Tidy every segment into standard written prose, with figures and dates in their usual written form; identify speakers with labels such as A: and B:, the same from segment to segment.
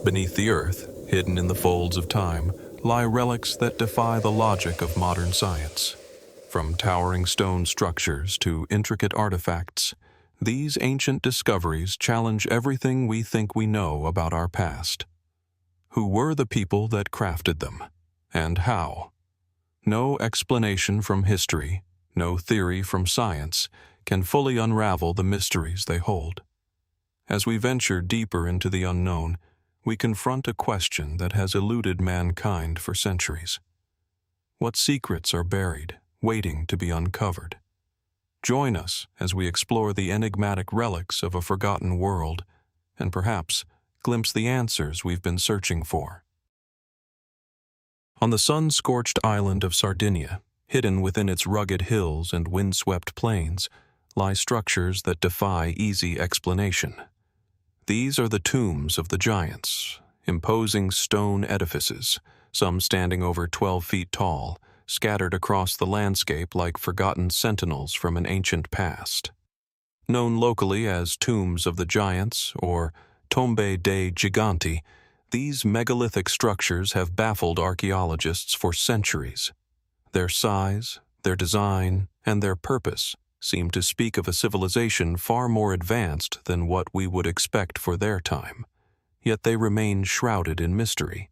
A: Beneath the earth, hidden in the folds of time, lie relics that defy the logic of modern science. From towering stone structures to intricate artifacts, these ancient discoveries challenge everything we think we know about our past. Who were the people that crafted them? And how? No explanation from history, no theory from science, can fully unravel the mysteries they hold. As we venture deeper into the unknown, we confront a question that has eluded mankind for centuries. What secrets are buried, waiting to be uncovered? Join us as we explore the enigmatic relics of a forgotten world, and perhaps glimpse the answers we've been searching for. On the sun-scorched island of Sardinia, hidden within its rugged hills and windswept plains, lie structures that defy easy explanation. These are the tombs of the giants, imposing stone edifices, some standing over 12 feet tall, scattered across the landscape like forgotten sentinels from an ancient past. Known locally as Tombs of the Giants or Tombe dei Giganti, these megalithic structures have baffled archaeologists for centuries. Their size, their design, and their purpose seem to speak of a civilization far more advanced than what we would expect for their time, yet they remain shrouded in mystery.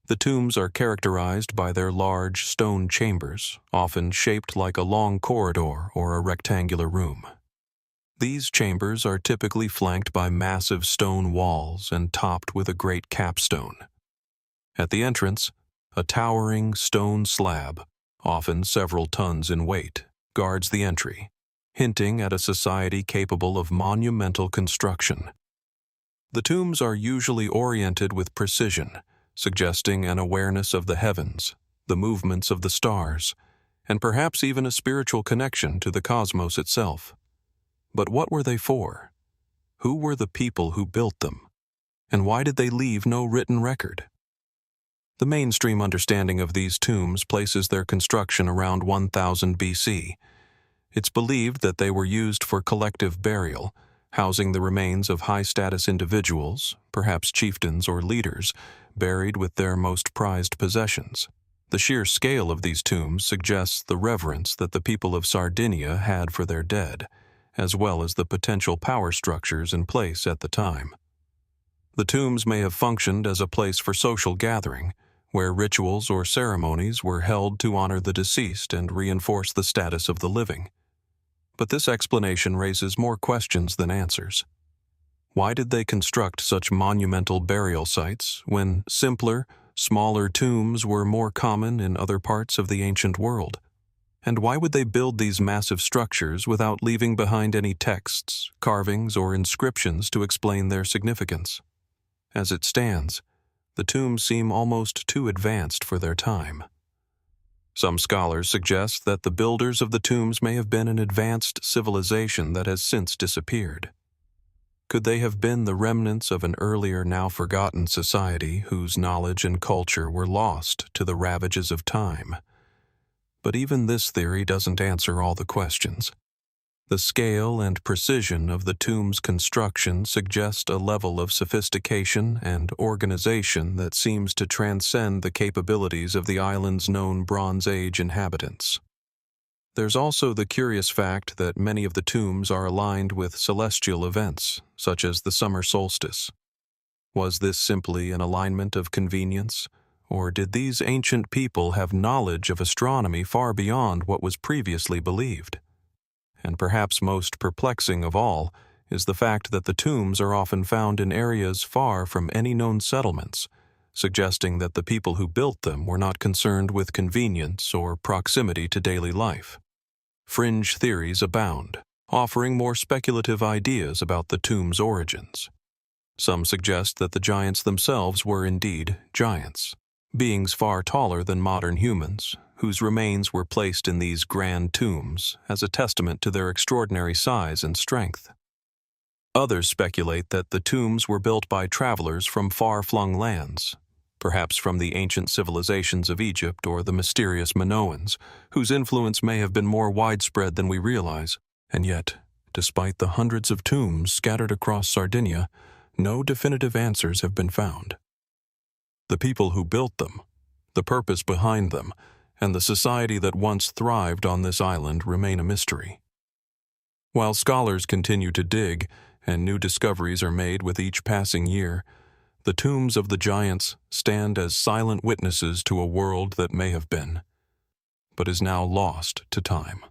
A: The tombs are characterized by their large stone chambers, often shaped like a long corridor or a rectangular room. These chambers are typically flanked by massive stone walls and topped with a great capstone. At the entrance, a towering stone slab, often several tons in weight, guards the entry, hinting at a society capable of monumental construction. The tombs are usually oriented with precision, suggesting an awareness of the heavens, the movements of the stars, and perhaps even a spiritual connection to the cosmos itself. But what were they for? Who were the people who built them? And why did they leave no written record? The mainstream understanding of these tombs places their construction around 1000 BC. It's believed that they were used for collective burial, housing the remains of high-status individuals, perhaps chieftains or leaders, buried with their most prized possessions. The sheer scale of these tombs suggests the reverence that the people of Sardinia had for their dead, as well as the potential power structures in place at the time. The tombs may have functioned as a place for social gathering, where rituals or ceremonies were held to honor the deceased and reinforce the status of the living. But this explanation raises more questions than answers. Why did they construct such monumental burial sites when simpler, smaller tombs were more common in other parts of the ancient world? And why would they build these massive structures without leaving behind any texts, carvings, or inscriptions to explain their significance? As it stands, the tombs seem almost too advanced for their time. Some scholars suggest that the builders of the tombs may have been an advanced civilization that has since disappeared. Could they have been the remnants of an earlier, now forgotten society whose knowledge and culture were lost to the ravages of time? But even this theory doesn't answer all the questions. The scale and precision of the tomb's construction suggest a level of sophistication and organization that seems to transcend the capabilities of the island's known Bronze Age inhabitants. There's also the curious fact that many of the tombs are aligned with celestial events, such as the summer solstice. Was this simply an alignment of convenience, or did these ancient people have knowledge of astronomy far beyond what was previously believed? And perhaps most perplexing of all is the fact that the tombs are often found in areas far from any known settlements, suggesting that the people who built them were not concerned with convenience or proximity to daily life. Fringe theories abound, offering more speculative ideas about the tomb's origins. Some suggest that the giants themselves were indeed giants, beings far taller than modern humans, whose remains were placed in these grand tombs as a testament to their extraordinary size and strength. Others speculate that the tombs were built by travelers from far-flung lands, perhaps from the ancient civilizations of Egypt or the mysterious Minoans, whose influence may have been more widespread than we realize. And yet, despite the hundreds of tombs scattered across Sardinia, no definitive answers have been found. The people who built them, the purpose behind them, and the society that once thrived on this island remain a mystery. While scholars continue to dig and new discoveries are made with each passing year, the tombs of the giants stand as silent witnesses to a world that may have been, but is now lost to time.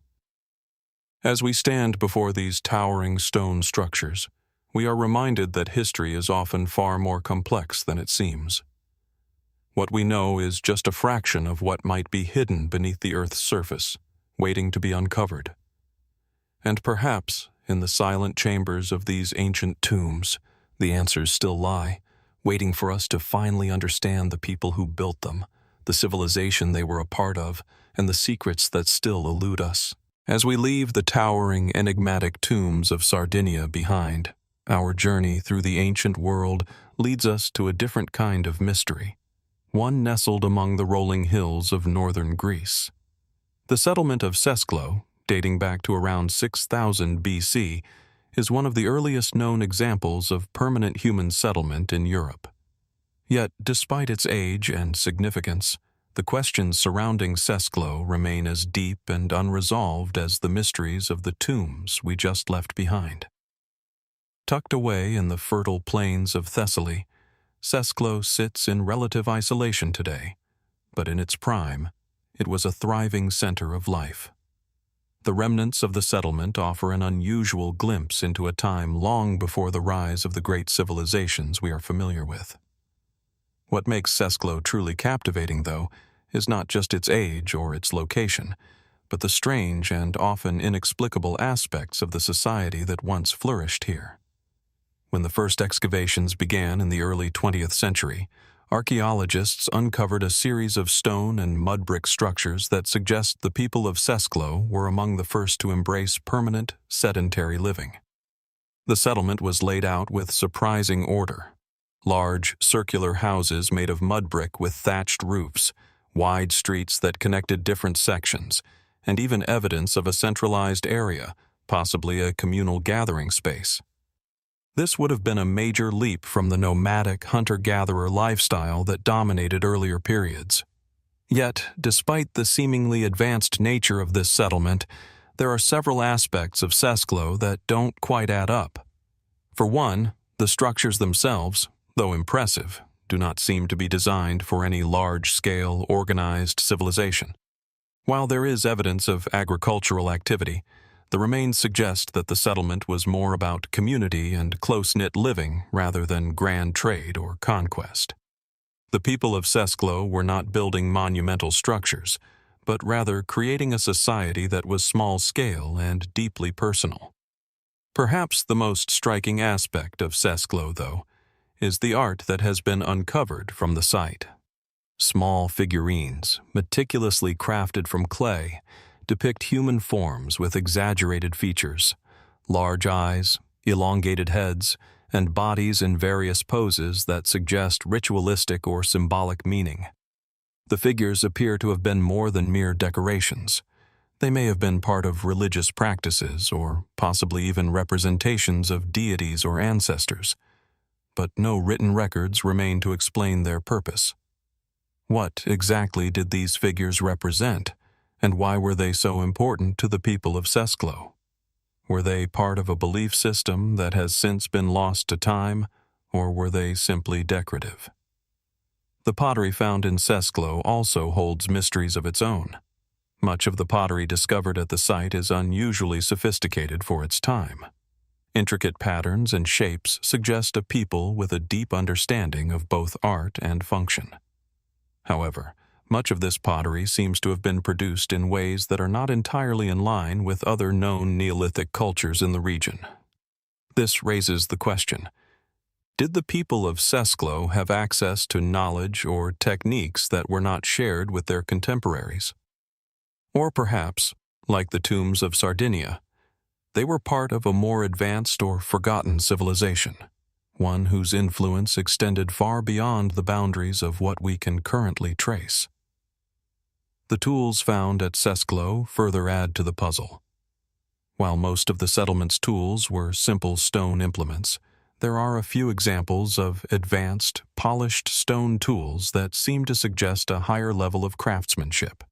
A: As we stand before these towering stone structures, we are reminded that history is often far more complex than it seems. What we know is just a fraction of what might be hidden beneath the Earth's surface, waiting to be uncovered. And perhaps, in the silent chambers of these ancient tombs, the answers still lie, waiting for us to finally understand the people who built them, the civilization they were a part of, and the secrets that still elude us. As we leave the towering, enigmatic tombs of Sardinia behind, our journey through the ancient world leads us to a different kind of mystery, one nestled among the rolling hills of northern Greece. The settlement of Sesklo, dating back to around 6000 BC, is one of the earliest known examples of permanent human settlement in Europe. Yet, despite its age and significance, the questions surrounding Sesklo remain as deep and unresolved as the mysteries of the tombs we just left behind. Tucked away in the fertile plains of Thessaly, Sesklo sits in relative isolation today, but in its prime, it was a thriving center of life. The remnants of the settlement offer an unusual glimpse into a time long before the rise of the great civilizations we are familiar with. What makes Sesklo truly captivating, though, is not just its age or its location, but the strange and often inexplicable aspects of the society that once flourished here. When the first excavations began in the early 20th century, archaeologists uncovered a series of stone and mud brick structures that suggest the people of Sesklo were among the first to embrace permanent, sedentary living. The settlement was laid out with surprising order. Large, circular houses made of mud brick with thatched roofs, wide streets that connected different sections, and even evidence of a centralized area, possibly a communal gathering space. This would have been a major leap from the nomadic hunter-gatherer lifestyle that dominated earlier periods. Yet, despite the seemingly advanced nature of this settlement, there are several aspects of Sesklo that don't quite add up. For one, the structures themselves, though impressive, do not seem to be designed for any large-scale, organized civilization. While there is evidence of agricultural activity, the remains suggest that the settlement was more about community and close-knit living rather than grand trade or conquest. The people of Sesklo were not building monumental structures, but rather creating a society that was small-scale and deeply personal. Perhaps the most striking aspect of Sesklo, though, is the art that has been uncovered from the site. Small figurines, meticulously crafted from clay, depict human forms with exaggerated features, large eyes, elongated heads, and bodies in various poses that suggest ritualistic or symbolic meaning. The figures appear to have been more than mere decorations. They may have been part of religious practices or possibly even representations of deities or ancestors, but no written records remain to explain their purpose. What exactly did these figures represent? And why were they so important to the people of Sesklo? Were they part of a belief system that has since been lost to time, or were they simply decorative? The pottery found in Sesklo also holds mysteries of its own. Much of the pottery discovered at the site is unusually sophisticated for its time. Intricate patterns and shapes suggest a people with a deep understanding of both art and function. However, much of this pottery seems to have been produced in ways that are not entirely in line with other known Neolithic cultures in the region. This raises the question, did the people of Sesklo have access to knowledge or techniques that were not shared with their contemporaries? Or perhaps, like the tombs of Sardinia, they were part of a more advanced or forgotten civilization, one whose influence extended far beyond the boundaries of what we can currently trace. The tools found at Sesklo further add to the puzzle. While most of the settlement's tools were simple stone implements, there are a few examples of advanced, polished stone tools that seem to suggest a higher level of craftsmanship.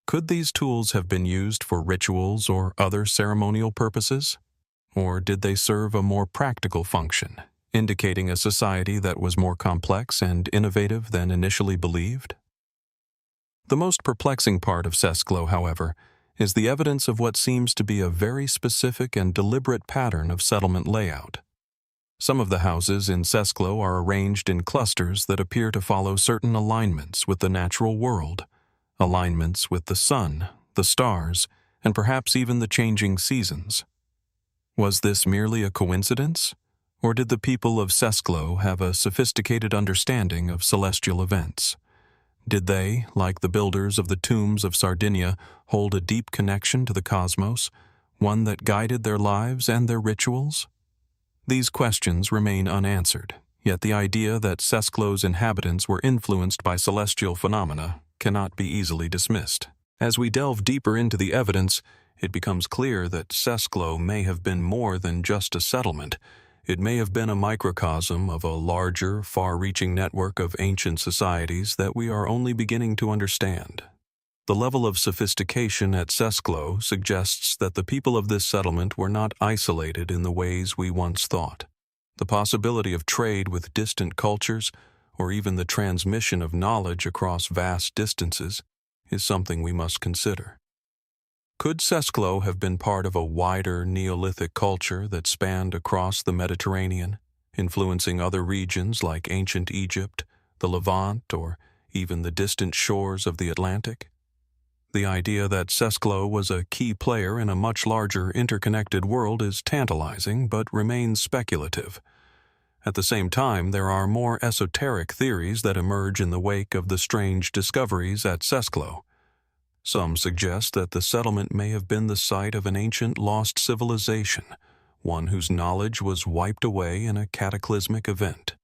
A: Could these tools have been used for rituals or other ceremonial purposes? Or did they serve a more practical function, indicating a society that was more complex and innovative than initially believed? The most perplexing part of Sesklo, however, is the evidence of what seems to be a very specific and deliberate pattern of settlement layout. Some of the houses in Sesklo are arranged in clusters that appear to follow certain alignments with the natural world, alignments with the sun, the stars, and perhaps even the changing seasons. Was this merely a coincidence, or did the people of Sesklo have a sophisticated understanding of celestial events? Did they, like the builders of the tombs of Sardinia, hold a deep connection to the cosmos, one that guided their lives and their rituals? These questions remain unanswered, yet the idea that Sesklo's inhabitants were influenced by celestial phenomena cannot be easily dismissed. As we delve deeper into the evidence, it becomes clear that Sesklo may have been more than just a settlement. It may have been a microcosm of a larger, far-reaching network of ancient societies that we are only beginning to understand. The level of sophistication at Sesklo suggests that the people of this settlement were not isolated in the ways we once thought. The possibility of trade with distant cultures, or even the transmission of knowledge across vast distances, is something we must consider. Could Sesklo have been part of a wider Neolithic culture that spanned across the Mediterranean, influencing other regions like ancient Egypt, the Levant, or even the distant shores of the Atlantic? The idea that Sesklo was a key player in a much larger interconnected world is tantalizing but remains speculative. At the same time, there are more esoteric theories that emerge in the wake of the strange discoveries at Sesklo. Some suggest that the settlement may have been the site of an ancient lost civilization, one whose knowledge was wiped away in a cataclysmic event.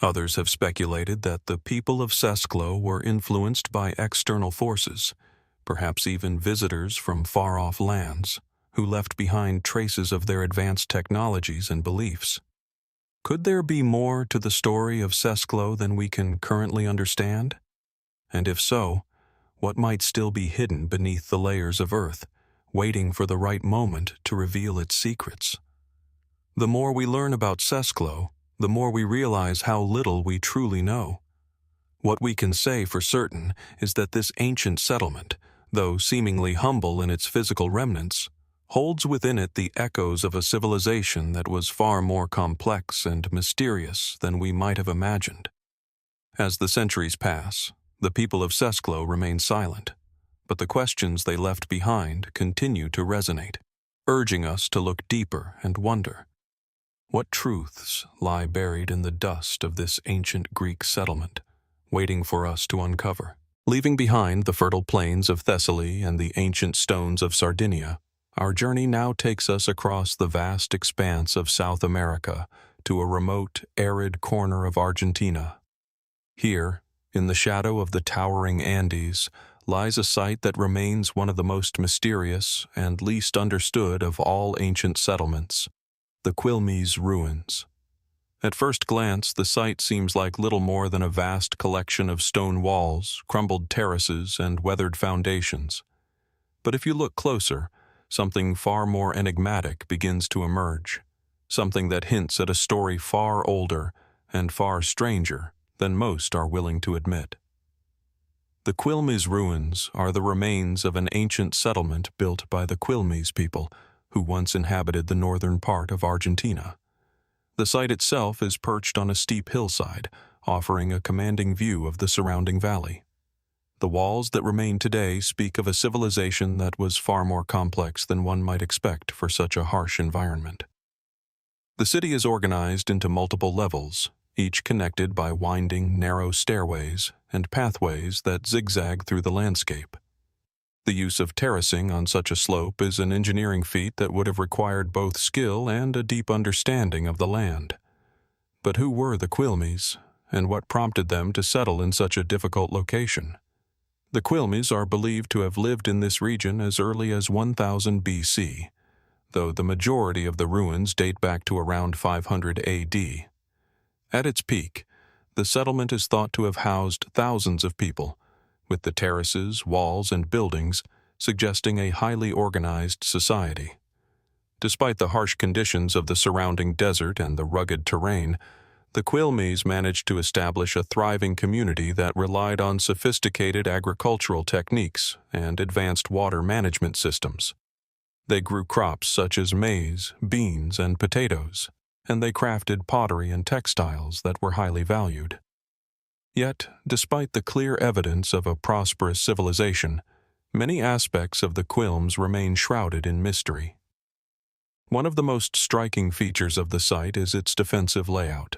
A: Others have speculated that the people of Sesklo were influenced by external forces, perhaps even visitors from far-off lands, who left behind traces of their advanced technologies and beliefs. Could there be more to the story of Sesklo than we can currently understand? And if so, what might still be hidden beneath the layers of earth, waiting for the right moment to reveal its secrets? The more we learn about Sesklo, the more we realize how little we truly know. What we can say for certain is that this ancient settlement, though seemingly humble in its physical remnants, holds within it the echoes of a civilization that was far more complex and mysterious than we might have imagined. As the centuries pass, the people of Sesklo remain silent, but the questions they left behind continue to resonate, urging us to look deeper and wonder. What truths lie buried in the dust of this ancient Greek settlement, waiting for us to uncover? Leaving behind the fertile plains of Thessaly and the ancient stones of Sardinia, our journey now takes us across the vast expanse of South America to a remote, arid corner of Argentina. Here, in the shadow of the towering Andes, lies a site that remains one of the most mysterious and least understood of all ancient settlements, the Quilmes Ruins. At first glance, the site seems like little more than a vast collection of stone walls, crumbled terraces, and weathered foundations. But if you look closer, something far more enigmatic begins to emerge, something that hints at a story far older and far stranger than most are willing to admit. The Quilmes Ruins are the remains of an ancient settlement built by the Quilmes people, who once inhabited the northern part of Argentina. The site itself is perched on a steep hillside, offering a commanding view of the surrounding valley. The walls that remain today speak of a civilization that was far more complex than one might expect for such a harsh environment. The city is organized into multiple levels, each connected by winding, narrow stairways and pathways that zigzag through the landscape. The use of terracing on such a slope is an engineering feat that would have required both skill and a deep understanding of the land. But who were the Quilmes, and what prompted them to settle in such a difficult location? The Quilmes are believed to have lived in this region as early as 1000 BC. though the majority of the ruins date back to around 500 AD. At its peak, the settlement is thought to have housed thousands of people, with the terraces, walls, and buildings suggesting a highly organized society. Despite the harsh conditions of the surrounding desert and the rugged terrain, the Quilmes managed to establish a thriving community that relied on sophisticated agricultural techniques and advanced water management systems. They grew crops such as maize, beans, and potatoes, and they crafted pottery and textiles that were highly valued. Yet, despite the clear evidence of a prosperous civilization, many aspects of the Quilmes remain shrouded in mystery. One of the most striking features of the site is its defensive layout.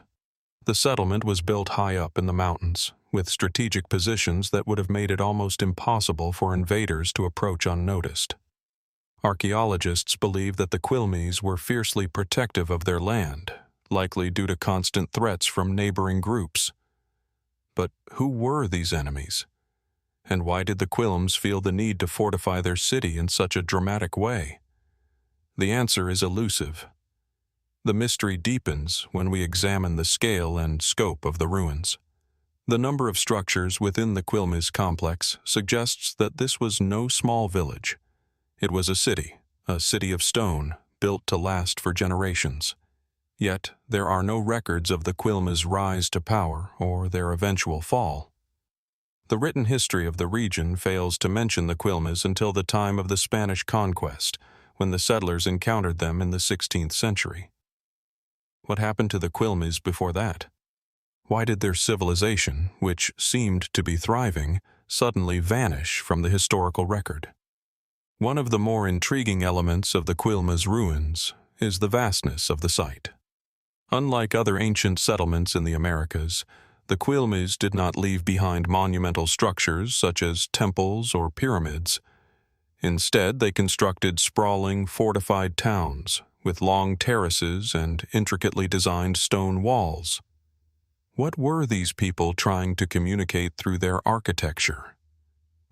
A: The settlement was built high up in the mountains, with strategic positions that would have made it almost impossible for invaders to approach unnoticed. Archaeologists believe that the Quilmes were fiercely protective of their land, likely due to constant threats from neighboring groups. But who were these enemies? And why did the Quilmes feel the need to fortify their city in such a dramatic way? The answer is elusive. The mystery deepens when we examine the scale and scope of the ruins. The number of structures within the Quilmes complex suggests that this was no small village. It was a city of stone, built to last for generations. Yet there are no records of the Quilmes' rise to power or their eventual fall. The written history of the region fails to mention the Quilmes until the time of the Spanish conquest, when the settlers encountered them in the 16th century. What happened to the Quilmes before that? Why did their civilization, which seemed to be thriving, suddenly vanish from the historical record? One of the more intriguing elements of the Quilmes ruins is the vastness of the site. Unlike other ancient settlements in the Americas, the Quilmes did not leave behind monumental structures such as temples or pyramids. Instead, they constructed sprawling, fortified towns with long terraces and intricately designed stone walls. What were these people trying to communicate through their architecture?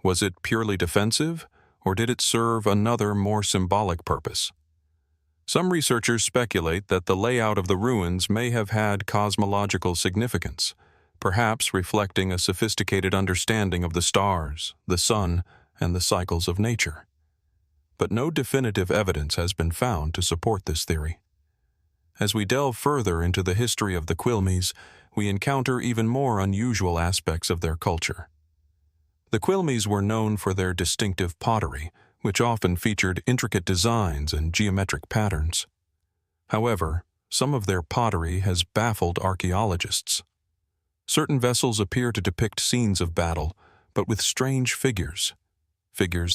A: Was it purely defensive, or did it serve another, more symbolic purpose? Some researchers speculate that the layout of the ruins may have had cosmological significance, perhaps reflecting a sophisticated understanding of the stars, the sun, and the cycles of nature. But no definitive evidence has been found to support this theory. As we delve further into the history of the Quilmes, we encounter even more unusual aspects of their culture. The Quilmes were known for their distinctive pottery, which often featured intricate designs and geometric patterns. However, some of their pottery has baffled archaeologists. Certain vessels appear to depict scenes of battle, but with strange figures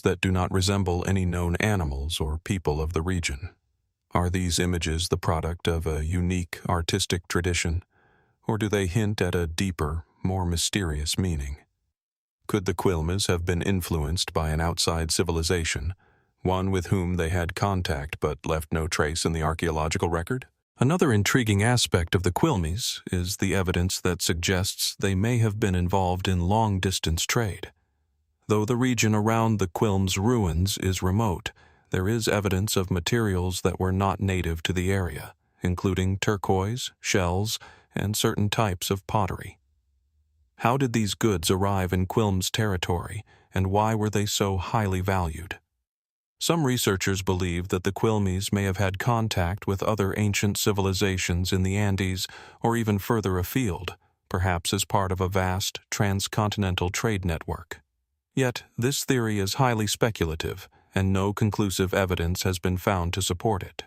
A: that do not resemble any known animals or people of the region. Are these images the product of a unique artistic tradition, or do they hint at a deeper, more mysterious meaning? Could the Quilmes have been influenced by an outside civilization, one with whom they had contact but left no trace in the archaeological record? Another intriguing aspect of the Quilmes is the evidence that suggests they may have been involved in long-distance trade. Though the region around the Quilmes ruins is remote, there is evidence of materials that were not native to the area, including turquoise, shells, and certain types of pottery. How did these goods arrive in Quilmes territory, and why were they so highly valued? Some researchers believe that the Quilmes may have had contact with other ancient civilizations in the Andes or even further afield, perhaps as part of a vast transcontinental trade network. Yet, this theory is highly speculative, and no conclusive evidence has been found to support it.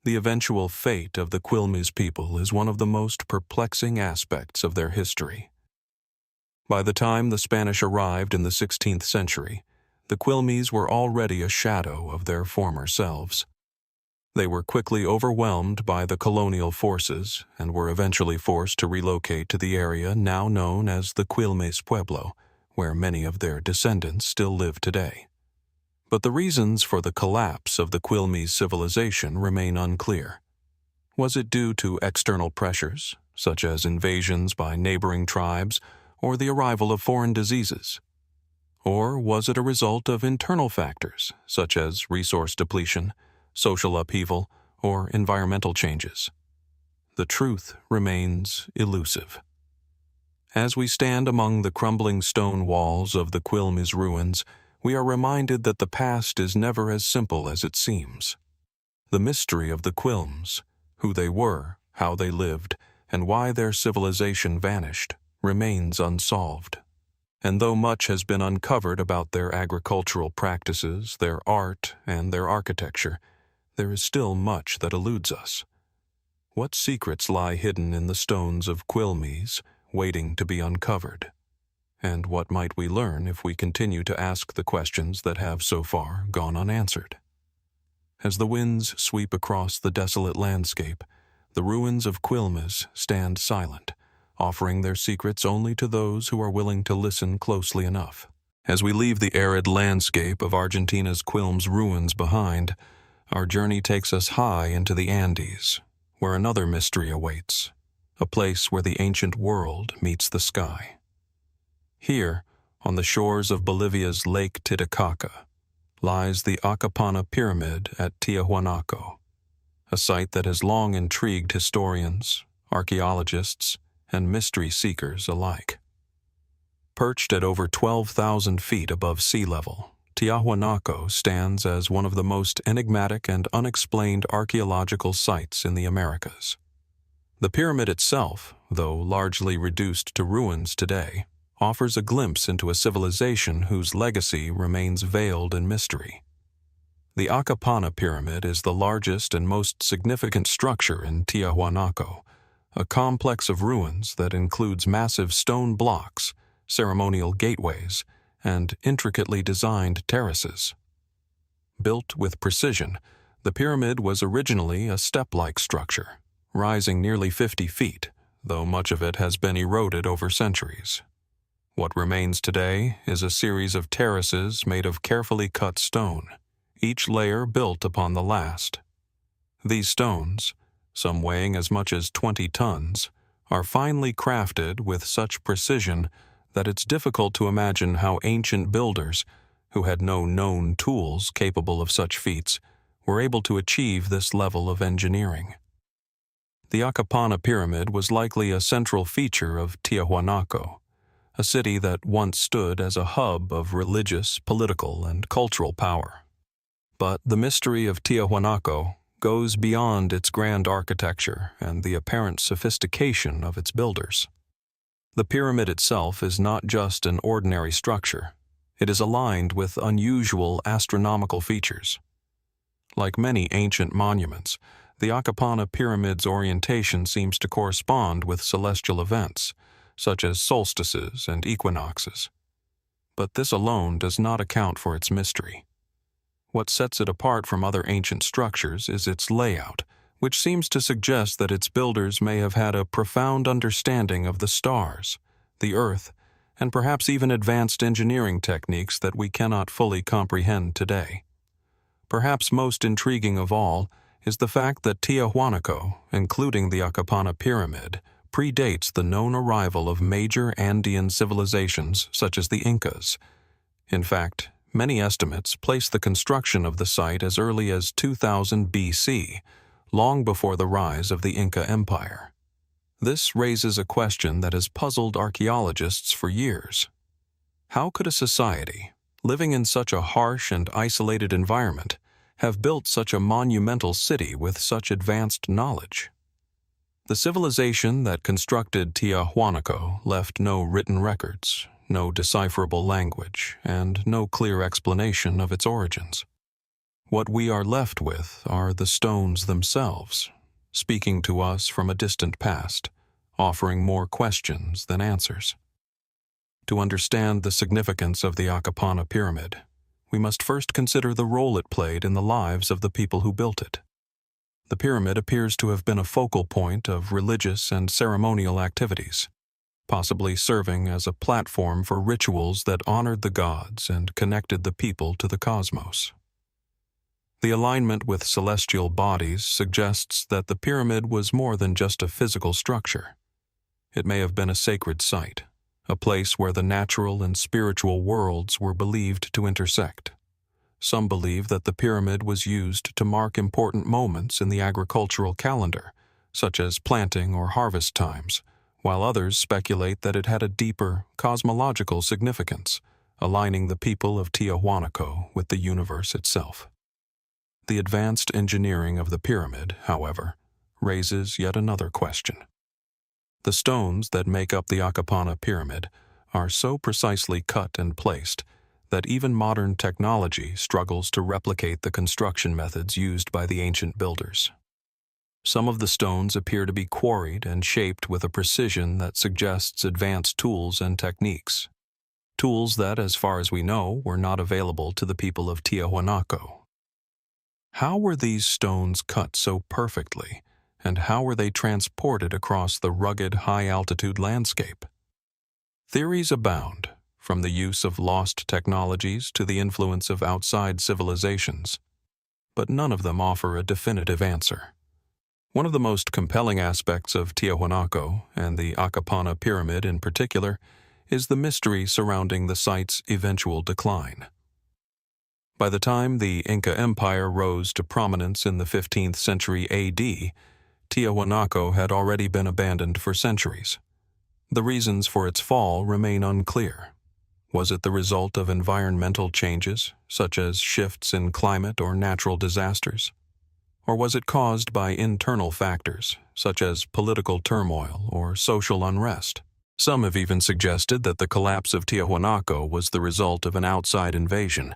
A: The eventual fate of the Quilmes people is one of the most perplexing aspects of their history. By the time the Spanish arrived in the 16th century, the Quilmes were already a shadow of their former selves. They were quickly overwhelmed by the colonial forces and were eventually forced to relocate to the area now known as the Quilmes Pueblo, where many of their descendants still live today. But the reasons for the collapse of the Quilmes civilization remain unclear. Was it due to external pressures, such as invasions by neighboring tribes or the arrival of foreign diseases? Or was it a result of internal factors, such as resource depletion, social upheaval, or environmental changes. The truth remains elusive. As we stand among the crumbling stone walls of the Quilmes Ruins, we are reminded that the past is never as simple as it seems. The mystery of the Quilmes, who they were, how they lived, and why their civilization vanished, remains unsolved. And though much has been uncovered about their agricultural practices, their art, and their architecture, there is still much that eludes us. What secrets lie hidden in the stones of Quilmes, waiting to be uncovered? And what might we learn if we continue to ask the questions that have so far gone unanswered? As the winds sweep across the desolate landscape, the ruins of Quilmes stand silent, offering their secrets only to those who are willing to listen closely enough. As we leave the arid landscape of Argentina's Quilmes Ruins behind, our journey takes us high into the Andes, where another mystery awaits, a place where the ancient world meets the sky. Here, on the shores of Bolivia's Lake Titicaca, lies the Akapana Pyramid at Tiahuanaco, a site that has long intrigued historians, archaeologists, and mystery seekers alike. Perched at over 12,000 feet above sea level, Tiahuanaco stands as one of the most enigmatic and unexplained archaeological sites in the Americas. The pyramid itself, though largely reduced to ruins today, offers a glimpse into a civilization whose legacy remains veiled in mystery. The Akapana Pyramid is the largest and most significant structure in Tiahuanaco, a complex of ruins that includes massive stone blocks, ceremonial gateways, and intricately designed terraces. Built with precision, the pyramid was originally a step-like structure, rising nearly 50 feet, though much of it has been eroded over centuries. What remains today is a series of terraces made of carefully cut stone, each layer built upon the last. These stones, some weighing as much as 20 tons, are finely crafted with such precision that it's difficult to imagine how ancient builders, who had no known tools capable of such feats, were able to achieve this level of engineering. The Akapana Pyramid was likely a central feature of Tiahuanaco, a city that once stood as a hub of religious, political, and cultural power. But the mystery of Tiahuanaco goes beyond its grand architecture and the apparent sophistication of its builders. The pyramid itself is not just an ordinary structure. It is aligned with unusual astronomical features. Like many ancient monuments, the Akapana Pyramid's orientation seems to correspond with celestial events, such as solstices and equinoxes. But this alone does not account for its mystery. What sets it apart from other ancient structures is its layout, which seems to suggest that its builders may have had a profound understanding of the stars, the earth, and perhaps even advanced engineering techniques that we cannot fully comprehend today. Perhaps most intriguing of all is the fact that Tiahuanaco, including the Akapana Pyramid, predates the known arrival of major Andean civilizations such as the Incas. In fact, many estimates place the construction of the site as early as 2000 BC, long before the rise of the Inca Empire. This raises a question that has puzzled archaeologists for years. How could a society, living in such a harsh and isolated environment, have built such a monumental city with such advanced knowledge? The civilization that constructed Tiahuanaco left no written records, no decipherable language, and no clear explanation of its origins. What we are left with are the stones themselves, speaking to us from a distant past, offering more questions than answers. To understand the significance of the Akapana Pyramid, we must first consider the role it played in the lives of the people who built it. The pyramid appears to have been a focal point of religious and ceremonial activities, possibly serving as a platform for rituals that honored the gods and connected the people to the cosmos. The alignment with celestial bodies suggests that the pyramid was more than just a physical structure. It may have been a sacred site, a place where the natural and spiritual worlds were believed to intersect, Some believe that the pyramid was used to mark important moments in the agricultural calendar, such as planting or harvest times, while others speculate that it had a deeper, cosmological significance, aligning the people of Tiahuanaco with the universe itself. The advanced engineering of the pyramid, however, raises yet another question. The stones that make up the Akapana pyramid are so precisely cut and placed that even modern technology struggles to replicate the construction methods used by the ancient builders. Some of the stones appear to be quarried and shaped with a precision that suggests advanced tools and techniques. Tools that, as far as we know, were not available to the people of Tiahuanaco. How were these stones cut so perfectly, and how were they transported across the rugged, high-altitude landscape? Theories abound, from the use of lost technologies to the influence of outside civilizations, but none of them offer a definitive answer. One of the most compelling aspects of Tiahuanaco, and the Akapana pyramid in particular, is the mystery surrounding the site's eventual decline. By the time the Inca Empire rose to prominence in the 15th century AD, Tiahuanaco had already been abandoned for centuries. The reasons for its fall remain unclear. Was it the result of environmental changes, such as shifts in climate or natural disasters? Or was it caused by internal factors, such as political turmoil or social unrest? Some have even suggested that the collapse of Tiahuanaco was the result of an outside invasion,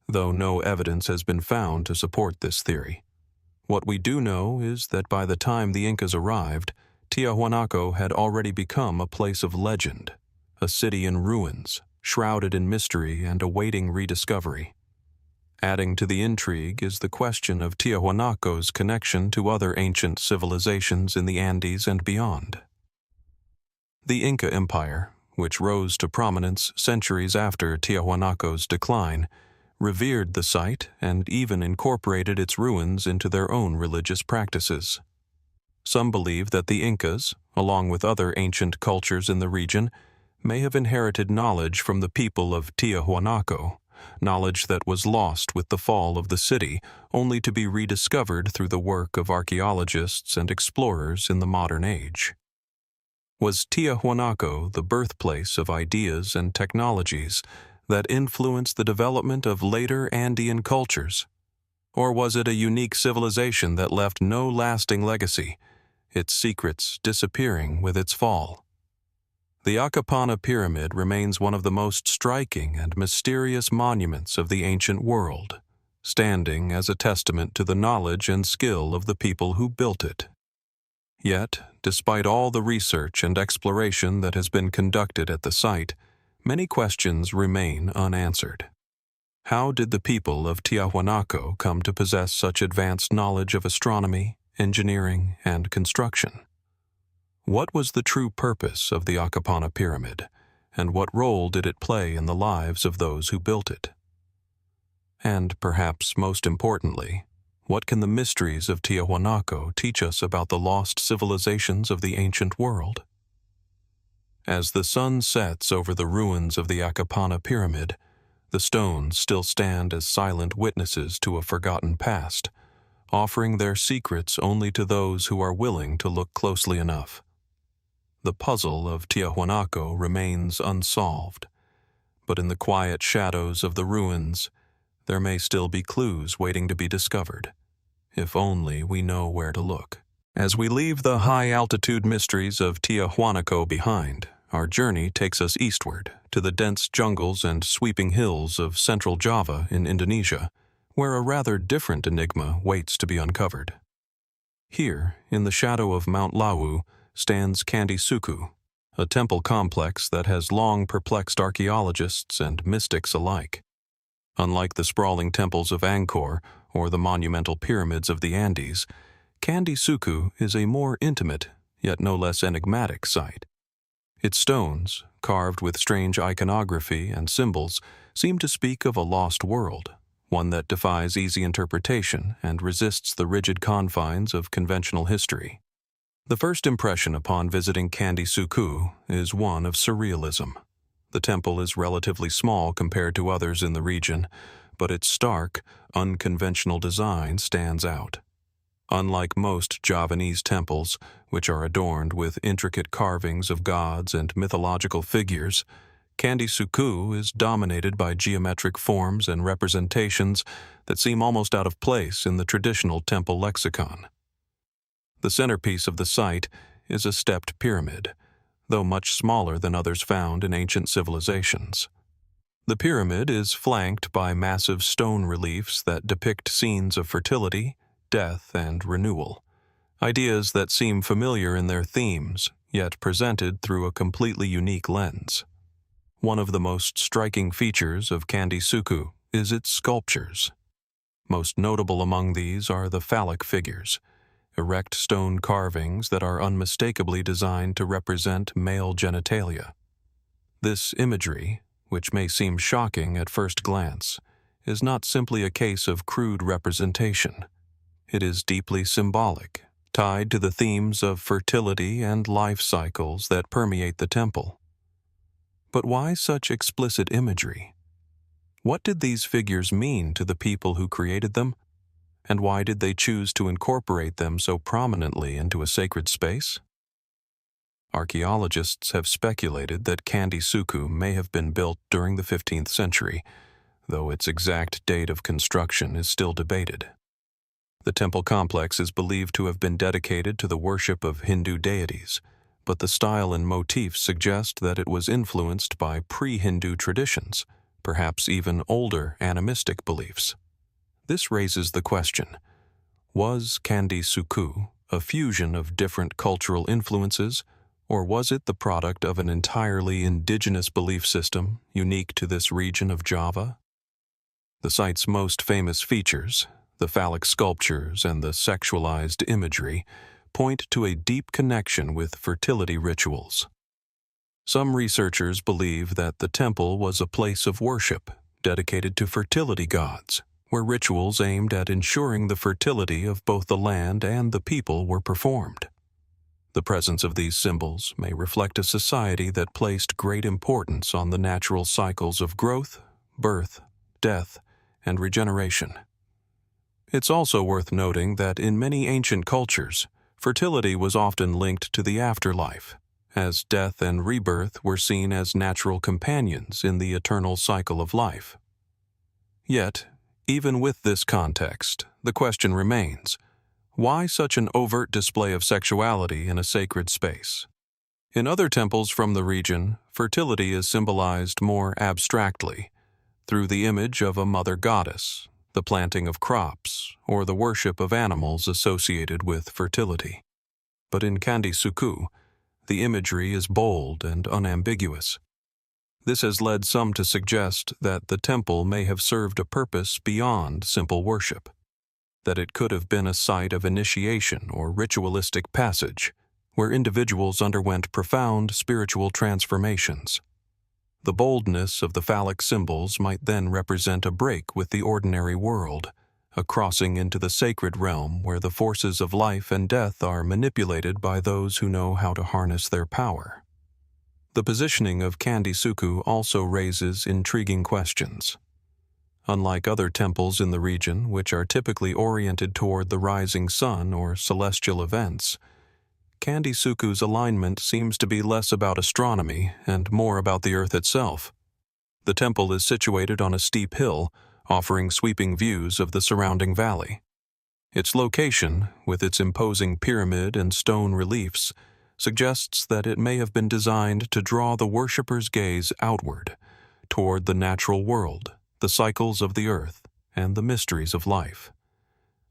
A: though no evidence has been found to support this theory. What we do know is that by the time the Incas arrived, Tiahuanaco had already become a place of legend, a city in ruins, shrouded in mystery and awaiting rediscovery. Adding to the intrigue is the question of Tiahuanaco's connection to other ancient civilizations in the Andes and beyond. The Inca Empire, which rose to prominence centuries after Tiahuanaco's decline, revered the site and even incorporated its ruins into their own religious practices. Some believe that the Incas, along with other ancient cultures in the region, may have inherited knowledge from the people of Tiahuanaco, knowledge that was lost with the fall of the city, only to be rediscovered through the work of archaeologists and explorers in the modern age. Was Tiahuanaco the birthplace of ideas and technologies that influenced the development of later Andean cultures? Or was it a unique civilization that left no lasting legacy, its secrets disappearing with its fall? The Akapana pyramid remains one of the most striking and mysterious monuments of the ancient world, standing as a testament to the knowledge and skill of the people who built it. Yet, despite all the research and exploration that has been conducted at the site, many questions remain unanswered. How did the people of Tiahuanaco come to possess such advanced knowledge of astronomy, engineering, and construction? What was the true purpose of the Akapana pyramid, and what role did it play in the lives of those who built it? And perhaps most importantly, what can the mysteries of Tiahuanaco teach us about the lost civilizations of the ancient world? As the sun sets over the ruins of the Akapana pyramid, the stones still stand as silent witnesses to a forgotten past, offering their secrets only to those who are willing to look closely enough. The puzzle of Tiahuanaco remains unsolved, but in the quiet shadows of the ruins, there may still be clues waiting to be discovered, if only we know where to look. As we leave the high-altitude mysteries of Tiahuanaco behind, our journey takes us eastward to the dense jungles and sweeping hills of central Java in Indonesia, where a rather different enigma waits to be uncovered. Here, in the shadow of Mount Lawu, stands Candi Sukuh, a temple complex that has long perplexed archaeologists and mystics alike. Unlike the sprawling temples of Angkor or the monumental pyramids of the Andes, Candi Sukuh is a more intimate, yet no less enigmatic site. Its stones, carved with strange iconography and symbols, seem to speak of a lost world, one that defies easy interpretation and resists the rigid confines of conventional history. The first impression upon visiting Candi Sukuh is one of surrealism. The temple is relatively small compared to others in the region, but its stark, unconventional design stands out. Unlike most Javanese temples, which are adorned with intricate carvings of gods and mythological figures, Candi Sukuh is dominated by geometric forms and representations that seem almost out of place in the traditional temple lexicon. The centerpiece of the site is a stepped pyramid, though much smaller than others found in ancient civilizations. The pyramid is flanked by massive stone reliefs that depict scenes of fertility, death, and renewal, ideas that seem familiar in their themes, yet presented through a completely unique lens. One of the most striking features of Candi Sukuh is its sculptures. Most notable among these are the phallic figures, erect stone carvings that are unmistakably designed to represent male genitalia. This imagery, which may seem shocking at first glance, is not simply a case of crude representation. It is deeply symbolic, tied to the themes of fertility and life cycles that permeate the temple. But why such explicit imagery? What did these figures mean to the people who created them? And why did they choose to incorporate them so prominently into a sacred space? Archaeologists have speculated that Candi Sukuh may have been built during the 15th century, though its exact date of construction is still debated. The temple complex is believed to have been dedicated to the worship of Hindu deities, but the style and motifs suggest that it was influenced by pre-Hindu traditions, perhaps even older animistic beliefs. This raises the question, was Candi Sukuh a fusion of different cultural influences, or was it the product of an entirely indigenous belief system unique to this region of Java? The site's most famous features, the phallic sculptures and the sexualized imagery, point to a deep connection with fertility rituals. Some researchers believe that the temple was a place of worship dedicated to fertility gods, where rituals aimed at ensuring the fertility of both the land and the people were performed. The presence of these symbols may reflect a society that placed great importance on the natural cycles of growth, birth, death, and regeneration. It's also worth noting that in many ancient cultures, fertility was often linked to the afterlife, as death and rebirth were seen as natural companions in the eternal cycle of life. Yet, even with this context, the question remains, why such an overt display of sexuality in a sacred space? In other temples from the region, fertility is symbolized more abstractly, through the image of a mother goddess, the planting of crops, or the worship of animals associated with fertility. But in Candi Sukuh, the imagery is bold and unambiguous. This has led some to suggest that the temple may have served a purpose beyond simple worship, that it could have been a site of initiation or ritualistic passage, where individuals underwent profound spiritual transformations. The boldness of the phallic symbols might then represent a break with the ordinary world, a crossing into the sacred realm where the forces of life and death are manipulated by those who know how to harness their power. The positioning of Candi Sukuh also raises intriguing questions. Unlike other temples in the region, which are typically oriented toward the rising sun or celestial events, Candi Sukuh's alignment seems to be less about astronomy and more about the earth itself. The temple is situated on a steep hill, offering sweeping views of the surrounding valley. Its location, with its imposing pyramid and stone reliefs, suggests that it may have been designed to draw the worshipper's gaze outward, toward the natural world, the cycles of the earth, and the mysteries of life.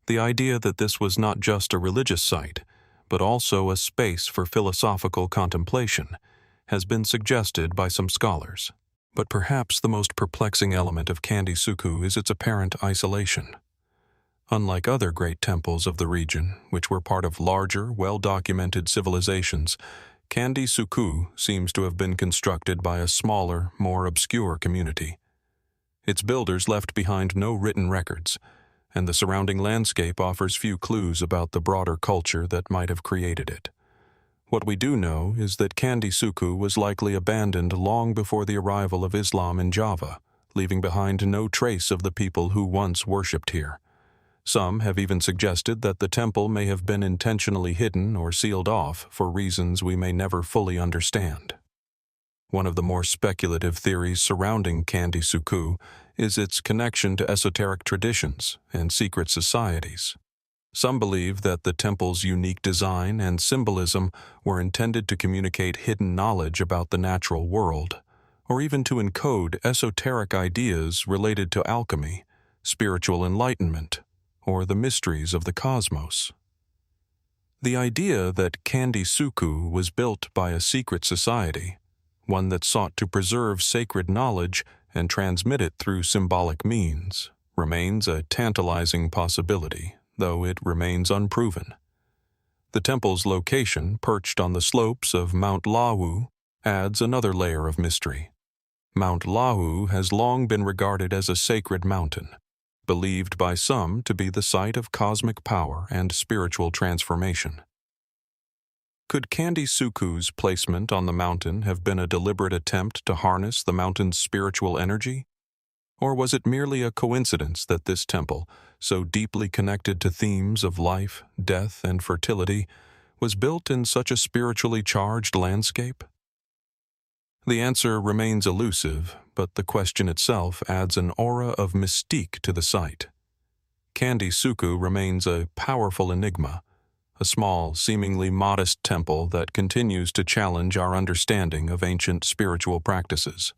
A: The idea that this was not just a religious site, but also a space for philosophical contemplation, has been suggested by some scholars. But perhaps the most perplexing element of Candi Sukuh is its apparent isolation. Unlike other great temples of the region, which were part of larger, well-documented civilizations, Candi Sukuh seems to have been constructed by a smaller, more obscure community. Its builders left behind no written records, and the surrounding landscape offers few clues about the broader culture that might have created it. What we do know is that Candi Sukuh was likely abandoned long before the arrival of Islam in Java, leaving behind no trace of the people who once worshipped here. Some have even suggested that the temple may have been intentionally hidden or sealed off for reasons we may never fully understand. One of the more speculative theories surrounding Candi Sukuh is its connection to esoteric traditions and secret societies. Some believe that the temple's unique design and symbolism were intended to communicate hidden knowledge about the natural world, or even to encode esoteric ideas related to alchemy, spiritual enlightenment, or the mysteries of the cosmos. The idea that Candi Sukuh was built by a secret society, one that sought to preserve sacred knowledge and transmit it through symbolic means, remains a tantalizing possibility, though it remains unproven. The temple's location, perched on the slopes of Mount Lahu, adds another layer of mystery. Mount Lahu has long been regarded as a sacred mountain, believed by some to be the site of cosmic power and spiritual transformation. Could Candi Sukuh's placement on the mountain have been a deliberate attempt to harness the mountain's spiritual energy? Or was it merely a coincidence that this temple, so deeply connected to themes of life, death, and fertility, was built in such a spiritually charged landscape? The answer remains elusive, but the question itself adds an aura of mystique to the site. Candi Sukuh remains a powerful enigma, a small, seemingly modest temple that continues to challenge our understanding of ancient spiritual practices.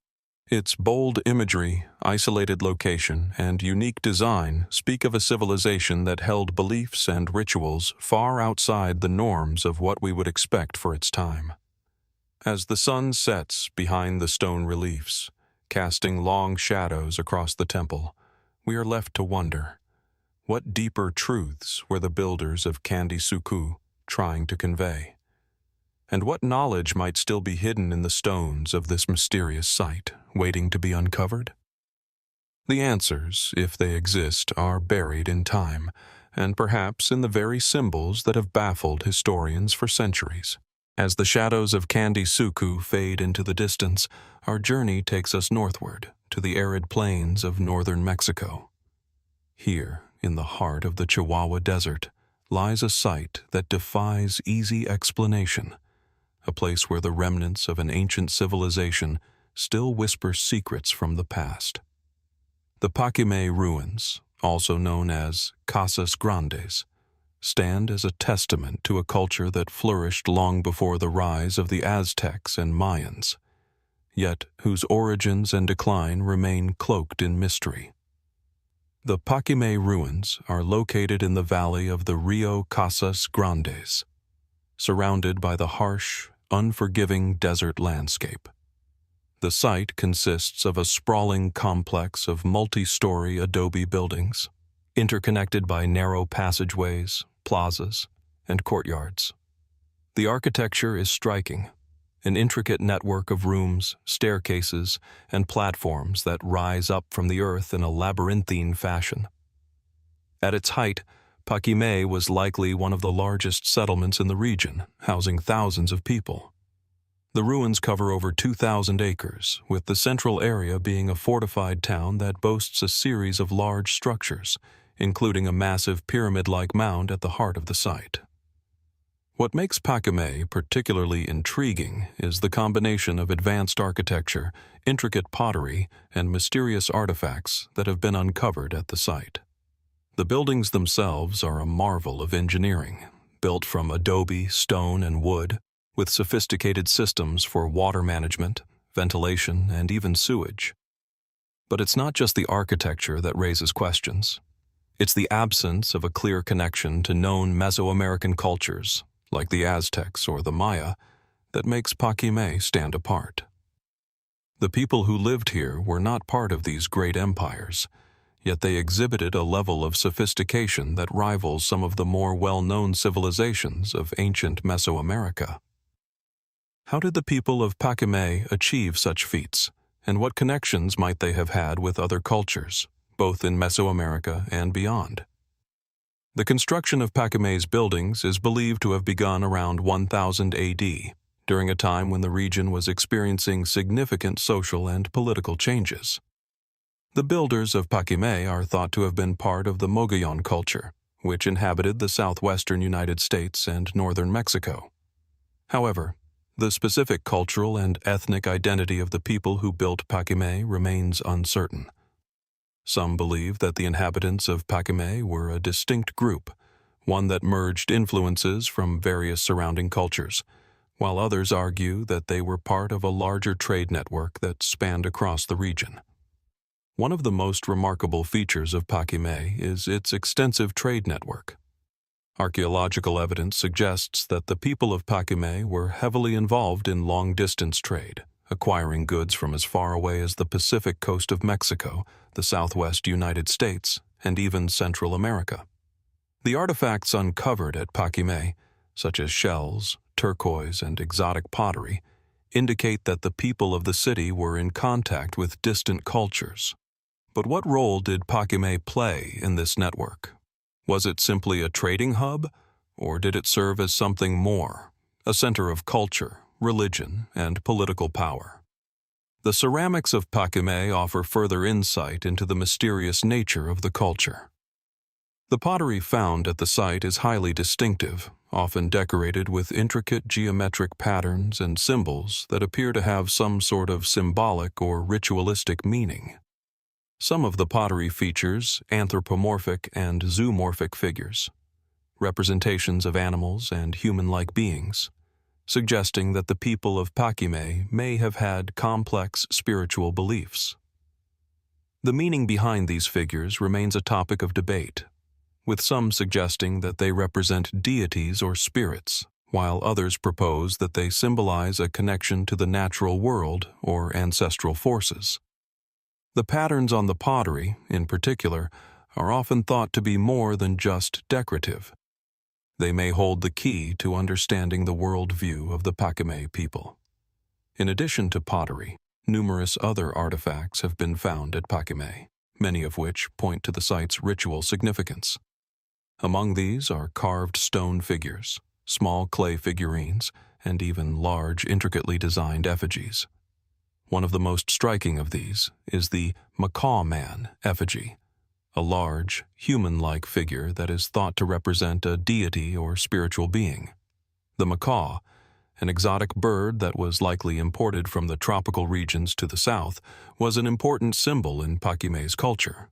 A: Its bold imagery, isolated location, and unique design speak of a civilization that held beliefs and rituals far outside the norms of what we would expect for its time. As the sun sets behind the stone reliefs, casting long shadows across the temple, we are left to wonder, what deeper truths were the builders of Candi Sukuh trying to convey? And what knowledge might still be hidden in the stones of this mysterious site, waiting to be uncovered? The answers, if they exist, are buried in time, and perhaps in the very symbols that have baffled historians for centuries. As the shadows of Candi Sukuh fade into the distance, our journey takes us northward to the arid plains of northern Mexico. Here, in the heart of the Chihuahua Desert, lies a site that defies easy explanation, a place where the remnants of an ancient civilization still whisper secrets from the past. The Paquimé Ruins, also known as Casas Grandes, stand as a testament to a culture that flourished long before the rise of the Aztecs and Mayans, yet whose origins and decline remain cloaked in mystery. The Paquimé Ruins are located in the valley of the Rio Casas Grandes, surrounded by the harsh, unforgiving desert landscape. The site consists of a sprawling complex of multi-story adobe buildings, interconnected by narrow passageways, plazas, and courtyards. The architecture is striking, an intricate network of rooms, staircases, and platforms that rise up from the earth in a labyrinthine fashion. At its height, Paquimé was likely one of the largest settlements in the region, housing thousands of people. The ruins cover over 2,000 acres, with the central area being a fortified town that boasts a series of large structures, including a massive pyramid-like mound at the heart of the site. What makes Paquimé particularly intriguing is the combination of advanced architecture, intricate pottery, and mysterious artifacts that have been uncovered at the site. The buildings themselves are a marvel of engineering, built from adobe, stone, and wood, with sophisticated systems for water management, ventilation, and even sewage. But it's not just the architecture that raises questions. It's the absence of a clear connection to known Mesoamerican cultures, like the Aztecs or the Maya, that makes Paquimé stand apart. The people who lived here were not part of these great empires, yet they exhibited a level of sophistication that rivals some of the more well-known civilizations of ancient Mesoamerica. How did the people of Paquimé achieve such feats, and what connections might they have had with other cultures, both in Mesoamerica and beyond? The construction of Paquimé's buildings is believed to have begun around 1000 AD, during a time when the region was experiencing significant social and political changes. The builders of Paquimé are thought to have been part of the Mogollon culture, which inhabited the southwestern United States and northern Mexico. However, the specific cultural and ethnic identity of the people who built Paquimé remains uncertain. Some believe that the inhabitants of Paquimé were a distinct group, one that merged influences from various surrounding cultures, while others argue that they were part of a larger trade network that spanned across the region. One of the most remarkable features of Paquimé is its extensive trade network. Archaeological evidence suggests that the people of Paquimé were heavily involved in long-distance trade, acquiring goods from as far away as the Pacific coast of Mexico, the southwest United States, and even Central America. The artifacts uncovered at Paquimé, such as shells, turquoise, and exotic pottery, indicate that the people of the city were in contact with distant cultures. But what role did Paquimé play in this network? Was it simply a trading hub, or did it serve as something more, a center of culture, religion, and political power? The ceramics of Paquimé offer further insight into the mysterious nature of the culture. The pottery found at the site is highly distinctive, often decorated with intricate geometric patterns and symbols that appear to have some sort of symbolic or ritualistic meaning. Some of the pottery features anthropomorphic and zoomorphic figures, representations of animals and human-like beings, suggesting that the people of Paquimé may have had complex spiritual beliefs. The meaning behind these figures remains a topic of debate, with some suggesting that they represent deities or spirits, while others propose that they symbolize a connection to the natural world or ancestral forces. The patterns on the pottery, in particular, are often thought to be more than just decorative. They may hold the key to understanding the worldview of the Paquimé people. In addition to pottery, numerous other artifacts have been found at Paquimé, many of which point to the site's ritual significance. Among these are carved stone figures, small clay figurines, and even large, intricately designed effigies. One of the most striking of these is the Macaw Man effigy, a large, human-like figure that is thought to represent a deity or spiritual being. The macaw, an exotic bird that was likely imported from the tropical regions to the south, was an important symbol in Paquimé's culture.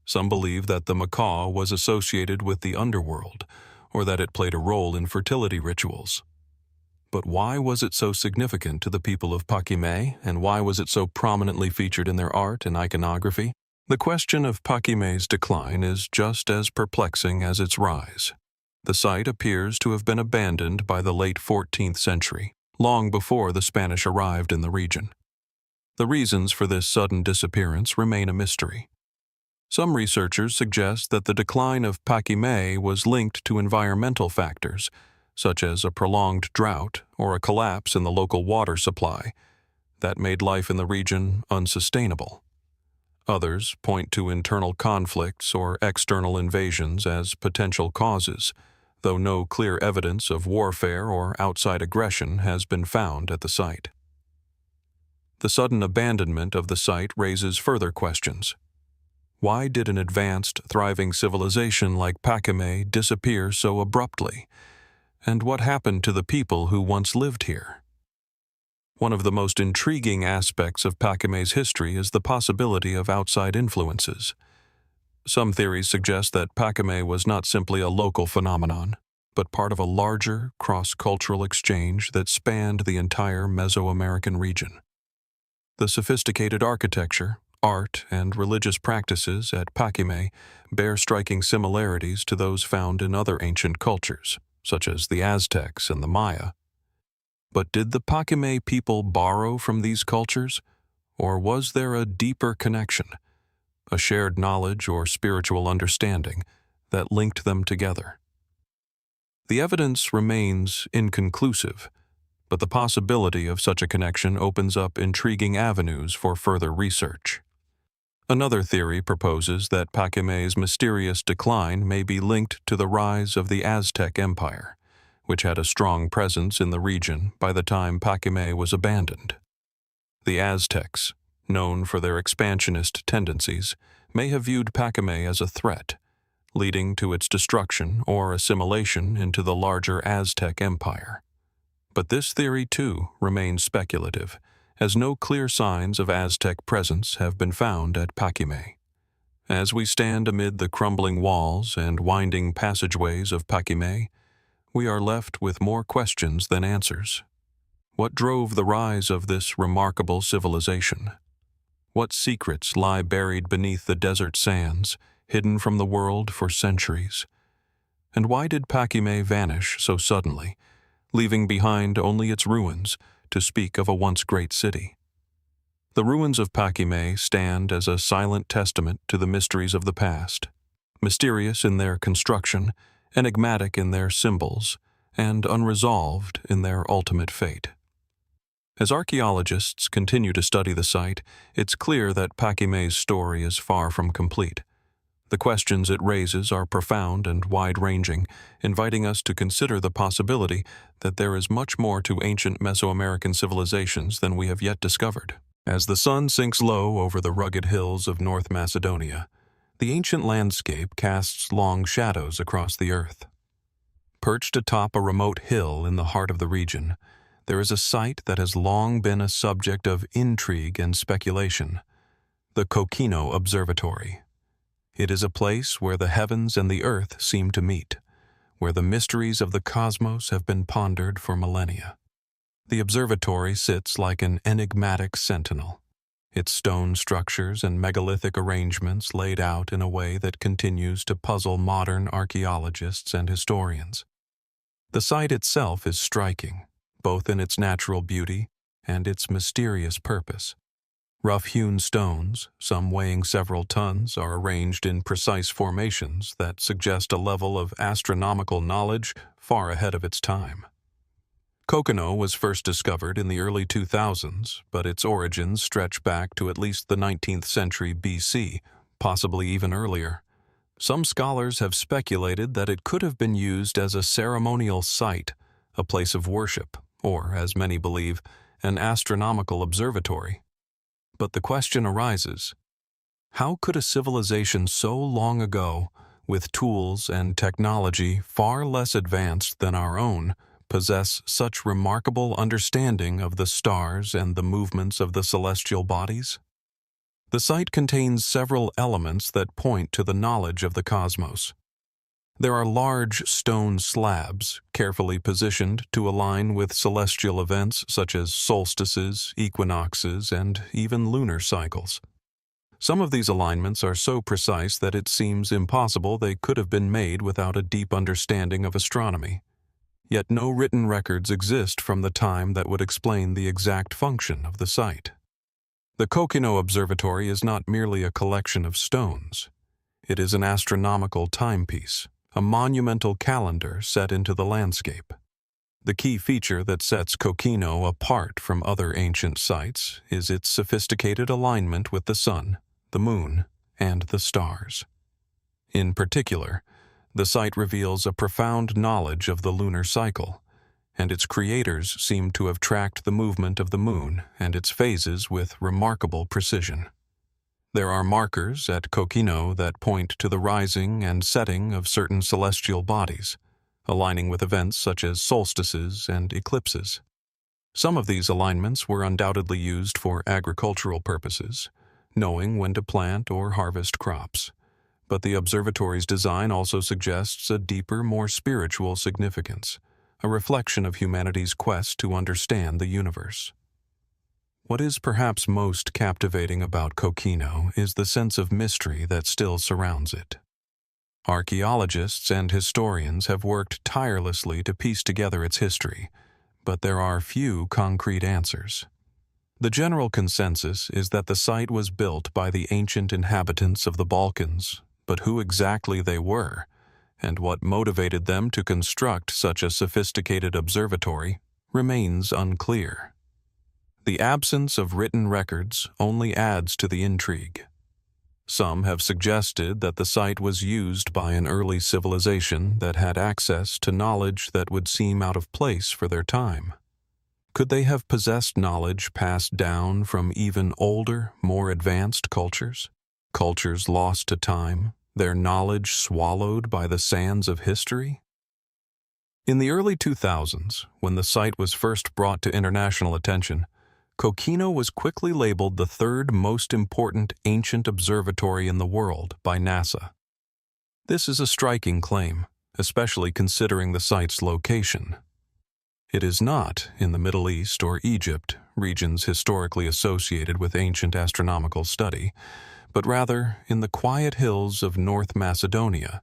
A: Some believe that the macaw was associated with the underworld, or that it played a role in fertility rituals. But why was it so significant to the people of Paquimé, and why was it so prominently featured in their art and iconography? The question of Paquimé's decline is just as perplexing as its rise. The site appears to have been abandoned by the late 14th century, long before the Spanish arrived in the region. The reasons for this sudden disappearance remain a mystery. Some researchers suggest that the decline of Paquimé was linked to environmental factors, such as a prolonged drought or a collapse in the local water supply, that made life in the region unsustainable. Others point to internal conflicts or external invasions as potential causes, though no clear evidence of warfare or outside aggression has been found at the site. The sudden abandonment of the site raises further questions. Why did an advanced, thriving civilization like Paquimé disappear so abruptly? And what happened to the people who once lived here? One of the most intriguing aspects of Paquimé's history is the possibility of outside influences. Some theories suggest that Paquimé was not simply a local phenomenon, but part of a larger, cross-cultural exchange that spanned the entire Mesoamerican region. The sophisticated architecture, art, and religious practices at Paquimé bear striking similarities to those found in other ancient cultures, such as the Aztecs and the Maya. But did the Paquimé people borrow from these cultures, or was there a deeper connection, a shared knowledge or spiritual understanding that linked them together? The evidence remains inconclusive, but the possibility of such a connection opens up intriguing avenues for further research. Another theory proposes that Paquimé's mysterious decline may be linked to the rise of the Aztec Empire, which had a strong presence in the region by the time Paquimé was abandoned. The Aztecs, known for their expansionist tendencies, may have viewed Paquimé as a threat, leading to its destruction or assimilation into the larger Aztec Empire. But this theory, too, remains speculative, as no clear signs of Aztec presence have been found at Paquimé. As we stand amid the crumbling walls and winding passageways of Paquimé, we are left with more questions than answers. What drove the rise of this remarkable civilization? What secrets lie buried beneath the desert sands, hidden from the world for centuries? And why did Paquimé vanish so suddenly, leaving behind only its ruins to speak of a once great city? The ruins of Paquimé stand as a silent testament to the mysteries of the past, mysterious in their construction, enigmatic in their symbols, and unresolved in their ultimate fate. As archaeologists continue to study the site, it's clear that Paquimé's story is far from complete. The questions it raises are profound and wide-ranging, inviting us to consider the possibility that there is much more to ancient Mesoamerican civilizations than we have yet discovered. As the sun sinks low over the rugged hills of North Macedonia, the ancient landscape casts long shadows across the earth. Perched atop a remote hill in the heart of the region, there is a site that has long been a subject of intrigue and speculation: the Kokino Observatory. It is a place where the heavens and the earth seem to meet, where the mysteries of the cosmos have been pondered for millennia. The observatory sits like an enigmatic sentinel, its stone structures and megalithic arrangements laid out in a way that continues to puzzle modern archaeologists and historians. The site itself is striking, both in its natural beauty and its mysterious purpose. Rough-hewn stones, some weighing several tons, are arranged in precise formations that suggest a level of astronomical knowledge far ahead of its time. Kokino was first discovered in the early 2000s, but its origins stretch back to at least the 19th century BC, possibly even earlier. Some scholars have speculated that it could have been used as a ceremonial site, a place of worship, or, as many believe, an astronomical observatory. But the question arises: how could a civilization so long ago, with tools and technology far less advanced than our own, possess such remarkable understanding of the stars and the movements of the celestial bodies? The site contains several elements that point to the knowledge of the cosmos. There are large stone slabs, carefully positioned to align with celestial events such as solstices, equinoxes, and even lunar cycles. Some of these alignments are so precise that it seems impossible they could have been made without a deep understanding of astronomy. Yet no written records exist from the time that would explain the exact function of the site. The Kokino Observatory is not merely a collection of stones. It is an astronomical timepiece, a monumental calendar set into the landscape. The key feature that sets Kokino apart from other ancient sites is its sophisticated alignment with the sun, the moon, and the stars. In particular, the site reveals a profound knowledge of the lunar cycle, and its creators seem to have tracked the movement of the moon and its phases with remarkable precision. There are markers at Kokino that point to the rising and setting of certain celestial bodies, aligning with events such as solstices and eclipses. Some of these alignments were undoubtedly used for agricultural purposes, knowing when to plant or harvest crops. But the observatory's design also suggests a deeper, more spiritual significance, a reflection of humanity's quest to understand the universe. What is perhaps most captivating about Kokino is the sense of mystery that still surrounds it. Archaeologists and historians have worked tirelessly to piece together its history, but there are few concrete answers. The general consensus is that the site was built by the ancient inhabitants of the Balkans, but who exactly they were, and what motivated them to construct such a sophisticated observatory, remains unclear. The absence of written records only adds to the intrigue. Some have suggested that the site was used by an early civilization that had access to knowledge that would seem out of place for their time. Could they have possessed knowledge passed down from even older, more advanced cultures? Cultures lost to time, their knowledge swallowed by the sands of history? In the early 2000s, when the site was first brought to international attention, Kokino was quickly labeled the third most important ancient observatory in the world by NASA. This is a striking claim, especially considering the site's location. It is not in the Middle East or Egypt, regions historically associated with ancient astronomical study, but rather in the quiet hills of North Macedonia,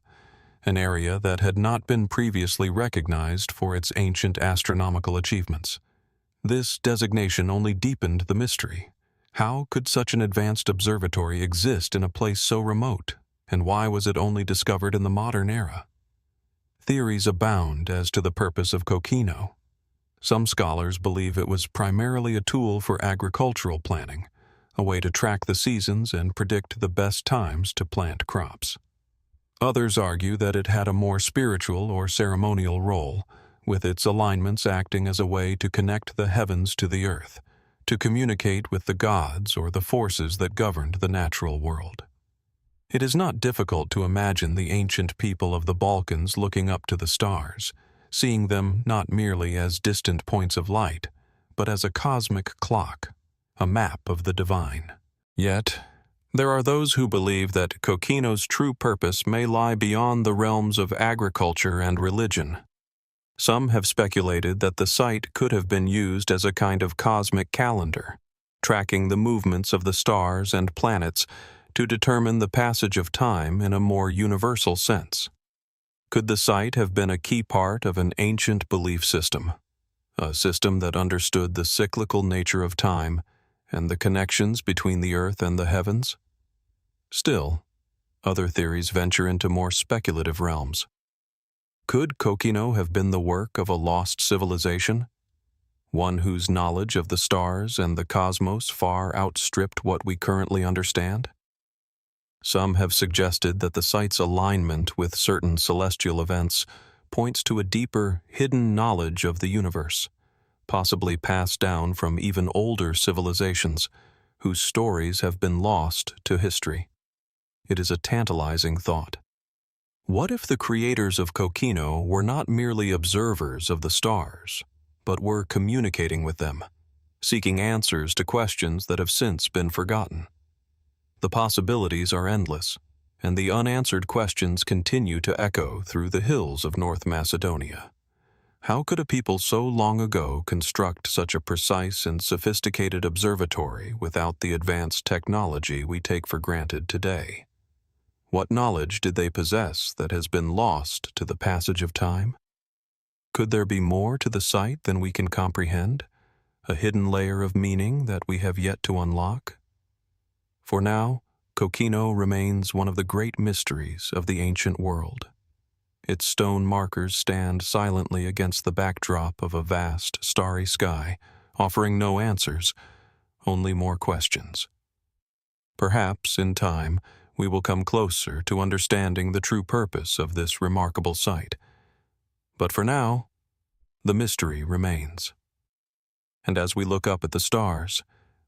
A: an area that had not been previously recognized for its ancient astronomical achievements. This designation only deepened the mystery. How could such an advanced observatory exist in a place so remote, and why was it only discovered in the modern era? Theories abound as to the purpose of Kokino. Some scholars believe it was primarily a tool for agricultural planning, a way to track the seasons and predict the best times to plant crops. Others argue that it had a more spiritual or ceremonial role, with its alignments acting as a way to connect the heavens to the earth, to communicate with the gods or the forces that governed the natural world. It is not difficult to imagine the ancient people of the Balkans looking up to the stars, seeing them not merely as distant points of light, but as a cosmic clock, a map of the divine. Yet, there are those who believe that Kokino's true purpose may lie beyond the realms of agriculture and religion. Some have speculated that the site could have been used as a kind of cosmic calendar, tracking the movements of the stars and planets to determine the passage of time in a more universal sense. Could the site have been a key part of an ancient belief system, a system that understood the cyclical nature of time and the connections between the earth and the heavens? Still, other theories venture into more speculative realms. Could Kokino have been the work of a lost civilization, one whose knowledge of the stars and the cosmos far outstripped what we currently understand? Some have suggested that the site's alignment with certain celestial events points to a deeper, hidden knowledge of the universe, possibly passed down from even older civilizations, whose stories have been lost to history. It is a tantalizing thought. What if the creators of Kokino were not merely observers of the stars, but were communicating with them, seeking answers to questions that have since been forgotten? The possibilities are endless, and the unanswered questions continue to echo through the hills of North Macedonia. How could a people so long ago construct such a precise and sophisticated observatory without the advanced technology we take for granted today? What knowledge did they possess that has been lost to the passage of time? Could there be more to the site than we can comprehend, a hidden layer of meaning that we have yet to unlock? For now, Kokino remains one of the great mysteries of the ancient world. Its stone markers stand silently against the backdrop of a vast, starry sky, offering no answers, only more questions. Perhaps, in time, we will come closer to understanding the true purpose of this remarkable site. But for now, the mystery remains. And as we look up at the stars,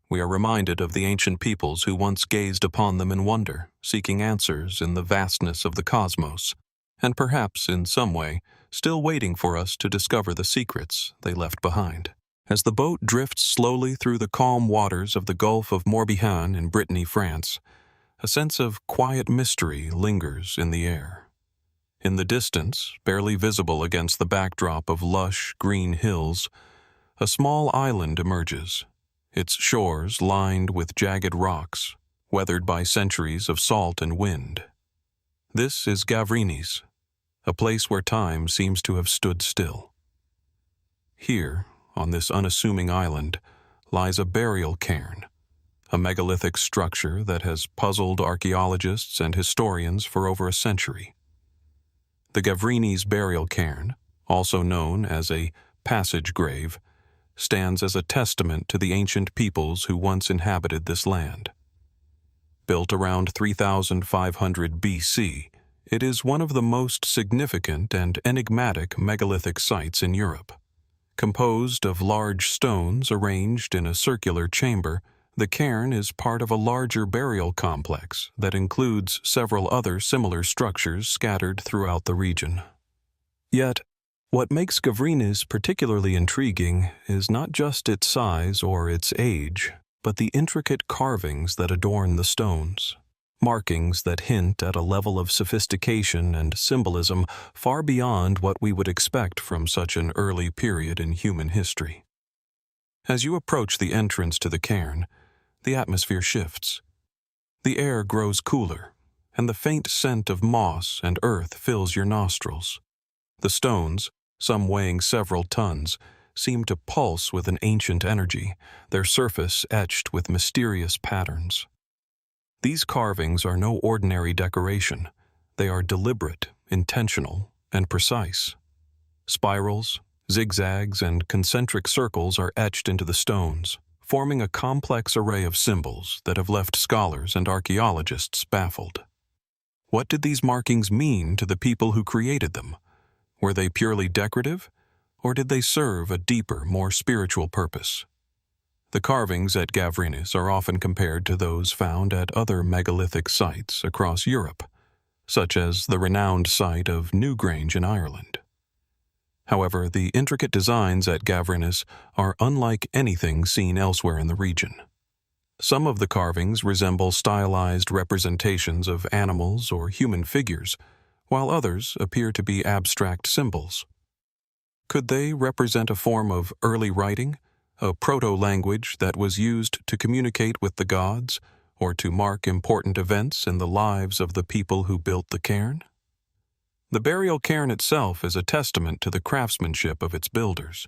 A: we are reminded of the ancient peoples who once gazed upon them in wonder, seeking answers in the vastness of the cosmos, and perhaps, in some way, still waiting for us to discover the secrets they left behind. As the boat drifts slowly through the calm waters of the Gulf of Morbihan in Brittany, France, a sense of quiet mystery lingers in the air. In the distance, barely visible against the backdrop of lush, green hills, a small island emerges, its shores lined with jagged rocks, weathered by centuries of salt and wind. This is Gavrinis, a place where time seems to have stood still. Here, on this unassuming island, lies a burial cairn, a megalithic structure that has puzzled archaeologists and historians for over a century. The Gavrinis burial cairn, also known as a passage grave, stands as a testament to the ancient peoples who once inhabited this land. Built around 3500 BC, it is one of the most significant and enigmatic megalithic sites in Europe, Composed of large stones arranged in a circular chamber, the cairn is part of a larger burial complex that includes several other similar structures scattered throughout the region. Yet, what makes Gavrinis particularly intriguing is not just its size or its age, but the intricate carvings that adorn the stones, markings that hint at a level of sophistication and symbolism far beyond what we would expect from such an early period in human history. As you approach the entrance to the cairn, the atmosphere shifts. The air grows cooler, and the faint scent of moss and earth fills your nostrils. The stones, some weighing several tons, seem to pulse with an ancient energy, their surface etched with mysterious patterns. These carvings are no ordinary decoration. They are deliberate, intentional, and precise. Spirals, zigzags, and concentric circles are etched into the stones, forming a complex array of symbols that have left scholars and archaeologists baffled. What did these markings mean to the people who created them? Were they purely decorative, or did they serve a deeper, more spiritual purpose? The carvings at Gavrinis are often compared to those found at other megalithic sites across Europe, such as the renowned site of Newgrange in Ireland. However, the intricate designs at Gavrinis are unlike anything seen elsewhere in the region. Some of the carvings resemble stylized representations of animals or human figures, while others appear to be abstract symbols. Could they represent a form of early writing, a proto-language that was used to communicate with the gods or to mark important events in the lives of the people who built the cairn? The burial cairn itself is a testament to the craftsmanship of its builders.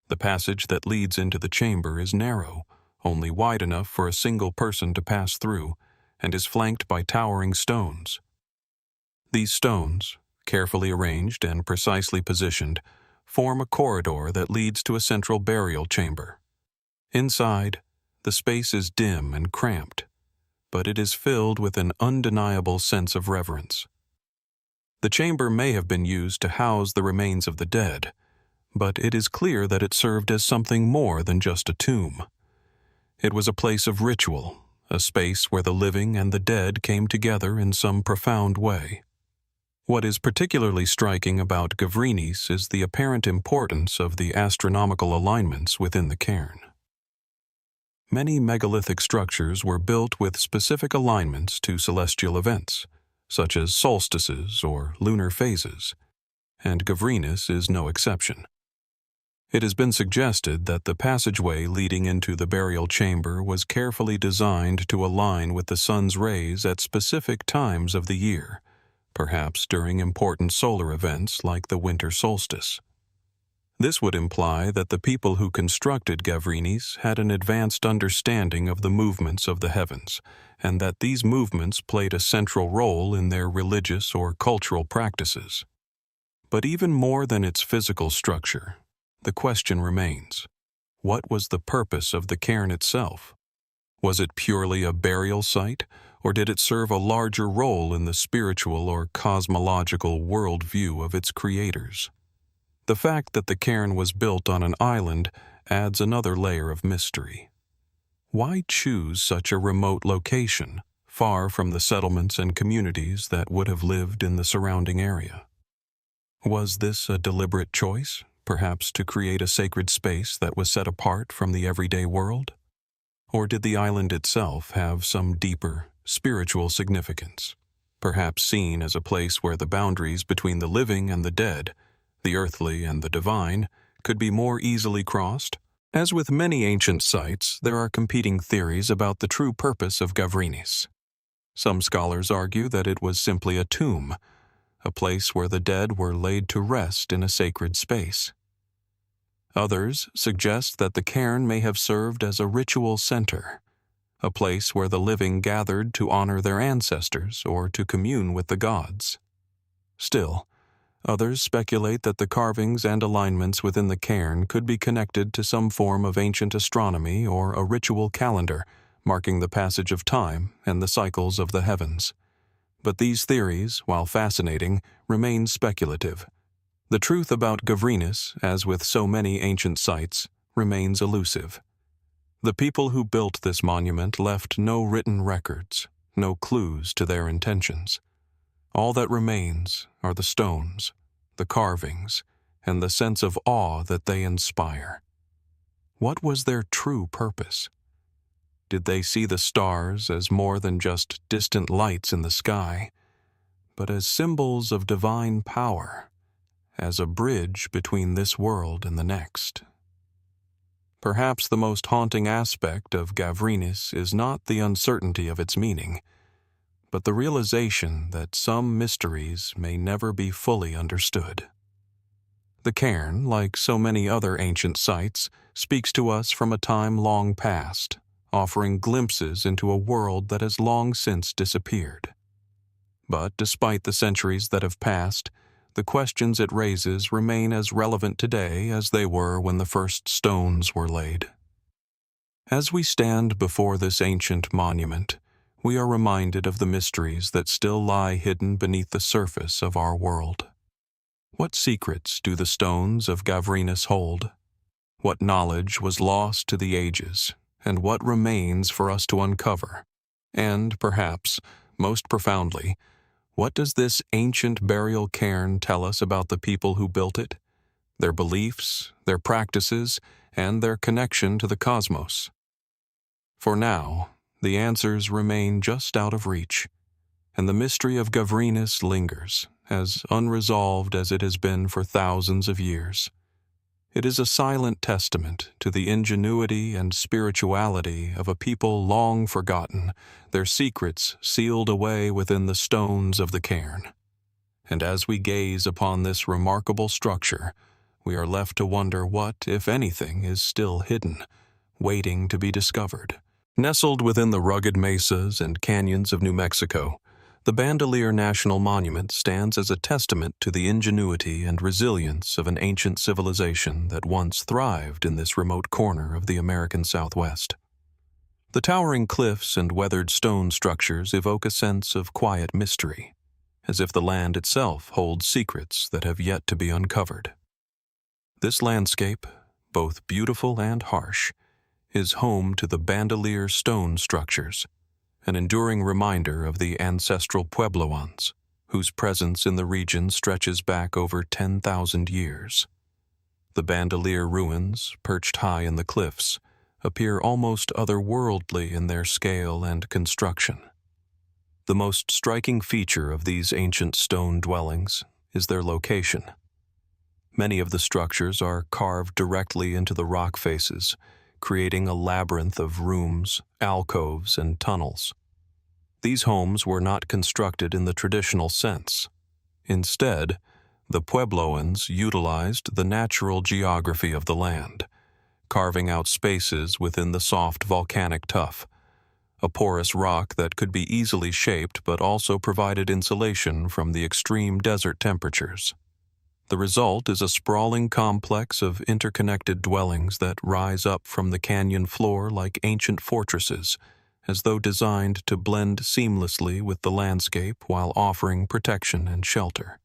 A: The passage that leads into the chamber is narrow, only wide enough for a single person to pass through, and is flanked by towering stones. These stones, carefully arranged and precisely positioned, form a corridor that leads to a central burial chamber. Inside, the space is dim and cramped, but it is filled with an undeniable sense of reverence. The chamber may have been used to house the remains of the dead, but it is clear that it served as something more than just a tomb. It was a place of ritual, a space where the living and the dead came together in some profound way. What is particularly striking about Gavrinis is the apparent importance of the astronomical alignments within the cairn. Many megalithic structures were built with specific alignments to celestial events, such as solstices or lunar phases, and Gavrinis is no exception. It has been suggested that the passageway leading into the burial chamber was carefully designed to align with the sun's rays at specific times of the year, perhaps during important solar events like the winter solstice. This would imply that the people who constructed Gavrinis had an advanced understanding of the movements of the heavens, and that these movements played a central role in their religious or cultural practices. But even more than its physical structure, the question remains: what was the purpose of the cairn itself? Was it purely a burial site, or did it serve a larger role in the spiritual or cosmological worldview of its creators? The fact that the cairn was built on an island adds another layer of mystery. Why choose such a remote location, far from the settlements and communities that would have lived in the surrounding area? Was this a deliberate choice, perhaps to create a sacred space that was set apart from the everyday world? Or did the island itself have some deeper, spiritual significance, perhaps seen as a place where the boundaries between the living and the dead, the earthly and the divine, could be more easily crossed? As with many ancient sites, there are competing theories about the true purpose of Gavrinis. Some scholars argue that it was simply a tomb, a place where the dead were laid to rest in a sacred space. Others suggest that the cairn may have served as a ritual center, a place where the living gathered to honor their ancestors or to commune with the gods. Still, others speculate that the carvings and alignments within the cairn could be connected to some form of ancient astronomy or a ritual calendar, marking the passage of time and the cycles of the heavens. But these theories, while fascinating, remain speculative. The truth about Gavrinis, as with so many ancient sites, remains elusive. The people who built this monument left no written records, no clues to their intentions. All that remains are the stones, the carvings, and the sense of awe that they inspire. What was their true purpose? Did they see the stars as more than just distant lights in the sky, but as symbols of divine power, as a bridge between this world and the next? Perhaps the most haunting aspect of Gavrinis is not the uncertainty of its meaning, but the realization that some mysteries may never be fully understood. The Cairn, like so many other ancient sites, speaks to us from a time long past, offering glimpses into a world that has long since disappeared. But despite the centuries that have passed, the questions it raises remain as relevant today as they were when the first stones were laid. As we stand before this ancient monument, we are reminded of the mysteries that still lie hidden beneath the surface of our world. What secrets do the stones of Gavrinis hold? What knowledge was lost to the ages, and what remains for us to uncover? And, perhaps, most profoundly, what does this ancient burial cairn tell us about the people who built it, their beliefs, their practices, and their connection to the cosmos? For now, the answers remain just out of reach, and the mystery of Gavrinis lingers, as unresolved as it has been for thousands of years. It is a silent testament to the ingenuity and spirituality of a people long forgotten, their secrets sealed away within the stones of the cairn. And as we gaze upon this remarkable structure, we are left to wonder what, if anything, is still hidden, waiting to be discovered. Nestled within the rugged mesas and canyons of New Mexico, the Bandelier National Monument stands as a testament to the ingenuity and resilience of an ancient civilization that once thrived in this remote corner of the American Southwest. The towering cliffs and weathered stone structures evoke a sense of quiet mystery, as if the land itself holds secrets that have yet to be uncovered. This landscape, both beautiful and harsh, is home to the Bandelier stone structures, an enduring reminder of the ancestral Puebloans, whose presence in the region stretches back over 10,000 years. The Bandelier ruins, perched high in the cliffs, appear almost otherworldly in their scale and construction. The most striking feature of these ancient stone dwellings is their location. Many of the structures are carved directly into the rock faces, creating a labyrinth of rooms, alcoves, and tunnels. These homes were not constructed in the traditional sense. Instead, the Puebloans utilized the natural geography of the land, carving out spaces within the soft volcanic tuff, a porous rock that could be easily shaped but also provided insulation from the extreme desert temperatures. The result is a sprawling complex of interconnected dwellings that rise up from the canyon floor like ancient fortresses, as though designed to blend seamlessly with the landscape while offering protection and shelter.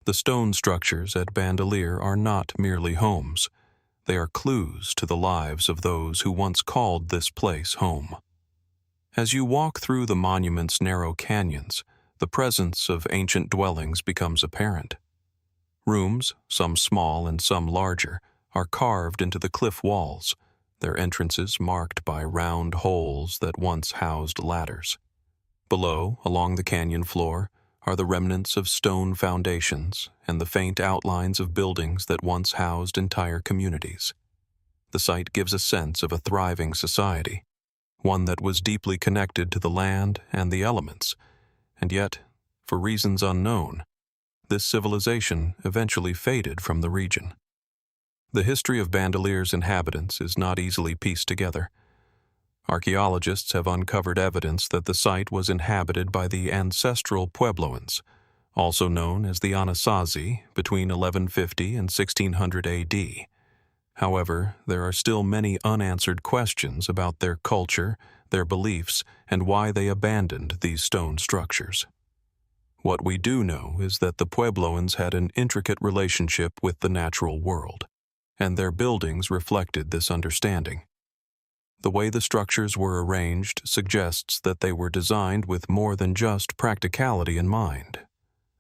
A: The stone structures at Bandelier are not merely homes. They are clues to the lives of those who once called this place home. As you walk through the monument's narrow canyons, the presence of ancient dwellings becomes apparent. Rooms, some small and some larger, are carved into the cliff walls, their entrances marked by round holes that once housed ladders. Below, along the canyon floor, are the remnants of stone foundations and the faint outlines of buildings that once housed entire communities. The site gives a sense of a thriving society, one that was deeply connected to the land and the elements, and yet, for reasons unknown, this civilization eventually faded from the region. The history of Bandelier's inhabitants is not easily pieced together. Archaeologists have uncovered evidence that the site was inhabited by the ancestral Puebloans, also known as the Anasazi, between 1150 and 1600 AD. However, there are still many unanswered questions about their culture, their beliefs, and why they abandoned these stone structures. What we do know is that the Puebloans had an intricate relationship with the natural world, and their buildings reflected this understanding. The way the structures were arranged suggests that they were designed with more than just practicality in mind.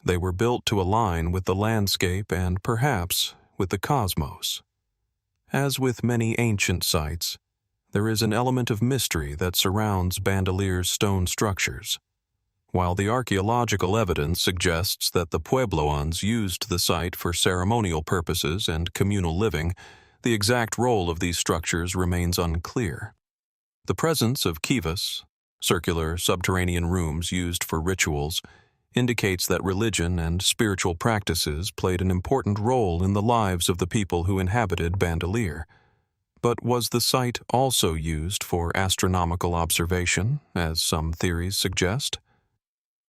A: They were built to align with the landscape and, perhaps, with the cosmos. As with many ancient sites, there is an element of mystery that surrounds Bandelier's stone structures. While the archaeological evidence suggests that the Puebloans used the site for ceremonial purposes and communal living, the exact role of these structures remains unclear. The presence of kivas, circular subterranean rooms used for rituals, indicates that religion and spiritual practices played an important role in the lives of the people who inhabited Bandelier. But was the site also used for astronomical observation, as some theories suggest?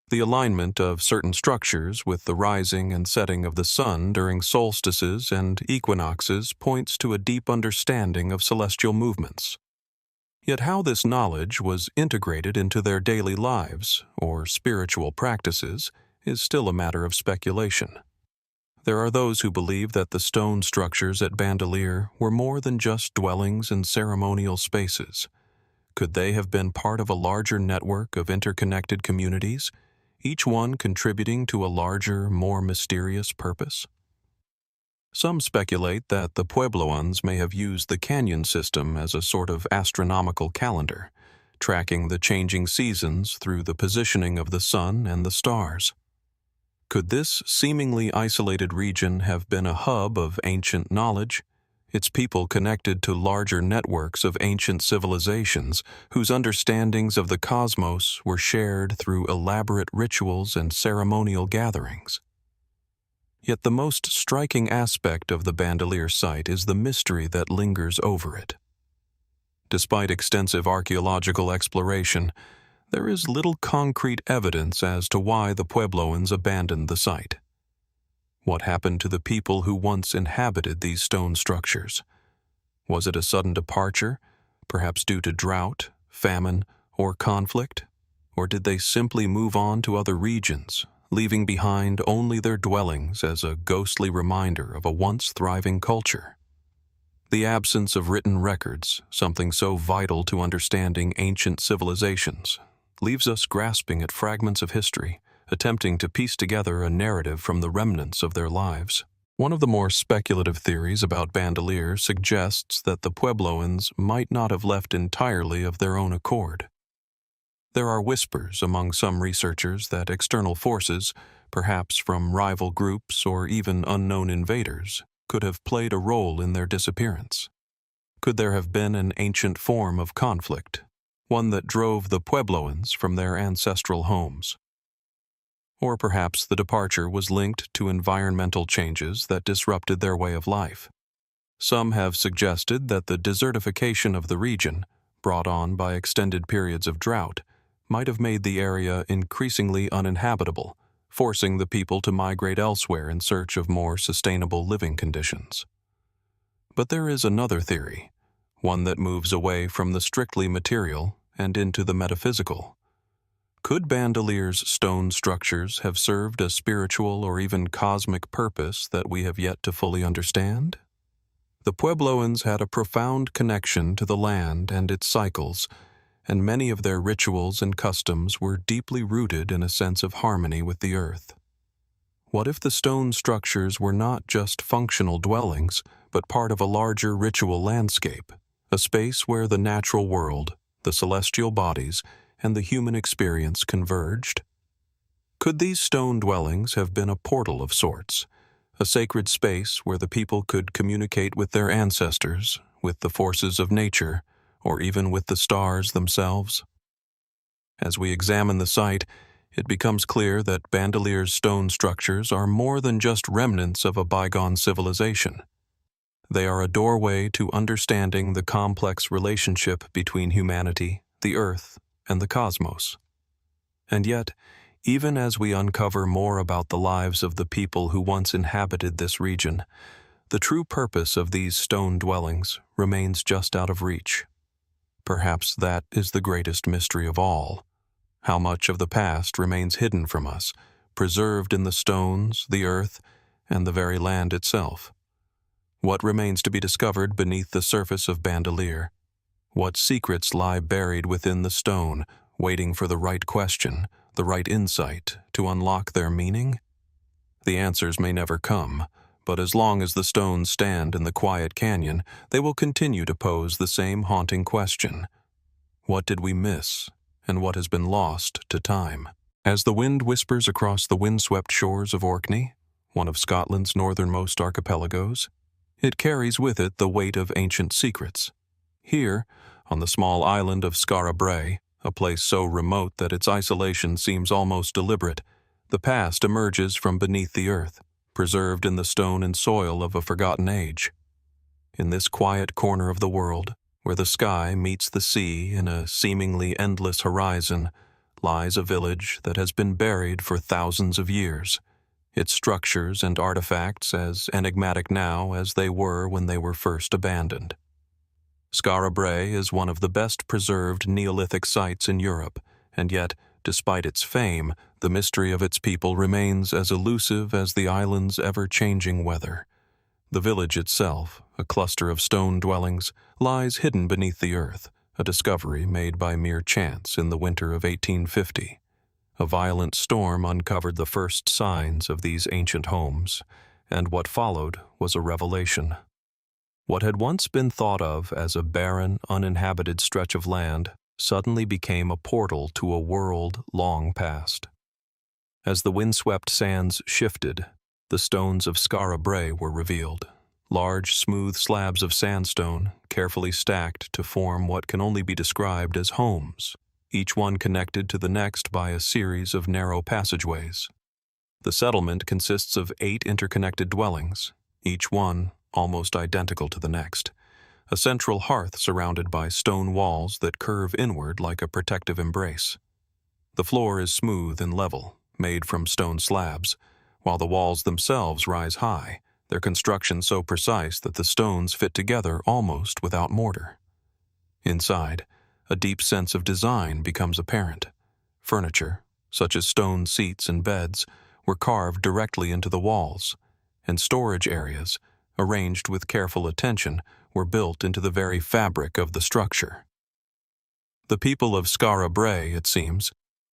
A: The alignment of certain structures with the rising and setting of the sun during solstices and equinoxes points to a deep understanding of celestial movements. Yet how this knowledge was integrated into their daily lives or spiritual practices is still a matter of speculation. There are those who believe that the stone structures at Bandelier were more than just dwellings and ceremonial spaces. Could they have been part of a larger network of interconnected communities, each one contributing to a larger, more mysterious purpose? Some speculate that the Puebloans may have used the canyon system as a sort of astronomical calendar, tracking the changing seasons through the positioning of the sun and the stars. Could this seemingly isolated region have been a hub of ancient knowledge, its people connected to larger networks of ancient civilizations whose understandings of the cosmos were shared through elaborate rituals and ceremonial gatherings? Yet the most striking aspect of the Bandelier site is the mystery that lingers over it. Despite extensive archaeological exploration, there is little concrete evidence as to why the Puebloans abandoned the site. What happened to the people who once inhabited these stone structures? Was it a sudden departure, perhaps due to drought, famine, or conflict? Or did they simply move on to other regions, leaving behind only their dwellings as a ghostly reminder of a once thriving culture? The absence of written records, something so vital to understanding ancient civilizations, leaves us grasping at fragments of history, attempting to piece together a narrative from the remnants of their lives. One of the more speculative theories about Bandelier suggests that the Puebloans might not have left entirely of their own accord. There are whispers among some researchers that external forces, perhaps from rival groups or even unknown invaders, could have played a role in their disappearance. Could there have been an ancient form of conflict, one that drove the Puebloans from their ancestral homes? Or perhaps the departure was linked to environmental changes that disrupted their way of life. Some have suggested that the desertification of the region, brought on by extended periods of drought, might have made the area increasingly uninhabitable, forcing the people to migrate elsewhere in search of more sustainable living conditions. But there is another theory, one that moves away from the strictly material and into the metaphysical. Could Bandelier's stone structures have served a spiritual or even cosmic purpose that we have yet to fully understand? The Puebloans had a profound connection to the land and its cycles, and many of their rituals and customs were deeply rooted in a sense of harmony with the earth. What if the stone structures were not just functional dwellings, but part of a larger ritual landscape, a space where the natural world, the celestial bodies, and the human experience converged? Could these stone dwellings have been a portal of sorts, a sacred space where the people could communicate with their ancestors, with the forces of nature, or even with the stars themselves? As we examine the site, it becomes clear that Bandelier's stone structures are more than just remnants of a bygone civilization. They are a doorway to understanding the complex relationship between humanity, the earth, and the cosmos. And yet, even as we uncover more about the lives of the people who once inhabited this region, the true purpose of these stone dwellings remains just out of reach. Perhaps that is the greatest mystery of all. How much of the past remains hidden from us, preserved in the stones, the earth, and the very land itself. What remains to be discovered beneath the surface of Bandelier? What secrets lie buried within the stone, waiting for the right question, the right insight, to unlock their meaning? The answers may never come, but as long as the stones stand in the quiet canyon, they will continue to pose the same haunting question. What did we miss, and what has been lost to time? As the wind whispers across the windswept shores of Orkney, one of Scotland's northernmost archipelagos, it carries with it the weight of ancient secrets. Here, on the small island of Skara Brae, a place so remote that its isolation seems almost deliberate, the past emerges from beneath the earth, preserved in the stone and soil of a forgotten age. In this quiet corner of the world, where the sky meets the sea in a seemingly endless horizon, lies a village that has been buried for thousands of years, its structures and artifacts as enigmatic now as they were when they were first abandoned. Skara Brae is one of the best preserved Neolithic sites in Europe, and yet, despite its fame, the mystery of its people remains as elusive as the island's ever-changing weather. The village itself, a cluster of stone dwellings, lies hidden beneath the earth, a discovery made by mere chance in the winter of 1850. A violent storm uncovered the first signs of these ancient homes, and what followed was a revelation. What had once been thought of as a barren, uninhabited stretch of land suddenly became a portal to a world long past. As the windswept sands shifted, the stones of Skara Brae were revealed. Large, smooth slabs of sandstone, carefully stacked to form what can only be described as homes, each one connected to the next by a series of narrow passageways. The settlement consists of 8 interconnected dwellings, each one almost identical to the next, a central hearth surrounded by stone walls that curve inward like a protective embrace. The floor is smooth and level, made from stone slabs, while the walls themselves rise high, their construction so precise that the stones fit together almost without mortar. Inside, a deep sense of design becomes apparent. Furniture, such as stone seats and beds, were carved directly into the walls, and storage areas, arranged with careful attention, were built into the very fabric of the structure. The people of Skara Brae, it seems,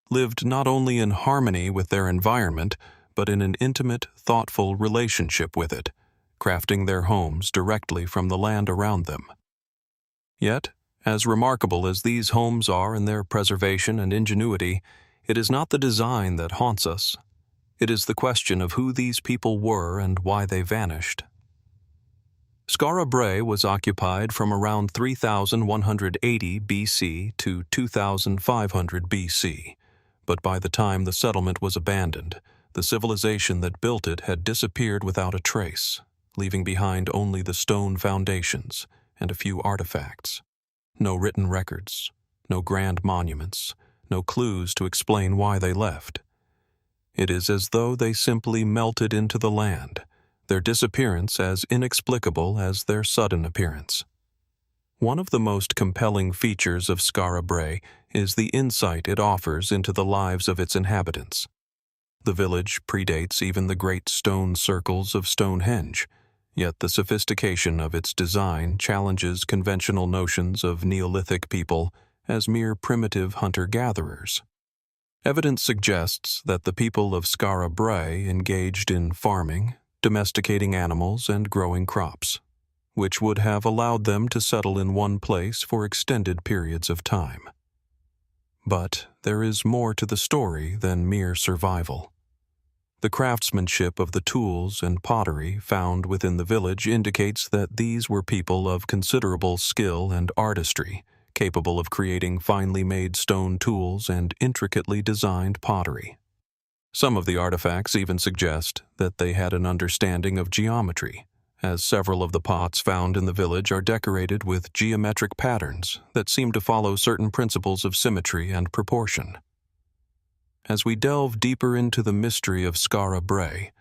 A: lived not only in harmony with their environment, but in an intimate, thoughtful relationship with it, crafting their homes directly from the land around them. Yet, as remarkable as these homes are in their preservation and ingenuity, it is not the design that haunts us. It is the question of who these people were and why they vanished. Skara Brae was occupied from around 3180 BC to 2500 BC, but by the time the settlement was abandoned, the civilization that built it had disappeared without a trace, leaving behind only the stone foundations and a few artifacts. No written records, no grand monuments, no clues to explain why they left. It is as though they simply melted into the land, their disappearance as inexplicable as their sudden appearance. One of the most compelling features of Skara Brae is the insight it offers into the lives of its inhabitants. The village predates even the great stone circles of Stonehenge, yet the sophistication of its design challenges conventional notions of Neolithic people as mere primitive hunter-gatherers. Evidence suggests that the people of Skara Brae engaged in farming, domesticating animals, and growing crops, which would have allowed them to settle in one place for extended periods of time. But there is more to the story than mere survival. The craftsmanship of the tools and pottery found within the village indicates that these were people of considerable skill and artistry, capable of creating finely made stone tools and intricately designed pottery. Some of the artifacts even suggest that they had an understanding of geometry, as several of the pots found in the village are decorated with geometric patterns that seem to follow certain principles of symmetry and proportion. As we delve deeper into the mystery of Skara Brae,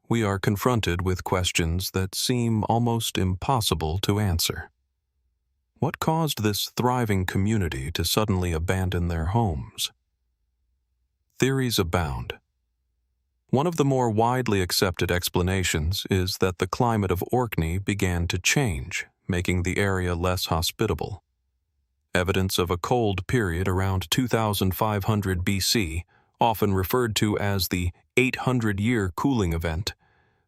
A: we are confronted with questions that seem almost impossible to answer. What caused this thriving community to suddenly abandon their homes? Theories abound. One of the more widely accepted explanations is that the climate of Orkney began to change, making the area less hospitable. Evidence of a cold period around 2500 BC, often referred to as the 800-year cooling event,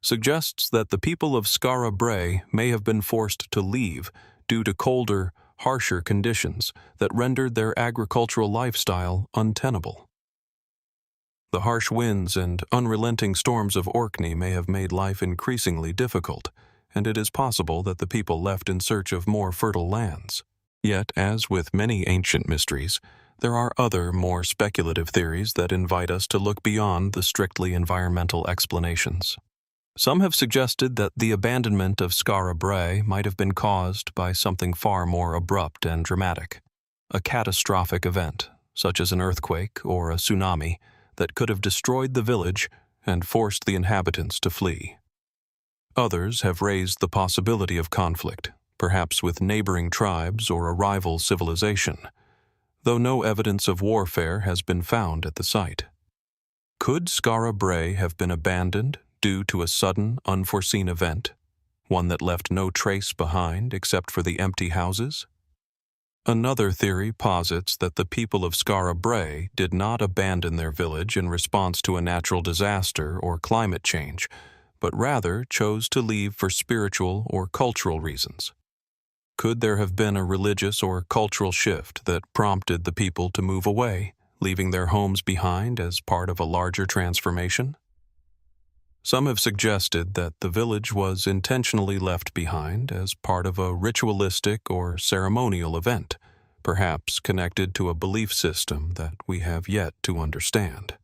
A: suggests that the people of Skara Brae may have been forced to leave due to colder, harsher conditions that rendered their agricultural lifestyle untenable. The harsh winds and unrelenting storms of Orkney may have made life increasingly difficult, and it is possible that the people left in search of more fertile lands. Yet, as with many ancient mysteries, there are other, more speculative theories that invite us to look beyond the strictly environmental explanations. Some have suggested that the abandonment of Skara Brae might have been caused by something far more abrupt and dramatic, a catastrophic event, such as an earthquake or a tsunami, that could have destroyed the village and forced the inhabitants to flee. Others have raised the possibility of conflict, perhaps with neighboring tribes or a rival civilization, though no evidence of warfare has been found at the site. Could Skara Brae have been abandoned due to a sudden, unforeseen event, one that left no trace behind except for the empty houses? Another theory posits that the people of Skara Brae did not abandon their village in response to a natural disaster or climate change, but rather chose to leave for spiritual or cultural reasons. Could there have been a religious or cultural shift that prompted the people to move away, leaving their homes behind as part of a larger transformation? Some have suggested that the village was intentionally left behind as part of a ritualistic or ceremonial event, perhaps connected to a belief system that we have yet to understand.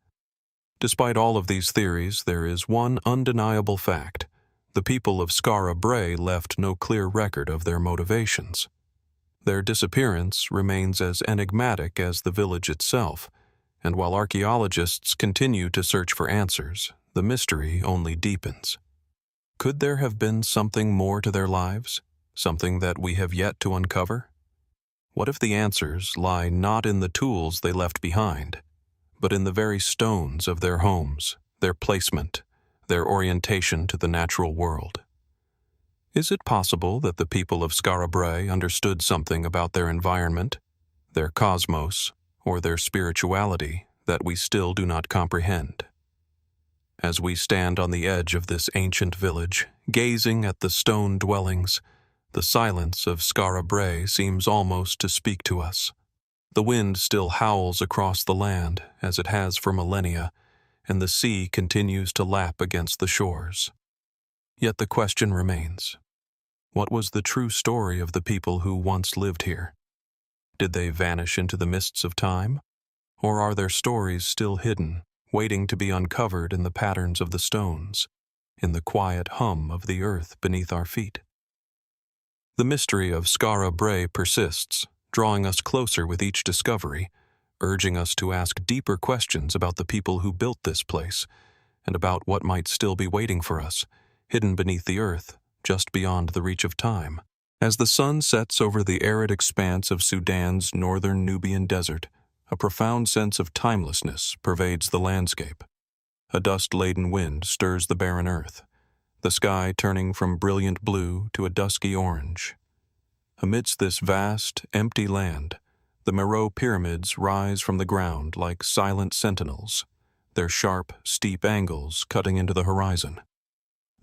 A: Despite all of these theories, there is one undeniable fact. The people of Skara Brae left no clear record of their motivations. Their disappearance remains as enigmatic as the village itself, and while archaeologists continue to search for answers, the mystery only deepens. Could there have been something more to their lives, something that we have yet to uncover? What if the answers lie not in the tools they left behind, but in the very stones of their homes, their placement, their orientation to the natural world? Is it possible that the people of Skara Brae understood something about their environment, their cosmos, or their spirituality that we still do not comprehend? As we stand on the edge of this ancient village, gazing at the stone dwellings, the silence of Skara Brae seems almost to speak to us. The wind still howls across the land, as it has for millennia, and the sea continues to lap against the shores. Yet the question remains: what was the true story of the people who once lived here? Did they vanish into the mists of time? Or are their stories still hidden, waiting to be uncovered in the patterns of the stones, in the quiet hum of the earth beneath our feet? The mystery of Skara Brae persists, drawing us closer with each discovery, urging us to ask deeper questions about the people who built this place, and about what might still be waiting for us, hidden beneath the earth, just beyond the reach of time. As the sun sets over the arid expanse of Sudan's northern Nubian desert, a profound sense of timelessness pervades the landscape. A dust-laden wind stirs the barren earth, the sky turning from brilliant blue to a dusky orange. Amidst this vast, empty land, the Meroë Pyramids rise from the ground like silent sentinels, their sharp, steep angles cutting into the horizon.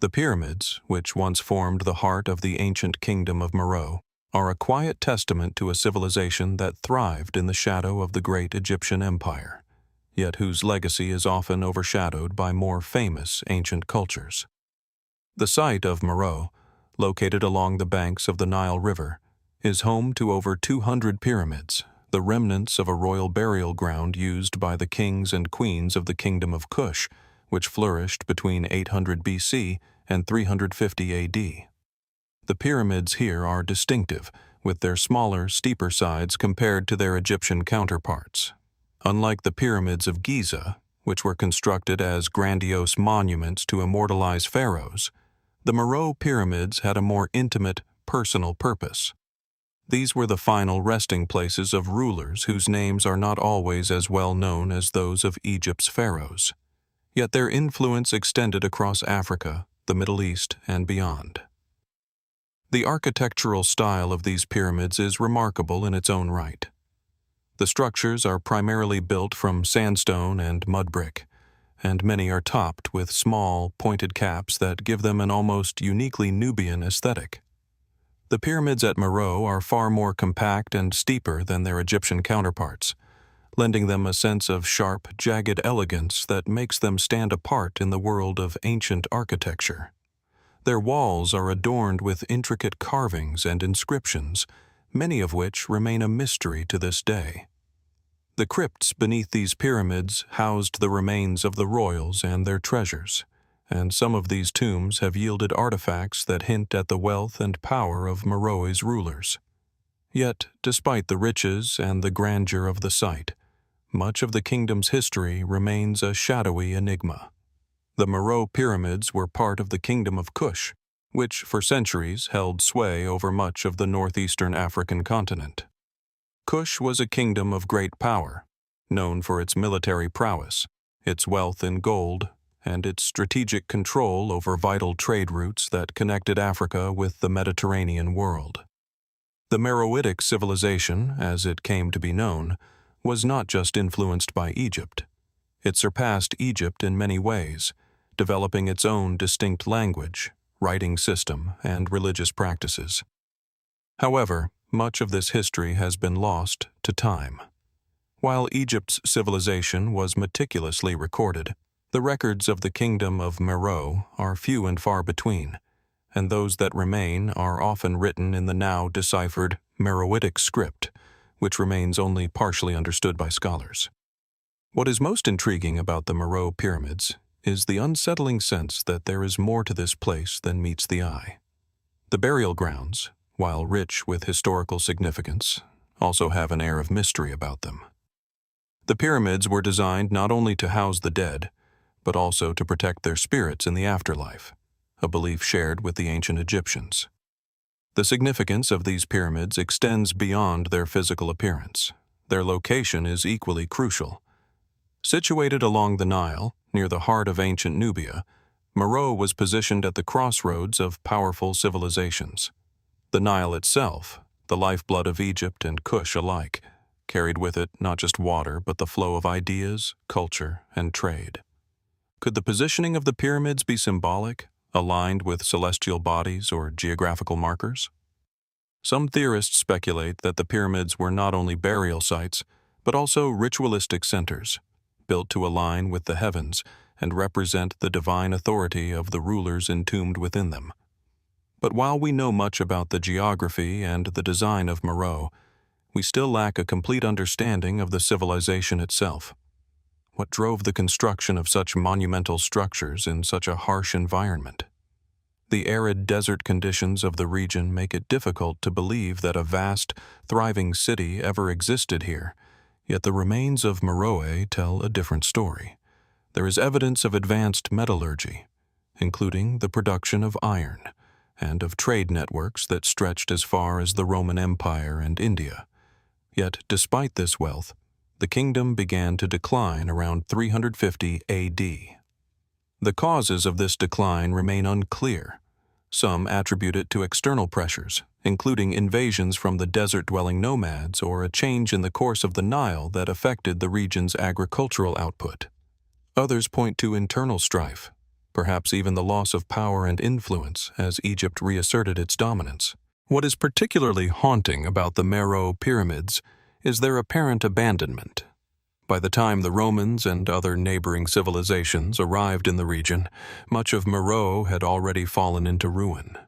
A: The pyramids, which once formed the heart of the ancient kingdom of Meroë, are a quiet testament to a civilization that thrived in the shadow of the great Egyptian empire, yet whose legacy is often overshadowed by more famous ancient cultures. The site of Meroë, located along the banks of the Nile River, is home to over 200 pyramids, the remnants of a royal burial ground used by the kings and queens of the Kingdom of Kush, which flourished between 800 BC and 350 AD. The pyramids here are distinctive, with their smaller, steeper sides compared to their Egyptian counterparts. Unlike the pyramids of Giza, which were constructed as grandiose monuments to immortalize pharaohs, the Meroë Pyramids had a more intimate, personal purpose. These were the final resting places of rulers whose names are not always as well known as those of Egypt's pharaohs. yet their influence extended across Africa, the Middle East, and beyond. The architectural style of these pyramids is remarkable in its own right. The structures are primarily built from sandstone and mud brick, and many are topped with small, pointed caps that give them an almost uniquely Nubian aesthetic. The pyramids at Meroë are far more compact and steeper than their Egyptian counterparts, lending them a sense of sharp, jagged elegance that makes them stand apart in the world of ancient architecture. Their walls are adorned with intricate carvings and inscriptions, many of which remain a mystery to this day. The crypts beneath these pyramids housed the remains of the royals and their treasures, and some of these tombs have yielded artifacts that hint at the wealth and power of Meroë's rulers. Yet, despite the riches and the grandeur of the site, much of the kingdom's history remains a shadowy enigma. The Meroë Pyramids were part of the Kingdom of Kush, which for centuries held sway over much of the northeastern African continent. Kush was a kingdom of great power, known for its military prowess, its wealth in gold, and its strategic control over vital trade routes that connected Africa with the Mediterranean world. The Meroitic civilization, as it came to be known, was not just influenced by Egypt. It surpassed Egypt in many ways, developing its own distinct language, writing system, and religious practices. However, much of this history has been lost to time. While Egypt's civilization was meticulously recorded, the records of the kingdom of Meroë are few and far between, and those that remain are often written in the now deciphered Meroitic script, which remains only partially understood by scholars. What is most intriguing about the Meroë Pyramids is the unsettling sense that there is more to this place than meets the eye. The burial grounds, while rich with historical significance, also have an air of mystery about them. The pyramids were designed not only to house the dead, but also to protect their spirits in the afterlife, a belief shared with the ancient Egyptians. The significance of these pyramids extends beyond their physical appearance. Their location is equally crucial. Situated along the Nile, near the heart of ancient Nubia, Meroë was positioned at the crossroads of powerful civilizations. The Nile itself, the lifeblood of Egypt and Kush alike, carried with it not just water but the flow of ideas, culture, and trade. Could the positioning of the pyramids be symbolic, aligned with celestial bodies or geographical markers? Some theorists speculate that the pyramids were not only burial sites, but also ritualistic centers, built to align with the heavens and represent the divine authority of the rulers entombed within them. But while we know much about the geography and the design of Meroë, we still lack a complete understanding of the civilization itself. What drove the construction of such monumental structures in such a harsh environment? The arid desert conditions of the region make it difficult to believe that a vast, thriving city ever existed here, yet the remains of Meroë tell a different story. There is evidence of advanced metallurgy, including the production of iron, and of trade networks that stretched as far as the Roman Empire and India. Yet, despite this wealth, the kingdom began to decline around 350 AD. The causes of this decline remain unclear. Some attribute it to external pressures, including invasions from the desert-dwelling nomads or a change in the course of the Nile that affected the region's agricultural output. Others point to internal strife, perhaps even the loss of power and influence as Egypt reasserted its dominance. What is particularly haunting about the Meroë Pyramids is their apparent abandonment. By the time the Romans and other neighboring civilizations arrived in the region, much of Meroë had already fallen into ruin.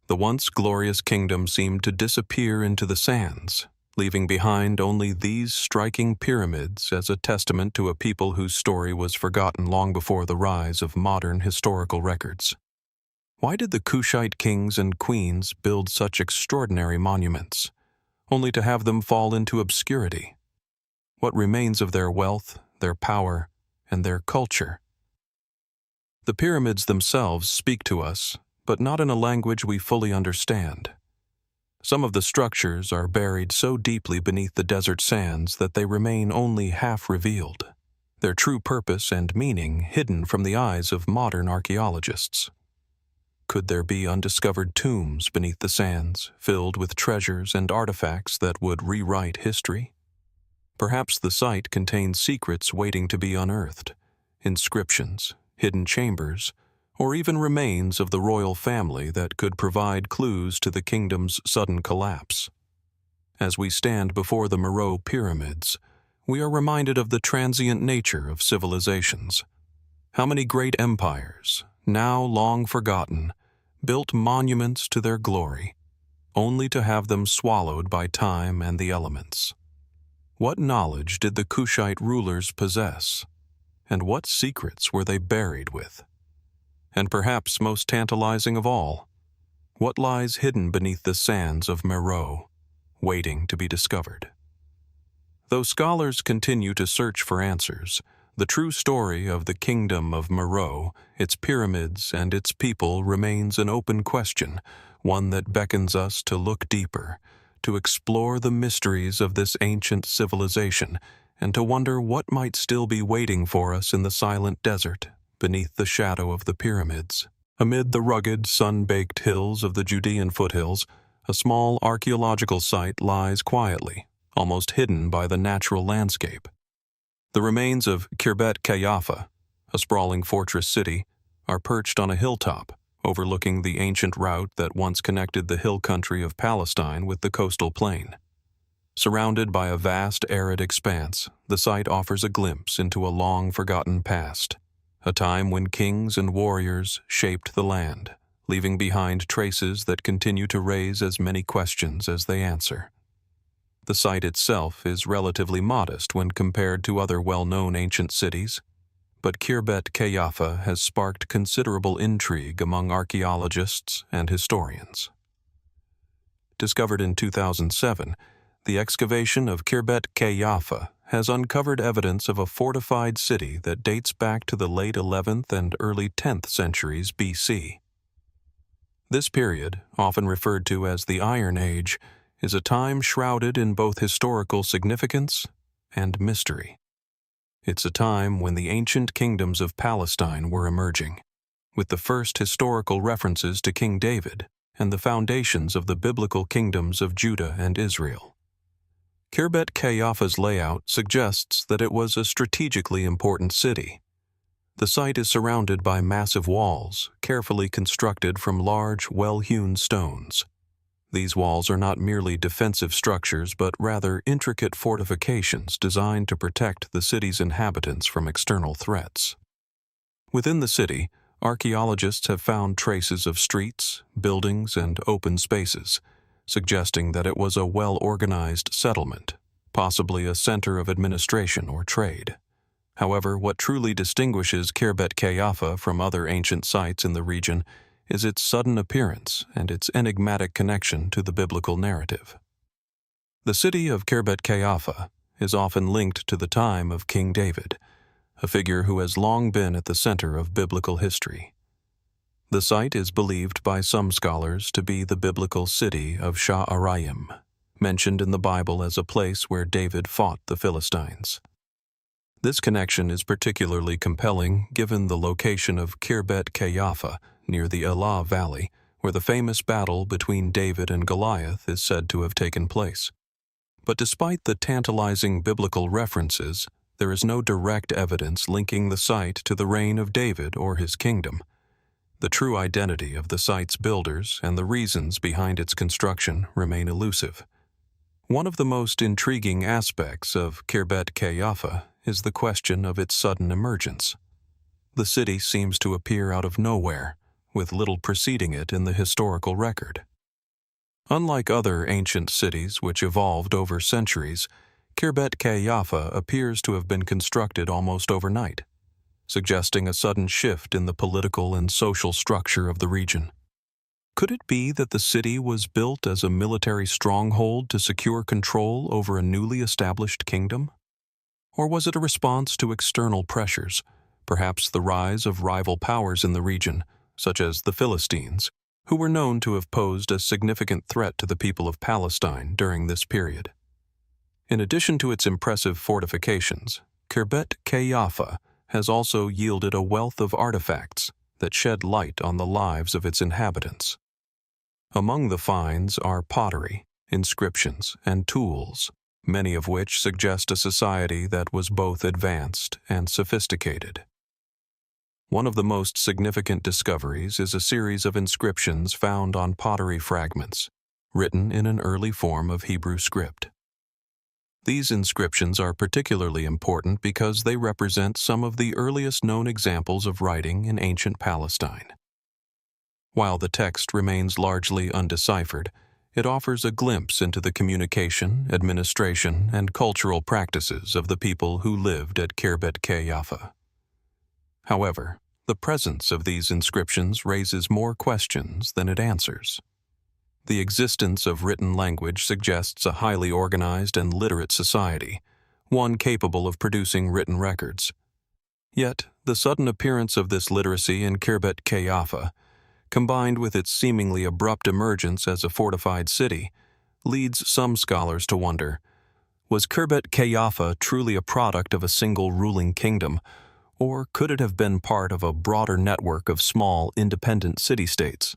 A: The once glorious kingdom seemed to disappear into the sands, leaving behind only these striking pyramids as a testament to a people whose story was forgotten long before the rise of modern historical records. Why did the Kushite kings and queens build such extraordinary monuments, only to have them fall into obscurity? What remains of their wealth, their power, and their culture? The pyramids themselves speak to us, but not in a language we fully understand. Some of the structures are buried so deeply beneath the desert sands that they remain only half revealed. their true purpose and meaning hidden from the eyes of modern archaeologists. Could there be undiscovered tombs beneath the sands, filled with treasures and artifacts that would rewrite history? Perhaps the site contains secrets waiting to be unearthed, inscriptions, hidden chambers, or even remains of the royal family that could provide clues to the kingdom's sudden collapse. As we stand before the Meroë Pyramids, we are reminded of the transient nature of civilizations. How many great empires, now long forgotten, built monuments to their glory, only to have them swallowed by time and the elements? What knowledge did the Kushite rulers possess, and what secrets were they buried with? And perhaps most tantalizing of all, what lies hidden beneath the sands of Meroë, waiting to be discovered? Though scholars continue to search for answers, the true story of the kingdom of Meroë, its pyramids, and its people remains an open question, one that beckons us to look deeper, to explore the mysteries of this ancient civilization, and to wonder what might still be waiting for us in the silent desert beneath the shadow of the pyramids. Amid the rugged, sun-baked hills of the Judean foothills, a small archaeological site lies quietly, almost hidden by the natural landscape. The remains of Khirbet Qeiyafa, a sprawling fortress city, are perched on a hilltop, overlooking the ancient route that once connected the hill country of Palestine with the coastal plain. Surrounded by a vast arid expanse, the site offers a glimpse into a long-forgotten past, a time when kings and warriors shaped the land, leaving behind traces that continue to raise as many questions as they answer. The site itself is relatively modest when compared to other well-known ancient cities, but Khirbet Qeiyafa has sparked considerable intrigue among archaeologists and historians. Discovered in 2007, the excavation of Khirbet Qeiyafa has uncovered evidence of a fortified city that dates back to the late 11th and early 10th centuries BC. This period, often referred to as the Iron Age, is a time shrouded in both historical significance and mystery. It's a time when the ancient kingdoms of Palestine were emerging, with the first historical references to King David and the foundations of the biblical kingdoms of Judah and Israel. Khirbet Qeiyafa's layout suggests that it was a strategically important city. The site is surrounded by massive walls, carefully constructed from large, well-hewn stones. These walls are not merely defensive structures, but rather intricate fortifications designed to protect the city's inhabitants from external threats. Within the city, archaeologists have found traces of streets, buildings, and open spaces, suggesting that it was a well-organized settlement, possibly a center of administration or trade. However, what truly distinguishes Khirbet Qeiyafa from other ancient sites in the region is its sudden appearance and its enigmatic connection to the biblical narrative. The city of Khirbet Qeiyafa is often linked to the time of King David, a figure who has long been at the center of biblical history. The site is believed by some scholars to be the biblical city of Sha'arayim, mentioned in the Bible as a place where David fought the Philistines. This connection is particularly compelling given the location of Khirbet Qeiyafa near the Elah Valley, where the famous battle between David and Goliath is said to have taken place. But despite the tantalizing biblical references, there is no direct evidence linking the site to the reign of David or his kingdom. The true identity of the site's builders and the reasons behind its construction remain elusive. One of the most intriguing aspects of Khirbet Qeiyafa is the question of its sudden emergence. The city seems to appear out of nowhere, with little preceding it in the historical record. Unlike other ancient cities which evolved over centuries, Khirbet Qeiyafa appears to have been constructed almost overnight, suggesting a sudden shift in the political and social structure of the region. Could it be that the city was built as a military stronghold to secure control over a newly established kingdom? Or was it a response to external pressures, perhaps the rise of rival powers in the region, such as the Philistines, who were known to have posed a significant threat to the people of Palestine during this period? In addition to its impressive fortifications, Khirbet Qeiyafa has also yielded a wealth of artifacts that shed light on the lives of its inhabitants. Among the finds are pottery, inscriptions, and tools, many of which suggest a society that was both advanced and sophisticated. One of the most significant discoveries is a series of inscriptions found on pottery fragments, written in an early form of Hebrew script. These inscriptions are particularly important because they represent some of the earliest known examples of writing in ancient Palestine. While the text remains largely undeciphered, it offers a glimpse into the communication, administration, and cultural practices of the people who lived at Khirbet Qeiyafa. However, the presence of these inscriptions raises more questions than it answers. The existence of written language suggests a highly organized and literate society, one capable of producing written records. Yet, the sudden appearance of this literacy in Khirbet Qeiyafa, combined with its seemingly abrupt emergence as a fortified city, leads some scholars to wonder, was Khirbet Qeiyafa truly a product of a single ruling kingdom, or could it have been part of a broader network of small, independent city-states?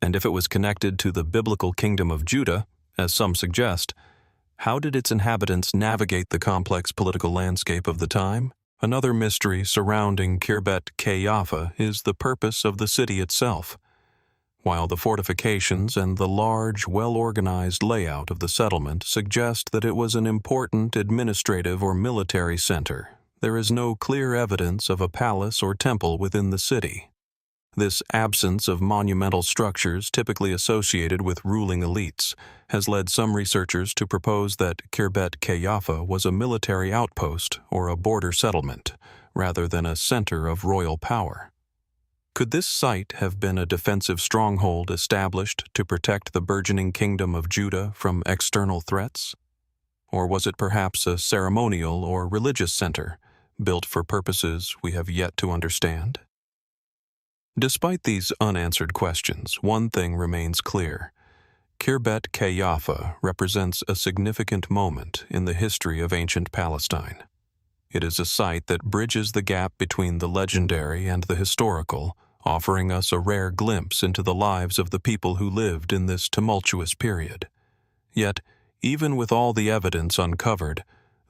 A: And if it was connected to the biblical kingdom of Judah, as some suggest, how did its inhabitants navigate the complex political landscape of the time? Another mystery surrounding Khirbet Qeiyafa is the purpose of the city itself. While the fortifications and the large, well-organized layout of the settlement suggest that it was an important administrative or military center, there is no clear evidence of a palace or temple within the city. This absence of monumental structures typically associated with ruling elites has led some researchers to propose that Khirbet Qeiyafa was a military outpost or a border settlement, rather than a center of royal power. Could this site have been a defensive stronghold established to protect the burgeoning kingdom of Judah from external threats? Or was it perhaps a ceremonial or religious center, built for purposes we have yet to understand? Despite these unanswered questions, one thing remains clear. Khirbet Qeiyafa represents a significant moment in the history of ancient Palestine. It is a site that bridges the gap between the legendary and the historical, offering us a rare glimpse into the lives of the people who lived in this tumultuous period. Yet, even with all the evidence uncovered,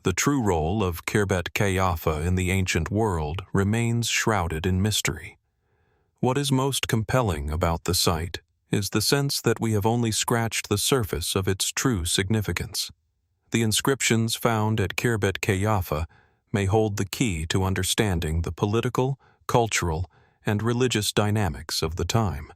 A: the true role of Khirbet Qeiyafa in the ancient world remains shrouded in mystery. What is most compelling about the site is the sense that we have only scratched the surface of its true significance. The inscriptions found at Khirbet Qeiyafa may hold the key to understanding the political, cultural, and religious dynamics of the time.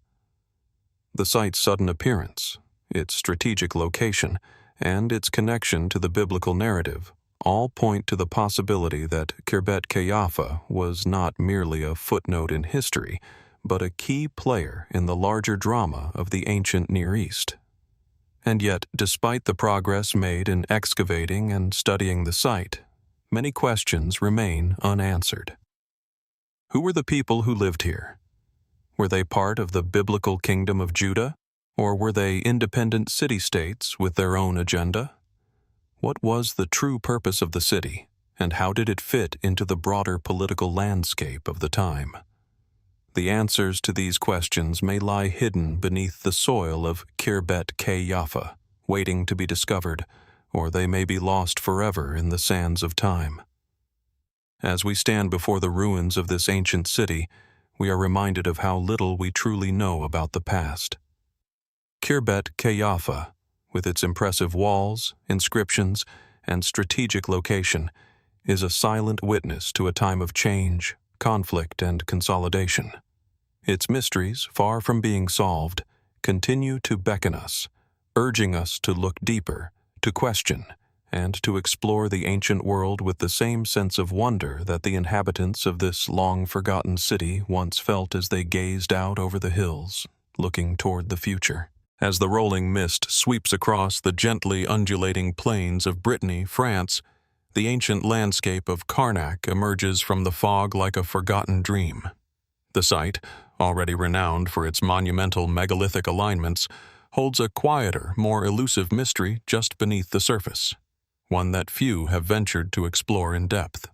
A: The site's sudden appearance, its strategic location, and its connection to the biblical narrative all point to the possibility that Khirbet Qeiyafa was not merely a footnote in history, but a key player in the larger drama of the ancient Near East. And yet, despite the progress made in excavating and studying the site, many questions remain unanswered. Who were the people who lived here? Were they part of the biblical kingdom of Judah, or were they independent city-states with their own agenda? What was the true purpose of the city, and how did it fit into the broader political landscape of the time? The answers to these questions may lie hidden beneath the soil of Khirbet Qeiyafa, waiting to be discovered, or they may be lost forever in the sands of time. As we stand before the ruins of this ancient city, we are reminded of how little we truly know about the past. Khirbet Qeiyafa, with its impressive walls, inscriptions, and strategic location, is a silent witness to a time of change, conflict, and consolidation. Its mysteries, far from being solved, continue to beckon us, urging us to look deeper, to question, and to explore the ancient world with the same sense of wonder that the inhabitants of this long-forgotten city once felt as they gazed out over the hills, looking toward the future. As the rolling mist sweeps across the gently undulating plains of Brittany, France, the ancient landscape of Carnac emerges from the fog like a forgotten dream. The site, already renowned for its monumental megalithic alignments, holds a quieter, more elusive mystery just beneath the surface, one that few have ventured to explore in depth.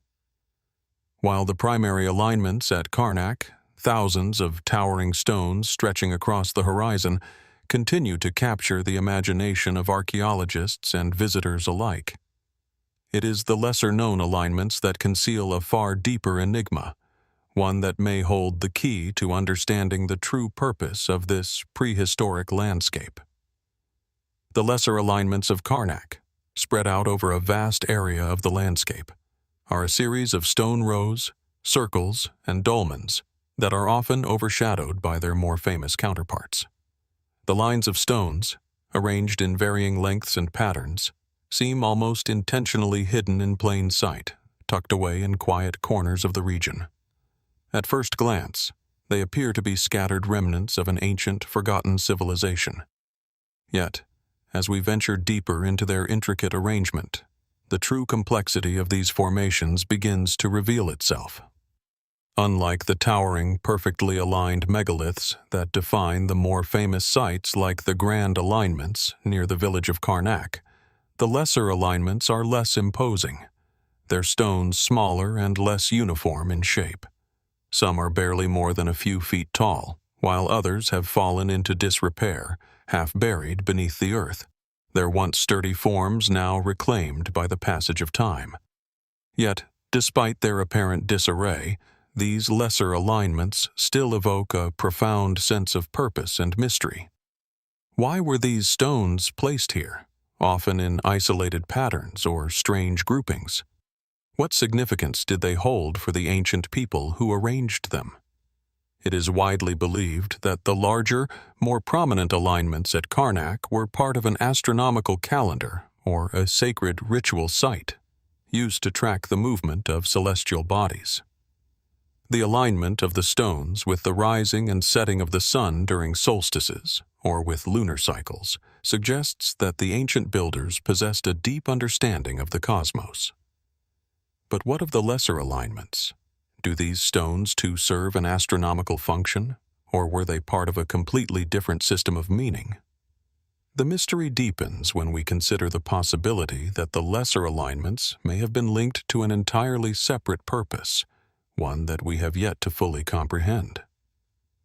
A: While the primary alignments at Carnac, thousands of towering stones stretching across the horizon, continue to capture the imagination of archaeologists and visitors alike. It is the lesser-known alignments that conceal a far deeper enigma, one that may hold the key to understanding the true purpose of this prehistoric landscape. The lesser alignments of Carnac, spread out over a vast area of the landscape, are a series of stone rows, circles, and dolmens that are often overshadowed by their more famous counterparts. The lines of stones, arranged in varying lengths and patterns, seem almost intentionally hidden in plain sight, tucked away in quiet corners of the region. At first glance, they appear to be scattered remnants of an ancient, forgotten civilization. Yet, as we venture deeper into their intricate arrangement, the true complexity of these formations begins to reveal itself. Unlike the towering, perfectly aligned megaliths that define the more famous sites like the Grand Alignments near the village of Carnac, the lesser alignments are less imposing, their stones smaller and less uniform in shape. Some are barely more than a few feet tall, while others have fallen into disrepair, half buried beneath the earth, their once sturdy forms now reclaimed by the passage of time. Yet, despite their apparent disarray, these lesser alignments still evoke a profound sense of purpose and mystery. Why were these stones placed here, often in isolated patterns or strange groupings? What significance did they hold for the ancient people who arranged them? It is widely believed that the larger, more prominent alignments at Carnac were part of an astronomical calendar or a sacred ritual site, used to track the movement of celestial bodies. The alignment of the stones with the rising and setting of the sun during solstices, or with lunar cycles, suggests that the ancient builders possessed a deep understanding of the cosmos. But what of the lesser alignments? Do these stones too serve an astronomical function, or were they part of a completely different system of meaning? The mystery deepens when we consider the possibility that the lesser alignments may have been linked to an entirely separate purpose, one that we have yet to fully comprehend.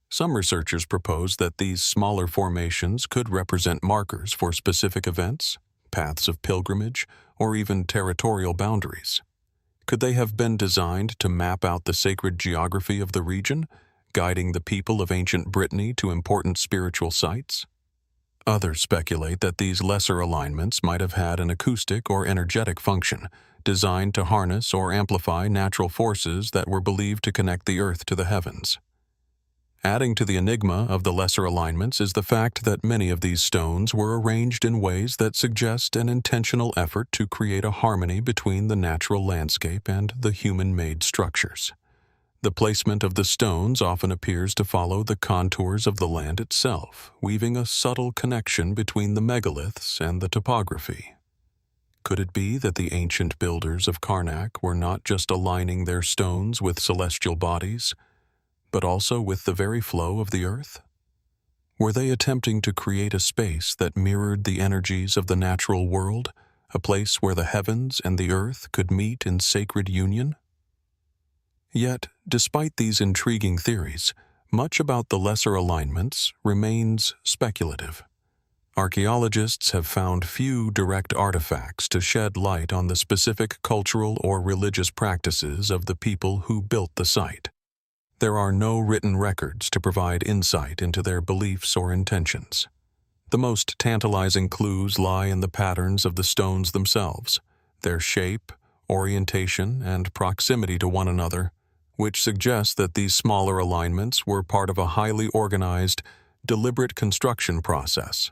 A: Some researchers propose that these smaller formations could represent markers for specific events, paths of pilgrimage, or even territorial boundaries. Could they have been designed to map out the sacred geography of the region, guiding the people of ancient Brittany to important spiritual sites? Others speculate that these lesser alignments might have had an acoustic or energetic function, designed to harness or amplify natural forces that were believed to connect the earth to the heavens. Adding to the enigma of the lesser alignments is the fact that many of these stones were arranged in ways that suggest an intentional effort to create a harmony between the natural landscape and the human-made structures. The placement of the stones often appears to follow the contours of the land itself, weaving a subtle connection between the megaliths and the topography. Could it be that the ancient builders of Carnac were not just aligning their stones with celestial bodies, but also with the very flow of the earth? Were they attempting to create a space that mirrored the energies of the natural world, a place where the heavens and the earth could meet in sacred union? Yet, despite these intriguing theories, much about the lesser alignments remains speculative. Archaeologists have found few direct artifacts to shed light on the specific cultural or religious practices of the people who built the site. There are no written records to provide insight into their beliefs or intentions. The most tantalizing clues lie in the patterns of the stones themselves, their shape, orientation, and proximity to one another, which suggests that these smaller alignments were part of a highly organized, deliberate construction process.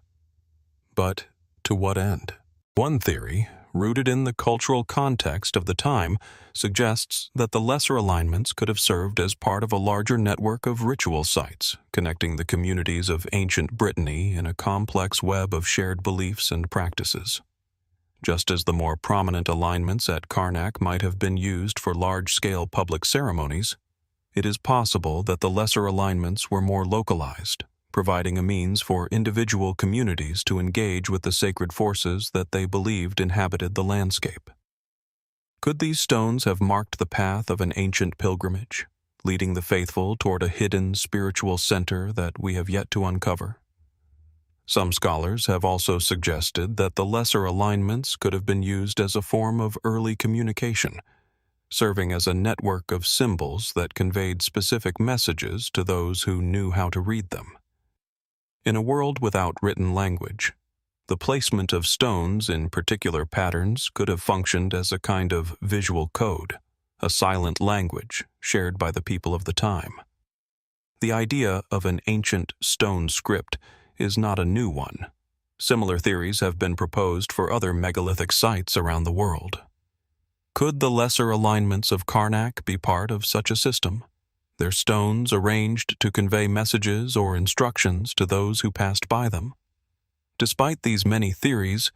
A: But to what end? One theory, rooted in the cultural context of the time, suggests that the lesser alignments could have served as part of a larger network of ritual sites, connecting the communities of ancient Brittany in a complex web of shared beliefs and practices. Just as the more prominent alignments at Carnac might have been used for large-scale public ceremonies, it is possible that the lesser alignments were more localized, providing a means for individual communities to engage with the sacred forces that they believed inhabited the landscape. Could these stones have marked the path of an ancient pilgrimage, leading the faithful toward a hidden spiritual center that we have yet to uncover? Some scholars have also suggested that the lesser alignments could have been used as a form of early communication, serving as a network of symbols that conveyed specific messages to those who knew how to read them. In a world without written language, the placement of stones in particular patterns could have functioned as a kind of visual code, a silent language shared by the people of the time. The idea of an ancient stone script is not a new one. Similar theories have been proposed for other megalithic sites around the world. Could the lesser alignments of Carnac be part of such a system, their stones arranged to convey messages or instructions to those who passed by them? Despite these many theories,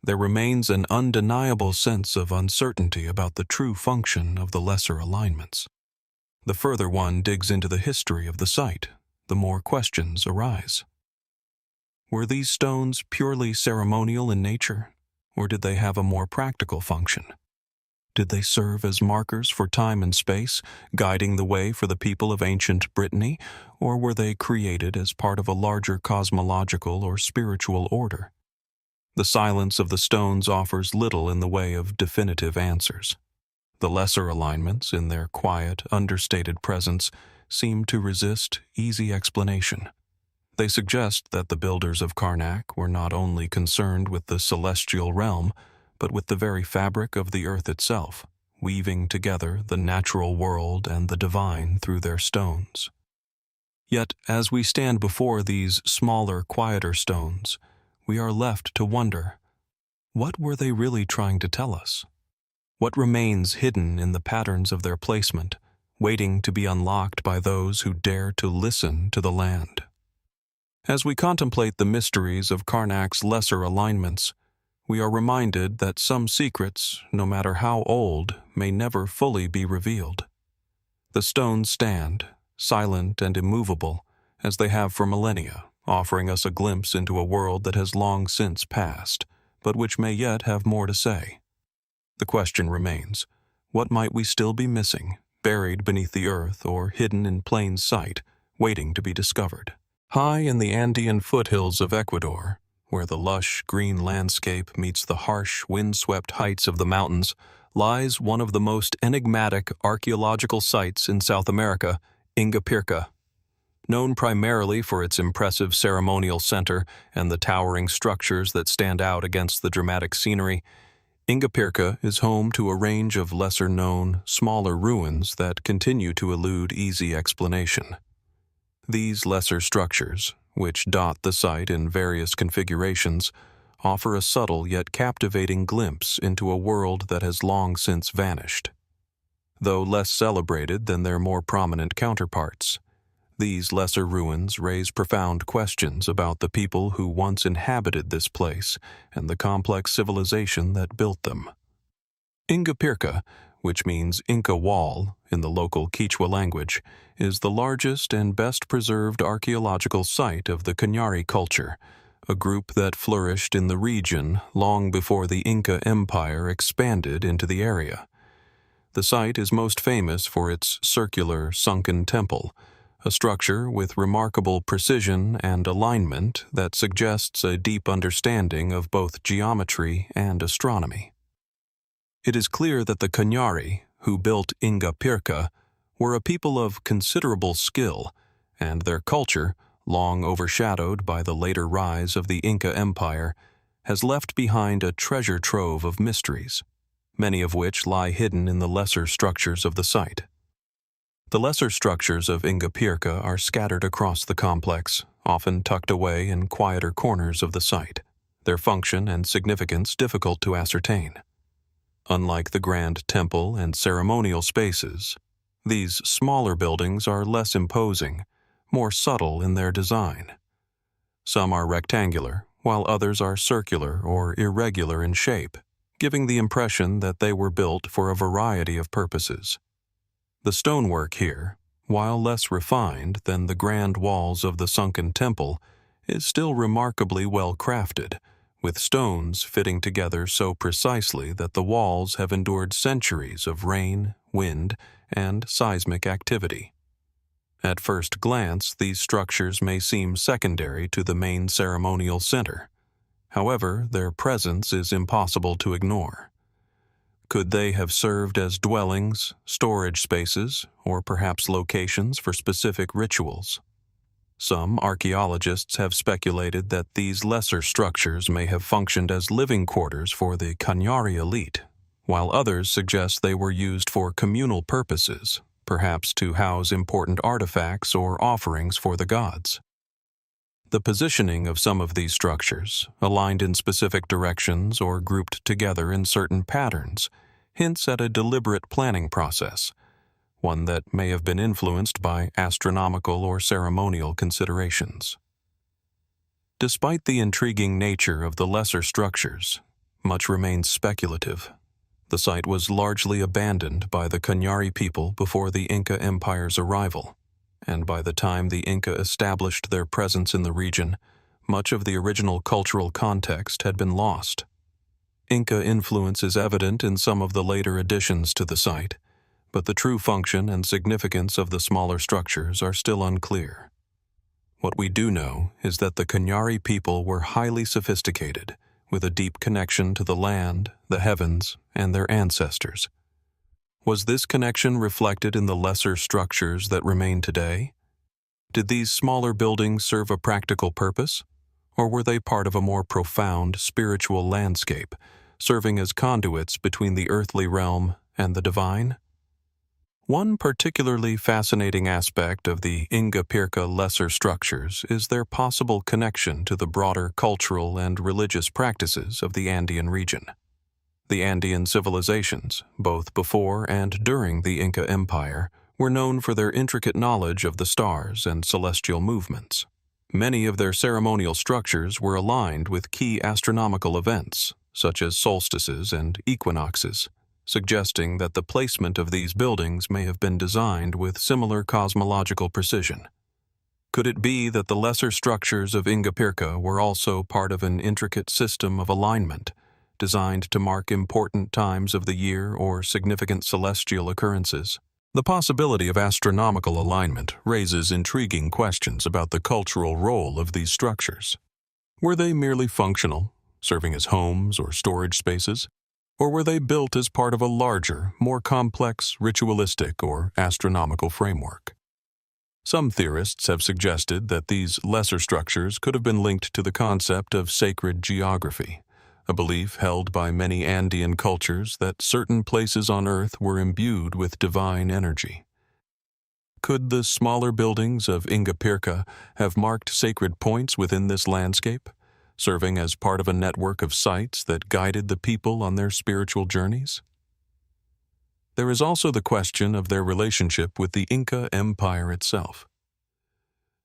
A: there remains an undeniable sense of uncertainty about the true function of the lesser alignments. The further one digs into the history of the site, the more questions arise. Were these stones purely ceremonial in nature, or did they have a more practical function? Did they serve as markers for time and space, guiding the way for the people of ancient Brittany, or were they created as part of a larger cosmological or spiritual order? The silence of the stones offers little in the way of definitive answers. The lesser alignments, in their quiet, understated presence, seem to resist easy explanation. They suggest that the builders of Carnac were not only concerned with the celestial realm, but with the very fabric of the earth itself, weaving together the natural world and the divine through their stones. Yet, as we stand before these smaller, quieter stones, we are left to wonder, what were they really trying to tell us? What remains hidden in the patterns of their placement, waiting to be unlocked by those who dare to listen to the land? As we contemplate the mysteries of Carnac's lesser alignments, we are reminded that some secrets, no matter how old, may never fully be revealed. The stones stand, silent and immovable, as they have for millennia, offering us a glimpse into a world that has long since passed, but which may yet have more to say. The question remains, what might we still be missing, buried beneath the earth or hidden in plain sight, waiting to be discovered? High in the Andean foothills of Ecuador, where the lush green landscape meets the harsh, wind-swept heights of the mountains, lies one of the most enigmatic archaeological sites in South America, Ingapirca. Known primarily for its impressive ceremonial center and the towering structures that stand out against the dramatic scenery, Ingapirca is home to a range of lesser-known, smaller ruins that continue to elude easy explanation. These lesser structures, which dot the site in various configurations, offer a subtle yet captivating glimpse into a world that has long since vanished. Though less celebrated than their more prominent counterparts, these lesser ruins raise profound questions about the people who once inhabited this place and the complex civilization that built them. Ingapirca, which means Inca Wall in the local Quechua language, is the largest and best-preserved archaeological site of the Cañari culture, a group that flourished in the region long before the Inca Empire expanded into the area. The site is most famous for its circular, sunken temple, a structure with remarkable precision and alignment that suggests a deep understanding of both geometry and astronomy. It is clear that the Cañari, who built Ingapirca, were a people of considerable skill, and their culture, long overshadowed by the later rise of the Inca Empire, has left behind a treasure trove of mysteries, many of which lie hidden in the lesser structures of the site. The lesser structures of Ingapirca are scattered across the complex, often tucked away in quieter corners of the site, their function and significance difficult to ascertain. Unlike the grand temple and ceremonial spaces, these smaller buildings are less imposing, more subtle in their design. Some are rectangular, while others are circular or irregular in shape, giving the impression that they were built for a variety of purposes. The stonework here, while less refined than the grand walls of the sunken temple, is still remarkably well crafted, with stones fitting together so precisely that the walls have endured centuries of rain, wind, and seismic activity. At first glance, these structures may seem secondary to the main ceremonial center. However, their presence is impossible to ignore. Could they have served as dwellings, storage spaces, or perhaps locations for specific rituals? Some archaeologists have speculated that these lesser structures may have functioned as living quarters for the Kanyari elite, while others suggest they were used for communal purposes, perhaps to house important artifacts or offerings for the gods. The positioning of some of these structures, aligned in specific directions or grouped together in certain patterns, hints at a deliberate planning process, one that may have been influenced by astronomical or ceremonial considerations. Despite the intriguing nature of the lesser structures, much remains speculative. The site was largely abandoned by the Kanyari people before the Inca Empire's arrival, and by the time the Inca established their presence in the region, much of the original cultural context had been lost. Inca influence is evident in some of the later additions to the site, but the true function and significance of the smaller structures are still unclear. What we do know is that the Kanyari people were highly sophisticated, with a deep connection to the land, the heavens, and their ancestors. Was this connection reflected in the lesser structures that remain today? Did these smaller buildings serve a practical purpose, or were they part of a more profound spiritual landscape, serving as conduits between the earthly realm and the divine? One particularly fascinating aspect of the Ingapirca lesser structures is their possible connection to the broader cultural and religious practices of the Andean region. The Andean civilizations, both before and during the Inca Empire, were known for their intricate knowledge of the stars and celestial movements. Many of their ceremonial structures were aligned with key astronomical events, such as solstices and equinoxes, suggesting that the placement of these buildings may have been designed with similar cosmological precision. Could it be that the lesser structures of Ingapirca were also part of an intricate system of alignment, designed to mark important times of the year or significant celestial occurrences? The possibility of astronomical alignment raises intriguing questions about the cultural role of these structures. Were they merely functional, serving as homes or storage spaces? Or were they built as part of a larger, more complex ritualistic or astronomical framework? Some theorists have suggested that these lesser structures could have been linked to the concept of sacred geography, a belief held by many Andean cultures that certain places on Earth were imbued with divine energy. Could the smaller buildings of Ingapirca have marked sacred points within this landscape, serving as part of a network of sites that guided the people on their spiritual journeys? There is also the question of their relationship with the Inca Empire itself.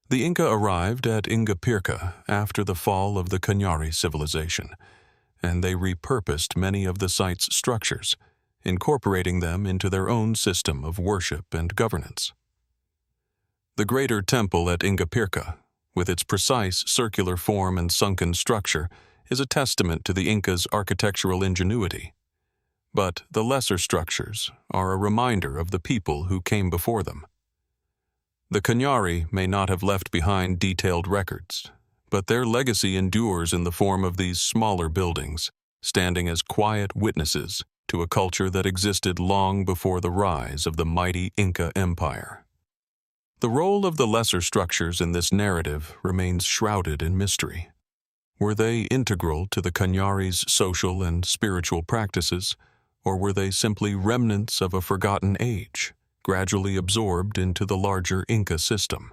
A: The Inca arrived at Ingapirca after the fall of the Kanyari civilization, and they repurposed many of the site's structures, incorporating them into their own system of worship and governance. The greater temple at Ingapirca, with its precise circular form and sunken structure, is a testament to the Incas' architectural ingenuity. But the lesser structures are a reminder of the people who came before them. The Kanyari may not have left behind detailed records, but their legacy endures in the form of these smaller buildings, standing as quiet witnesses to a culture that existed long before the rise of the mighty Inca Empire. The role of the lesser structures in this narrative remains shrouded in mystery. Were they integral to the Kanyari's social and spiritual practices, or were they simply remnants of a forgotten age, gradually absorbed into the larger Inca system?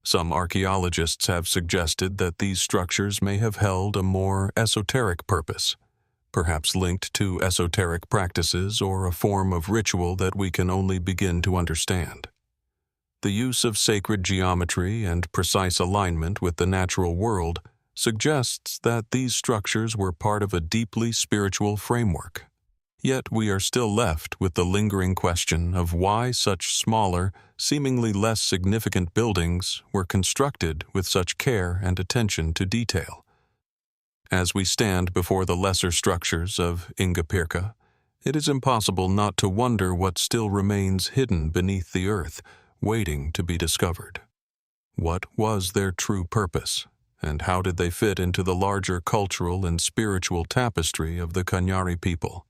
A: Some archaeologists have suggested that these structures may have held a more esoteric purpose, perhaps linked to esoteric practices or a form of ritual that we can only begin to understand. The use of sacred geometry and precise alignment with the natural world suggests that these structures were part of a deeply spiritual framework. Yet we are still left with the lingering question of why such smaller, seemingly less significant buildings were constructed with such care and attention to detail. As we stand before the lesser structures of Ingapirca, it is impossible not to wonder what still remains hidden beneath the earth, waiting to be discovered. What was their true purpose, and how did they fit into the larger cultural and spiritual tapestry of the Kanyari people?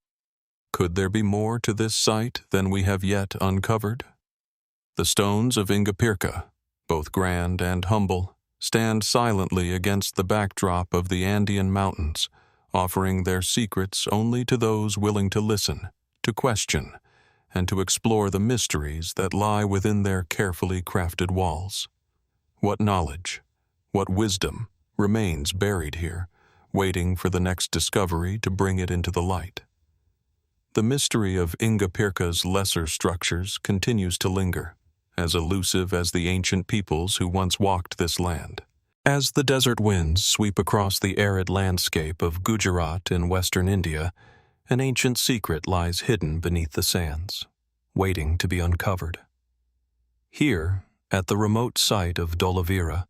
A: Could there be more to this site than we have yet uncovered? The stones of Ingapirca, both grand and humble, stand silently against the backdrop of the Andean mountains, offering their secrets only to those willing to listen, to question, and to explore the mysteries that lie within their carefully crafted walls. What knowledge, what wisdom remains buried here, waiting for the next discovery to bring it into the light? The mystery of Ingapirca's lesser structures continues to linger, as elusive as the ancient peoples who once walked this land. As the desert winds sweep across the arid landscape of Gujarat in western India, an ancient secret lies hidden beneath the sands, waiting to be uncovered. Here, at the remote site of Dholavira,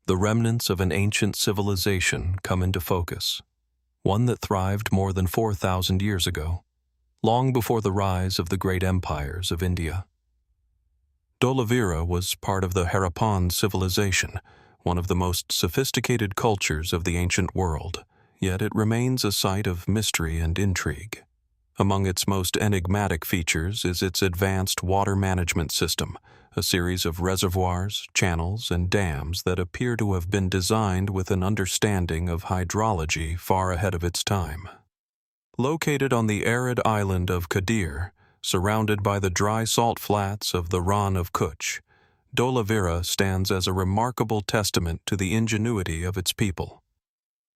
A: the remnants of an ancient civilization come into focus, one that thrived more than 4,000 years ago, long before the rise of the great empires of India. Dholavira was part of the Harappan civilization, one of the most sophisticated cultures of the ancient world, yet it remains a site of mystery and intrigue. Among its most enigmatic features is its advanced water management system, a series of reservoirs, channels, and dams that appear to have been designed with an understanding of hydrology far ahead of its time. Located on the arid island of Kadir, surrounded by the dry salt flats of the Rann of Kutch, Dholavira stands as a remarkable testament to the ingenuity of its people.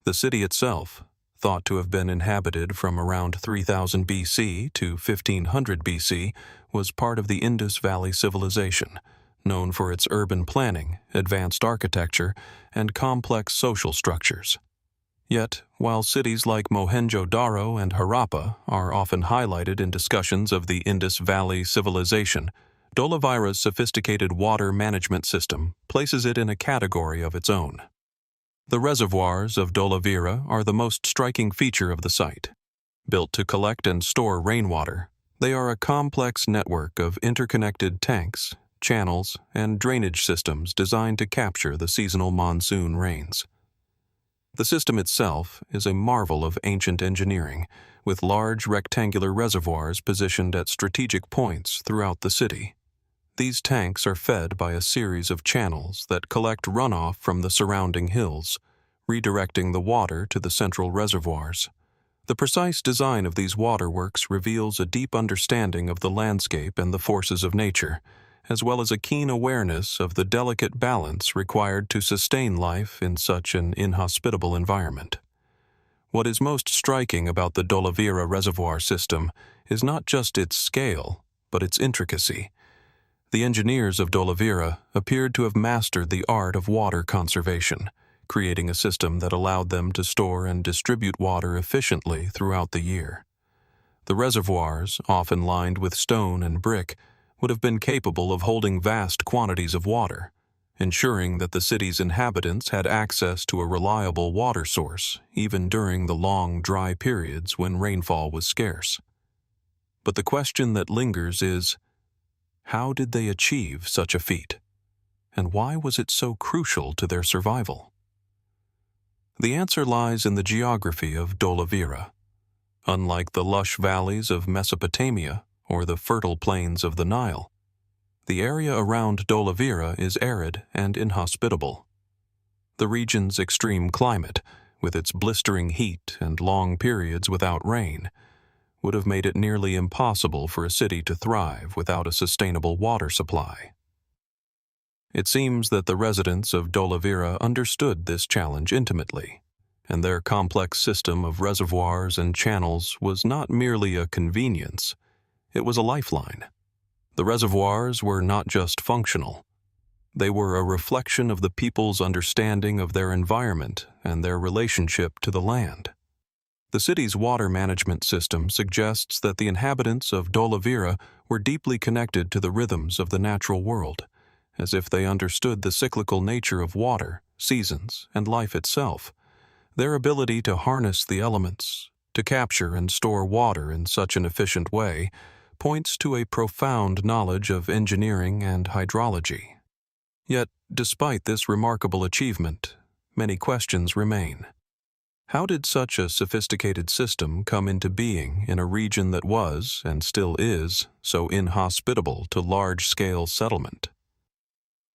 A: The city itself, thought to have been inhabited from around 3000 BC to 1500 BC, was part of the Indus Valley civilization, known for its urban planning, advanced architecture, and complex social structures. Yet, while cities like Mohenjo-Daro and Harappa are often highlighted in discussions of the Indus Valley civilization, Dholavira's sophisticated water management system places it in a category of its own. The reservoirs of Dholavira are the most striking feature of the site. Built to collect and store rainwater, they are a complex network of interconnected tanks, channels, and drainage systems designed to capture the seasonal monsoon rains. The system itself is a marvel of ancient engineering, with large rectangular reservoirs positioned at strategic points throughout the city. These tanks are fed by a series of channels that collect runoff from the surrounding hills, redirecting the water to the central reservoirs. The precise design of these waterworks reveals a deep understanding of the landscape and the forces of nature, as well as a keen awareness of the delicate balance required to sustain life in such an inhospitable environment. What is most striking about the Dholavira reservoir system is not just its scale, but its intricacy. The engineers of Dholavira appeared to have mastered the art of water conservation, creating a system that allowed them to store and distribute water efficiently throughout the year. The reservoirs, often lined with stone and brick, would have been capable of holding vast quantities of water, ensuring that the city's inhabitants had access to a reliable water source even during the long, dry periods when rainfall was scarce. But the question that lingers is, how did they achieve such a feat? And why was it so crucial to their survival? The answer lies in the geography of Dholavira. Unlike the lush valleys of Mesopotamia or the fertile plains of the Nile, the area around Dholavira is arid and inhospitable. The region's extreme climate, with its blistering heat and long periods without rain, would have made it nearly impossible for a city to thrive without a sustainable water supply. It seems that the residents of Dholavira understood this challenge intimately, and their complex system of reservoirs and channels was not merely a convenience, it was a lifeline. The reservoirs were not just functional. They were a reflection of the people's understanding of their environment and their relationship to the land. The city's water management system suggests that the inhabitants of Dholavira were deeply connected to the rhythms of the natural world, as if they understood the cyclical nature of water, seasons, and life itself. Their ability to harness the elements, to capture and store water in such an efficient way, points to a profound knowledge of engineering and hydrology. Yet, despite this remarkable achievement, many questions remain. How did such a sophisticated system come into being in a region that was, and still is, so inhospitable to large-scale settlement?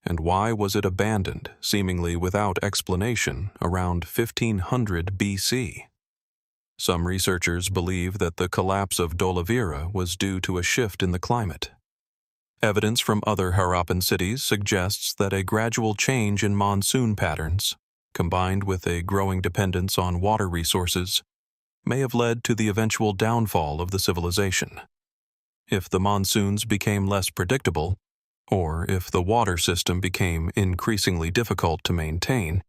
A: And why was it abandoned, seemingly without explanation, around 1500 BC? Some researchers believe that the collapse of Dholavira was due to a shift in the climate. Evidence from other Harappan cities suggests that a gradual change in monsoon patterns, combined with a growing dependence on water resources, may have led to the eventual downfall of the civilization. If the monsoons became less predictable, or if the water system became increasingly difficult to maintain,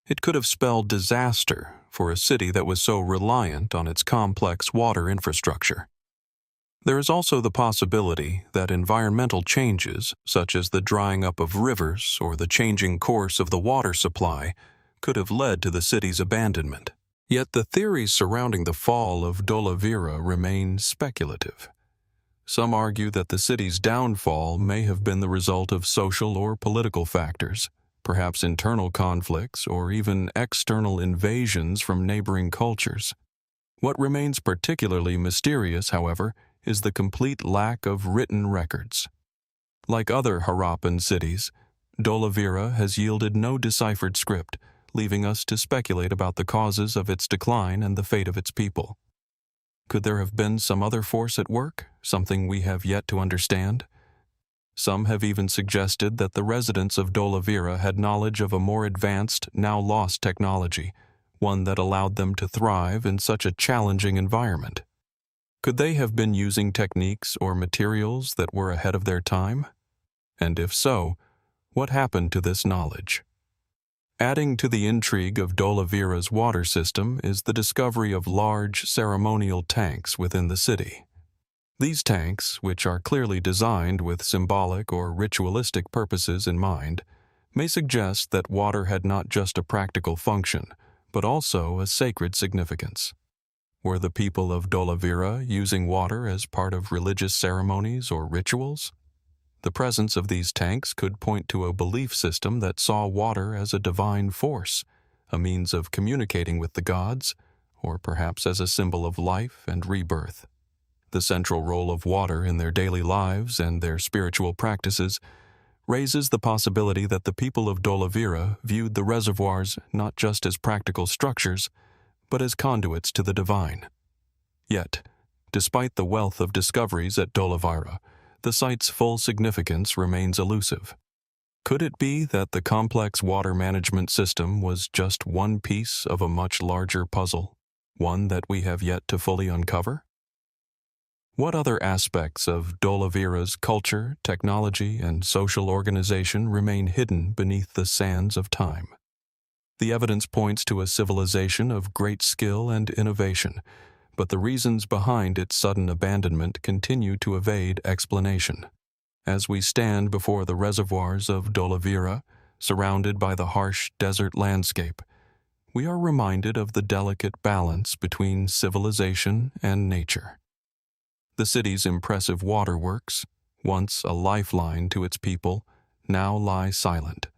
A: it could have spelled disaster for a city that was so reliant on its complex water infrastructure. There is also the possibility that environmental changes, such as the drying up of rivers or the changing course of the water supply, could have led to the city's abandonment. Yet the theories surrounding the fall of Dholavira remain speculative. Some argue that the city's downfall may have been the result of social or political factors, perhaps internal conflicts or even external invasions from neighboring cultures. What remains particularly mysterious, however, is the complete lack of written records. Like other Harappan cities, Dholavira has yielded no deciphered script, leaving us to speculate about the causes of its decline and the fate of its people. Could there have been some other force at work, something we have yet to understand? Some have even suggested that the residents of Dholavira had knowledge of a more advanced, now lost technology, one that allowed them to thrive in such a challenging environment. Could they have been using techniques or materials that were ahead of their time? And if so, what happened to this knowledge? Adding to the intrigue of Dholavira's water system is the discovery of large ceremonial tanks within the city. These tanks, which are clearly designed with symbolic or ritualistic purposes in mind, may suggest that water had not just a practical function, but also a sacred significance. Were the people of Dholavira using water as part of religious ceremonies or rituals? The presence of these tanks could point to a belief system that saw water as a divine force, a means of communicating with the gods, or perhaps as a symbol of life and rebirth. The central role of water in their daily lives and their spiritual practices raises the possibility that the people of Dholavira viewed the reservoirs not just as practical structures, but as conduits to the divine. Yet, despite the wealth of discoveries at Dholavira, the site's full significance remains elusive. Could it be that the complex water management system was just one piece of a much larger puzzle, one that we have yet to fully uncover? What other aspects of Dholavira's culture, technology, and social organization remain hidden beneath the sands of time? The evidence points to a civilization of great skill and innovation, but the reasons behind its sudden abandonment continue to evade explanation. As we stand before the reservoirs of Dholavira, surrounded by the harsh desert landscape, we are reminded of the delicate balance between civilization and nature. The city's impressive waterworks, once a lifeline to its people, now lie silent,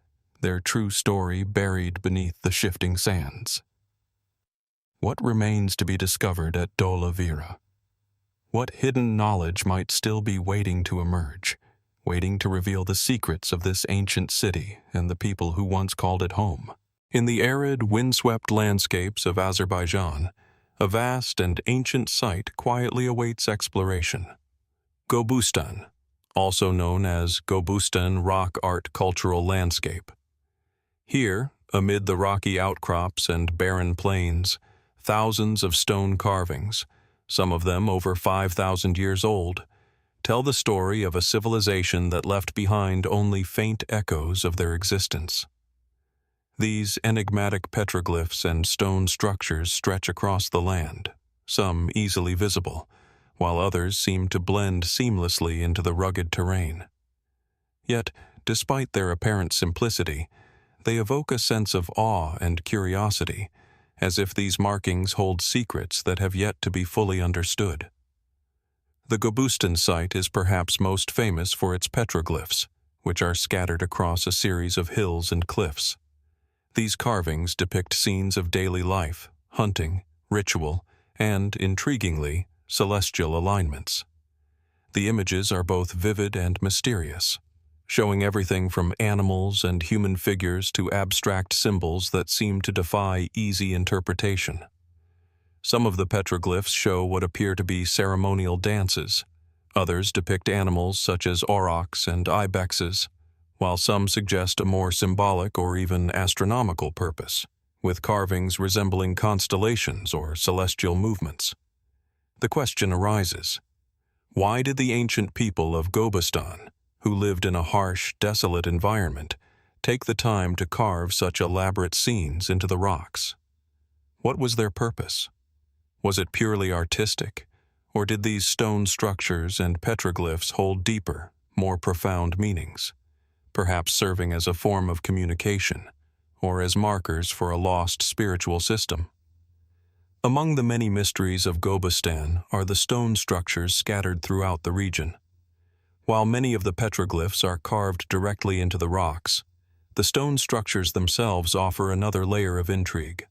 A: their true story buried beneath the shifting sands. What remains to be discovered at Dholavira? What hidden knowledge might still be waiting to emerge, waiting to reveal the secrets of this ancient city and the people who once called it home? In the arid, windswept landscapes of Azerbaijan, a vast and ancient site quietly awaits exploration. Gobustan, also known as Gobustan Rock Art Cultural Landscape. Here, amid the rocky outcrops and barren plains, thousands of stone carvings, some of them over 5,000 years old, tell the story of a civilization that left behind only faint echoes of their existence. These enigmatic petroglyphs and stone structures stretch across the land, some easily visible, while others seem to blend seamlessly into the rugged terrain. Yet, despite their apparent simplicity, they evoke a sense of awe and curiosity, as if these markings hold secrets that have yet to be fully understood. The Gobustan site is perhaps most famous for its petroglyphs, which are scattered across a series of hills and cliffs. These carvings depict scenes of daily life, hunting, ritual, and, intriguingly, celestial alignments. The images are both vivid and mysterious, showing everything from animals and human figures to abstract symbols that seem to defy easy interpretation. Some of the petroglyphs show what appear to be ceremonial dances. Others depict animals such as aurochs and ibexes, while some suggest a more symbolic or even astronomical purpose, with carvings resembling constellations or celestial movements. The question arises, why did the ancient people of Gobustan, who lived in a harsh, desolate environment, take the time to carve such elaborate scenes into the rocks? What was their purpose? Was it purely artistic, or did these stone structures and petroglyphs hold deeper, more profound meanings, perhaps serving as a form of communication, or as markers for a lost spiritual system? Among the many mysteries of Gobustan are the stone structures scattered throughout the region. While many of the petroglyphs are carved directly into the rocks, the stone structures themselves offer another layer of intrigue.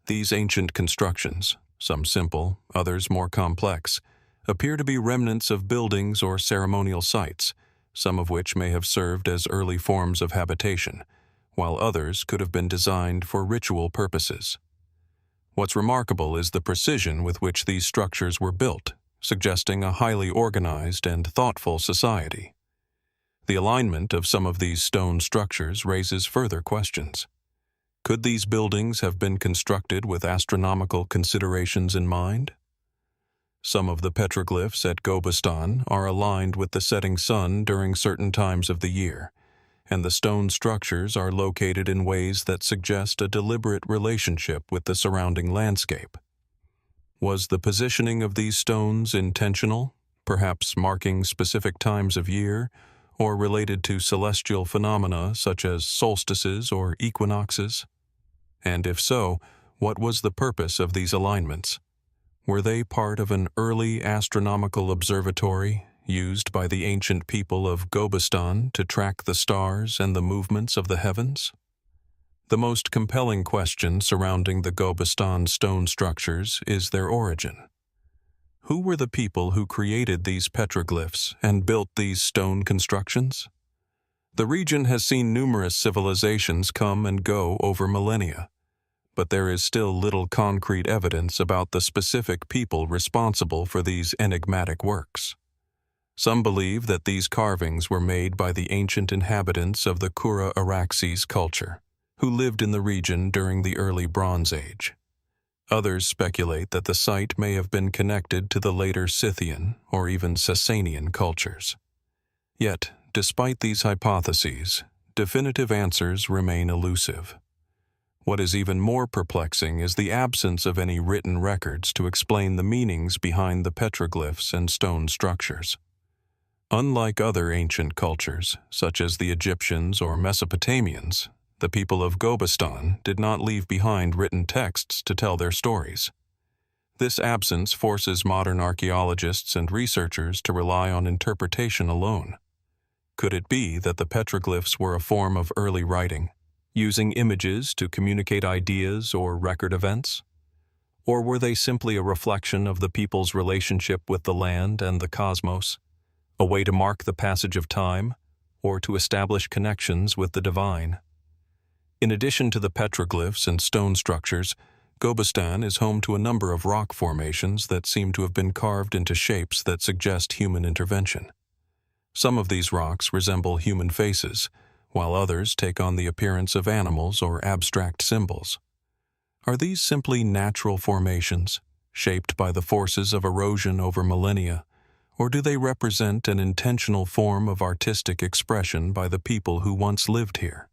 A: These ancient constructions, some simple, others more complex, appear to be remnants of buildings or ceremonial sites, some of which may have served as early forms of habitation, while others could have been designed for ritual purposes. What's remarkable is the precision with which these structures were built, suggesting a highly organized and thoughtful society. The alignment of some of these stone structures raises further questions. Could these buildings have been constructed with astronomical considerations in mind? Some of the petroglyphs at Gobustan are aligned with the setting sun during certain times of the year, and the stone structures are located in ways that suggest a deliberate relationship with the surrounding landscape. Was the positioning of these stones intentional, perhaps marking specific times of year, or related to celestial phenomena such as solstices or equinoxes? And if so, what was the purpose of these alignments? Were they part of an early astronomical observatory used by the ancient people of Gobustan to track the stars and the movements of the heavens? The most compelling question surrounding the Gobustan stone structures is their origin. Who were the people who created these petroglyphs and built these stone constructions? The region has seen numerous civilizations come and go over millennia, but there is still little concrete evidence about the specific people responsible for these enigmatic works. Some believe that these carvings were made by the ancient inhabitants of the Kura Araxes culture, who lived in the region during the early Bronze Age. Others speculate that the site may have been connected to the later Scythian or even Sasanian cultures. Yet, despite these hypotheses, definitive answers remain elusive. What is even more perplexing is the absence of any written records to explain the meanings behind the petroglyphs and stone structures. Unlike other ancient cultures, such as the Egyptians or Mesopotamians, the people of Gobustan did not leave behind written texts to tell their stories. This absence forces modern archaeologists and researchers to rely on interpretation alone. Could it be that the petroglyphs were a form of early writing, using images to communicate ideas or record events? Or were they simply a reflection of the people's relationship with the land and the cosmos, a way to mark the passage of time, or to establish connections with the divine? In addition to the petroglyphs and stone structures, Gobustan is home to a number of rock formations that seem to have been carved into shapes that suggest human intervention. Some of these rocks resemble human faces, while others take on the appearance of animals or abstract symbols. Are these simply natural formations, shaped by the forces of erosion over millennia, or do they represent an intentional form of artistic expression by the people who once lived here?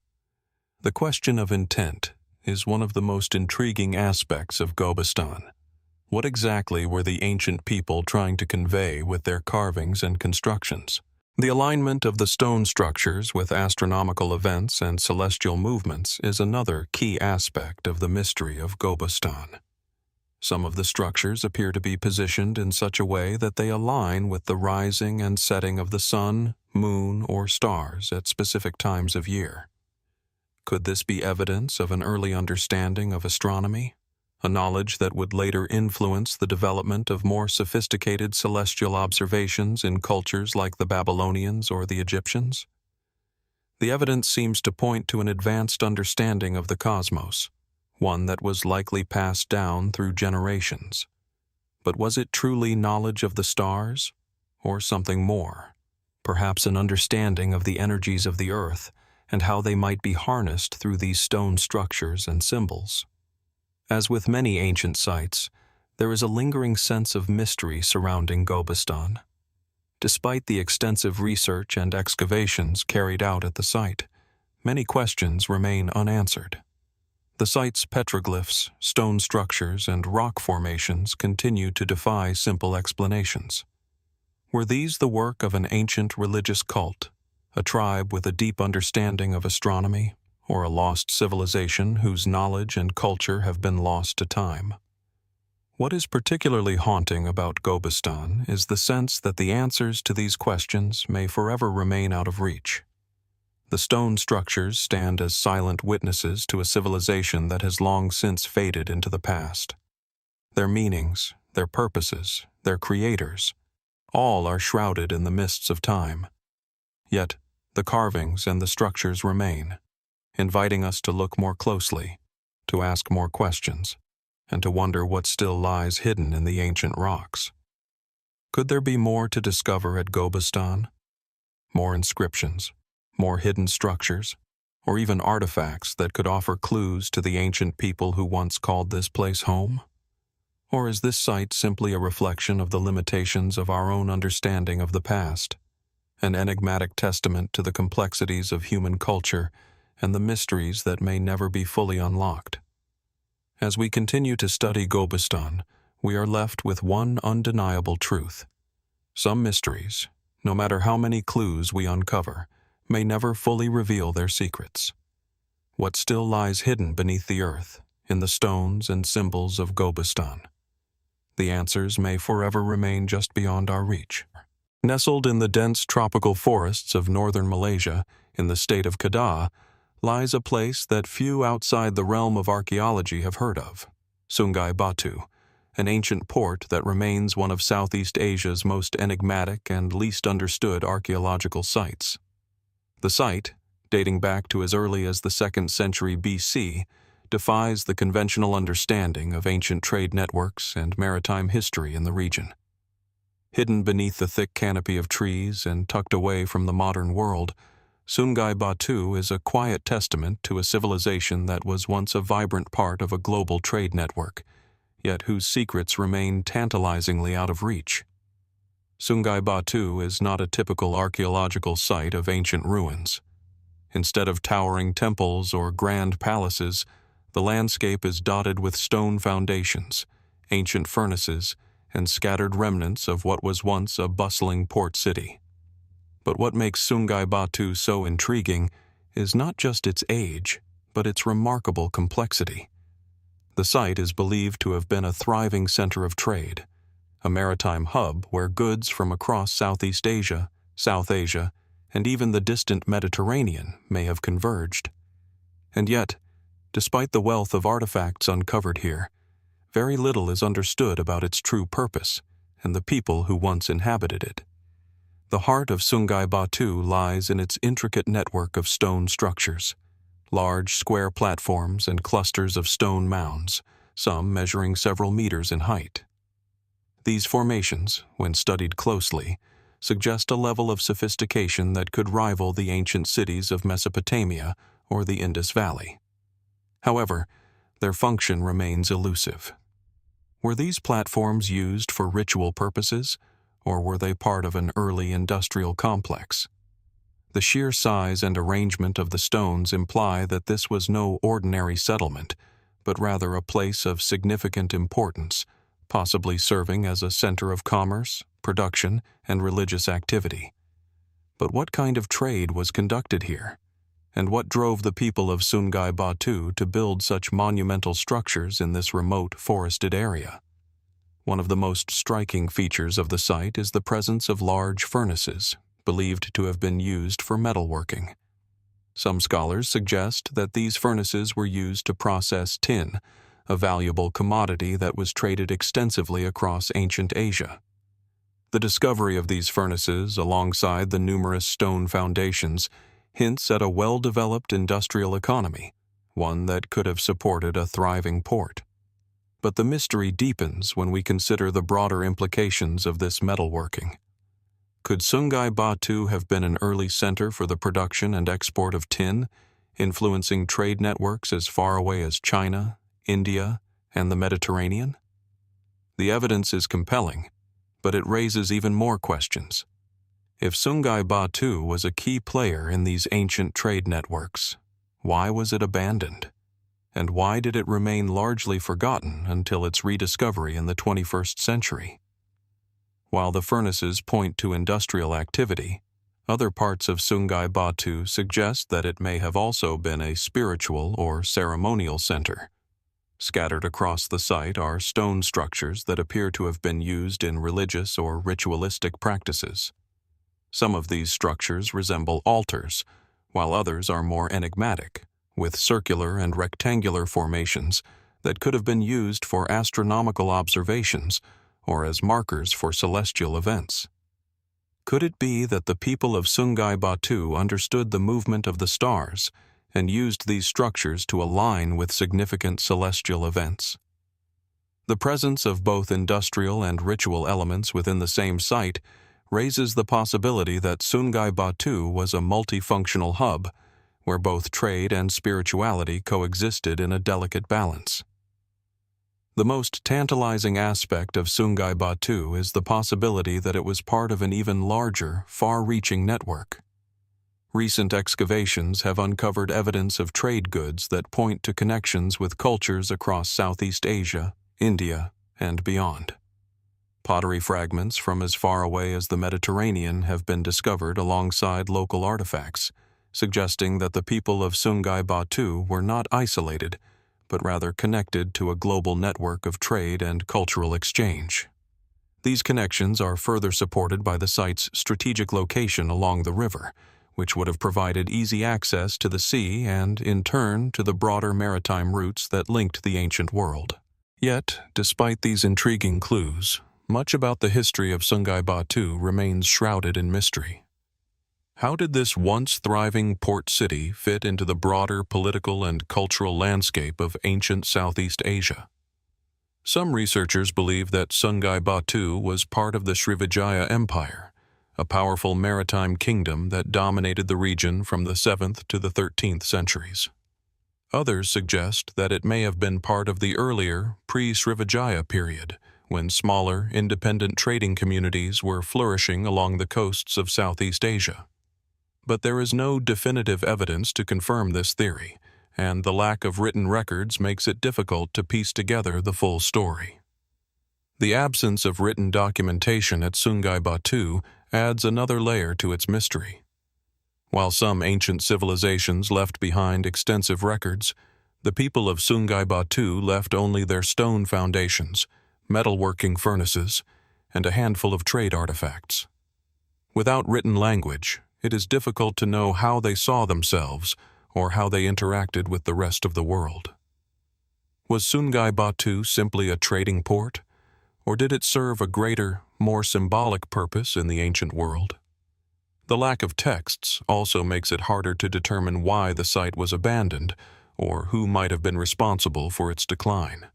A: The question of intent is one of the most intriguing aspects of Gobustan. What exactly were the ancient people trying to convey with their carvings and constructions? The alignment of the stone structures with astronomical events and celestial movements is another key aspect of the mystery of Gobustan. Some of the structures appear to be positioned in such a way that they align with the rising and setting of the sun, moon, or stars at specific times of year. Could this be evidence of an early understanding of astronomy, a knowledge that would later influence the development of more sophisticated celestial observations in cultures like the Babylonians or the Egyptians? The evidence seems to point to an advanced understanding of the cosmos, one that was likely passed down through generations. But was it truly knowledge of the stars, or something more? Perhaps an understanding of the energies of the earth and how they might be harnessed through these stone structures and symbols. As with many ancient sites, there is a lingering sense of mystery surrounding Gobustan. Despite the extensive research and excavations carried out at the site, many questions remain unanswered. The site's petroglyphs, stone structures, and rock formations continue to defy simple explanations. Were these the work of an ancient religious cult, a tribe with a deep understanding of astronomy, or a lost civilization whose knowledge and culture have been lost to time? What is particularly haunting about Gobustan is the sense that the answers to these questions may forever remain out of reach. The stone structures stand as silent witnesses to a civilization that has long since faded into the past. Their meanings, their purposes, their creators, all are shrouded in the mists of time. Yet, the carvings and the structures remain, inviting us to look more closely, to ask more questions, and to wonder what still lies hidden in the ancient rocks. Could there be more to discover at Gobustan? More inscriptions, more hidden structures, or even artifacts that could offer clues to the ancient people who once called this place home? Or is this site simply a reflection of the limitations of our own understanding of the past, an enigmatic testament to the complexities of human culture and the mysteries that may never be fully unlocked? As we continue to study Gobustan, we are left with one undeniable truth. Some mysteries, no matter how many clues we uncover, may never fully reveal their secrets. What still lies hidden beneath the earth, in the stones and symbols of Gobustan? The answers may forever remain just beyond our reach. Nestled in the dense tropical forests of northern Malaysia, in the state of Kedah, lies a place that few outside the realm of archaeology have heard of: Sungai Batu, an ancient port that remains one of Southeast Asia's most enigmatic and least understood archaeological sites. The site, dating back to as early as the 2nd century BC, defies the conventional understanding of ancient trade networks and maritime history in the region. Hidden beneath the thick canopy of trees and tucked away from the modern world, Sungai Batu is a quiet testament to a civilization that was once a vibrant part of a global trade network, yet whose secrets remain tantalizingly out of reach. Sungai Batu is not a typical archaeological site of ancient ruins. Instead of towering temples or grand palaces, the landscape is dotted with stone foundations, ancient furnaces, and scattered remnants of what was once a bustling port city. But what makes Sungai Batu so intriguing is not just its age, but its remarkable complexity. The site is believed to have been a thriving center of trade, a maritime hub where goods from across Southeast Asia, South Asia, and even the distant Mediterranean may have converged. And yet, despite the wealth of artifacts uncovered here, very little is understood about its true purpose and the people who once inhabited it. The heart of Sungai Batu lies in its intricate network of stone structures, large square platforms and clusters of stone mounds, some measuring several meters in height. These formations, when studied closely, suggest a level of sophistication that could rival the ancient cities of Mesopotamia or the Indus Valley. However, their function remains elusive. Were these platforms used for ritual purposes, or were they part of an early industrial complex? The sheer size and arrangement of the stones imply that this was no ordinary settlement, but rather a place of significant importance, possibly serving as a center of commerce, production, and religious activity. But what kind of trade was conducted here? And what drove the people of Sungai Batu to build such monumental structures in this remote forested area? One of the most striking features of the site is the presence of large furnaces, believed to have been used for metalworking. Some scholars suggest that these furnaces were used to process tin, a valuable commodity that was traded extensively across ancient Asia. The discovery of these furnaces, alongside the numerous stone foundations, hints at a well-developed industrial economy, one that could have supported a thriving port. But the mystery deepens when we consider the broader implications of this metalworking. Could Sungai Batu have been an early center for the production and export of tin, influencing trade networks as far away as China, India, and the Mediterranean? The evidence is compelling, but it raises even more questions. If Sungai Batu was a key player in these ancient trade networks, why was it abandoned? And why did it remain largely forgotten until its rediscovery in the 21st century? While the furnaces point to industrial activity, other parts of Sungai Batu suggest that it may have also been a spiritual or ceremonial center. Scattered across the site are stone structures that appear to have been used in religious or ritualistic practices. Some of these structures resemble altars, while others are more enigmatic, with circular and rectangular formations that could have been used for astronomical observations or as markers for celestial events. Could it be that the people of Sungai Batu understood the movement of the stars and used these structures to align with significant celestial events? The presence of both industrial and ritual elements within the same site raises the possibility that Sungai Batu was a multifunctional hub where both trade and spirituality coexisted in a delicate balance. The most tantalizing aspect of Sungai Batu is the possibility that it was part of an even larger, far-reaching network. Recent excavations have uncovered evidence of trade goods that point to connections with cultures across Southeast Asia, India, and beyond. Pottery fragments from as far away as the Mediterranean have been discovered alongside local artifacts, suggesting that the people of Sungai Batu were not isolated, but rather connected to a global network of trade and cultural exchange. These connections are further supported by the site's strategic location along the river, which would have provided easy access to the sea and, in turn, to the broader maritime routes that linked the ancient world. Yet, despite these intriguing clues, much about the history of Sungai Batu remains shrouded in mystery. How did this once thriving port city fit into the broader political and cultural landscape of ancient Southeast Asia? Some researchers believe that Sungai Batu was part of the Srivijaya Empire, a powerful maritime kingdom that dominated the region from the 7th to the 13th centuries. Others suggest that it may have been part of the earlier, pre-Srivijaya period, when smaller, independent trading communities were flourishing along the coasts of Southeast Asia. But there is no definitive evidence to confirm this theory, and the lack of written records makes it difficult to piece together the full story. The absence of written documentation at Sungai Batu adds another layer to its mystery. While some ancient civilizations left behind extensive records, the people of Sungai Batu left only their stone foundations, metalworking furnaces, and a handful of trade artifacts. Without written language, it is difficult to know how they saw themselves or how they interacted with the rest of the world. Was Sungai Batu simply a trading port, or did it serve a greater, more symbolic purpose in the ancient world? The lack of texts also makes it harder to determine why the site was abandoned or who might have been responsible for its decline.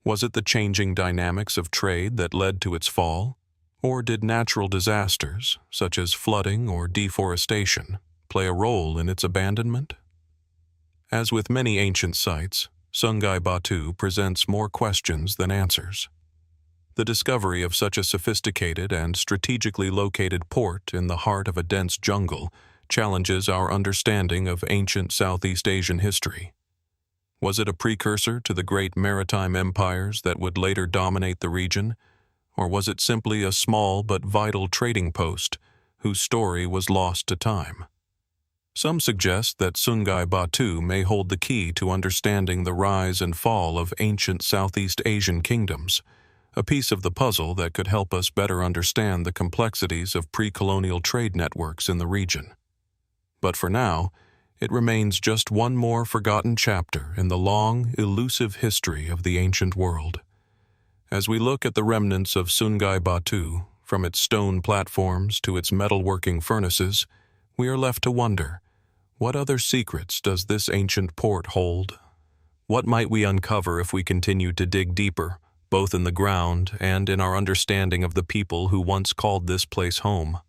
A: Was it the changing dynamics of trade that led to its fall? Or did natural disasters, such as flooding or deforestation, play a role in its abandonment? As with many ancient sites, Sungai Batu presents more questions than answers. The discovery of such a sophisticated and strategically located port in the heart of a dense jungle challenges our understanding of ancient Southeast Asian history. Was it a precursor to the great maritime empires that would later dominate the region? Or was it simply a small but vital trading post whose story was lost to time. Some suggest that Sungai Batu may hold the key to understanding the rise and fall of ancient Southeast Asian kingdoms, a piece of the puzzle that could help us better understand the complexities of pre-colonial trade networks in the region. But for now, it remains just one more forgotten chapter in the long, elusive history of the ancient world. As we look at the remnants of Sungai Batu, from its stone platforms to its metalworking furnaces, we are left to wonder, what other secrets does this ancient port hold? What might we uncover if we continue to dig deeper, both in the ground and in our understanding of the people who once called this place home?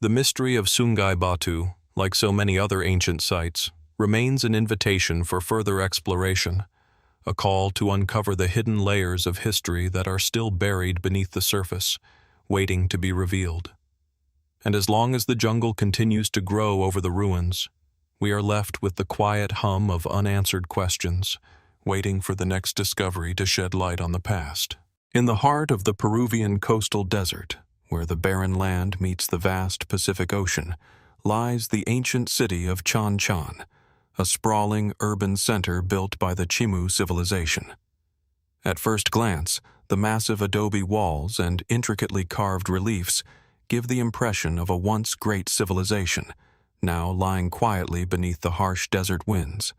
A: The mystery of Sungai Batu, like so many other ancient sites, remains an invitation for further exploration, a call to uncover the hidden layers of history that are still buried beneath the surface, waiting to be revealed. And as long as the jungle continues to grow over the ruins, we are left with the quiet hum of unanswered questions, waiting for the next discovery to shed light on the past. In the heart of the Peruvian coastal desert, where the barren land meets the vast Pacific Ocean, lies the ancient city of Chan Chan, a sprawling urban center built by the Chimu civilization. At first glance, the massive adobe walls and intricately carved reliefs give the impression of a once great civilization, now lying quietly beneath the harsh desert winds.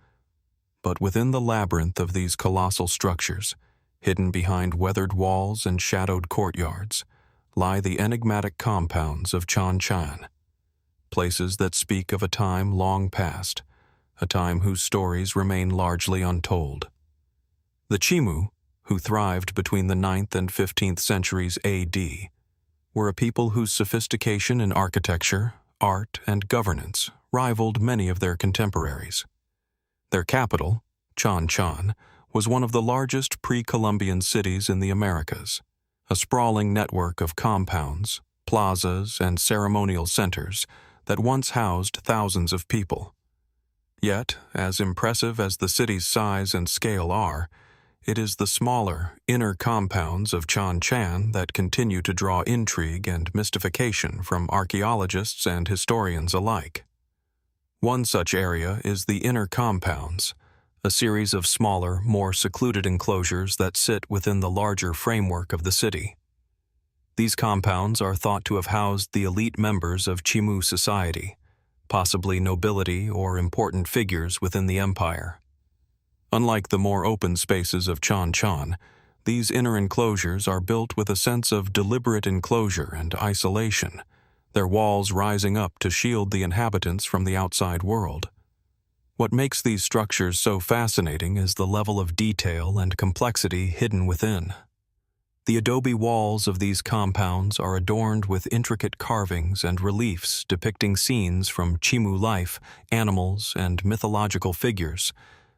A: But within the labyrinth of these colossal structures, hidden behind weathered walls and shadowed courtyards, lie the enigmatic compounds of Chan Chan, places that speak of a time long past, a time whose stories remain largely untold. The Chimu, who thrived between the 9th and 15th centuries A.D., were a people whose sophistication in architecture, art, and governance rivaled many of their contemporaries. Their capital, Chan Chan, was one of the largest pre-Columbian cities in the Americas, a sprawling network of compounds, plazas, and ceremonial centers that once housed thousands of people. Yet, as impressive as the city's size and scale are, it is the smaller, inner compounds of Chan Chan that continue to draw intrigue and mystification from archaeologists and historians alike. One such area is the inner compounds, a series of smaller, more secluded enclosures that sit within the larger framework of the city. These compounds are thought to have housed the elite members of Chimu society, possibly nobility or important figures within the empire. Unlike the more open spaces of Chan Chan, these inner enclosures are built with a sense of deliberate enclosure and isolation, their walls rising up to shield the inhabitants from the outside world. What makes these structures so fascinating is the level of detail and complexity hidden within. The adobe walls of these compounds are adorned with intricate carvings and reliefs depicting scenes from Chimu life, animals, and mythological figures,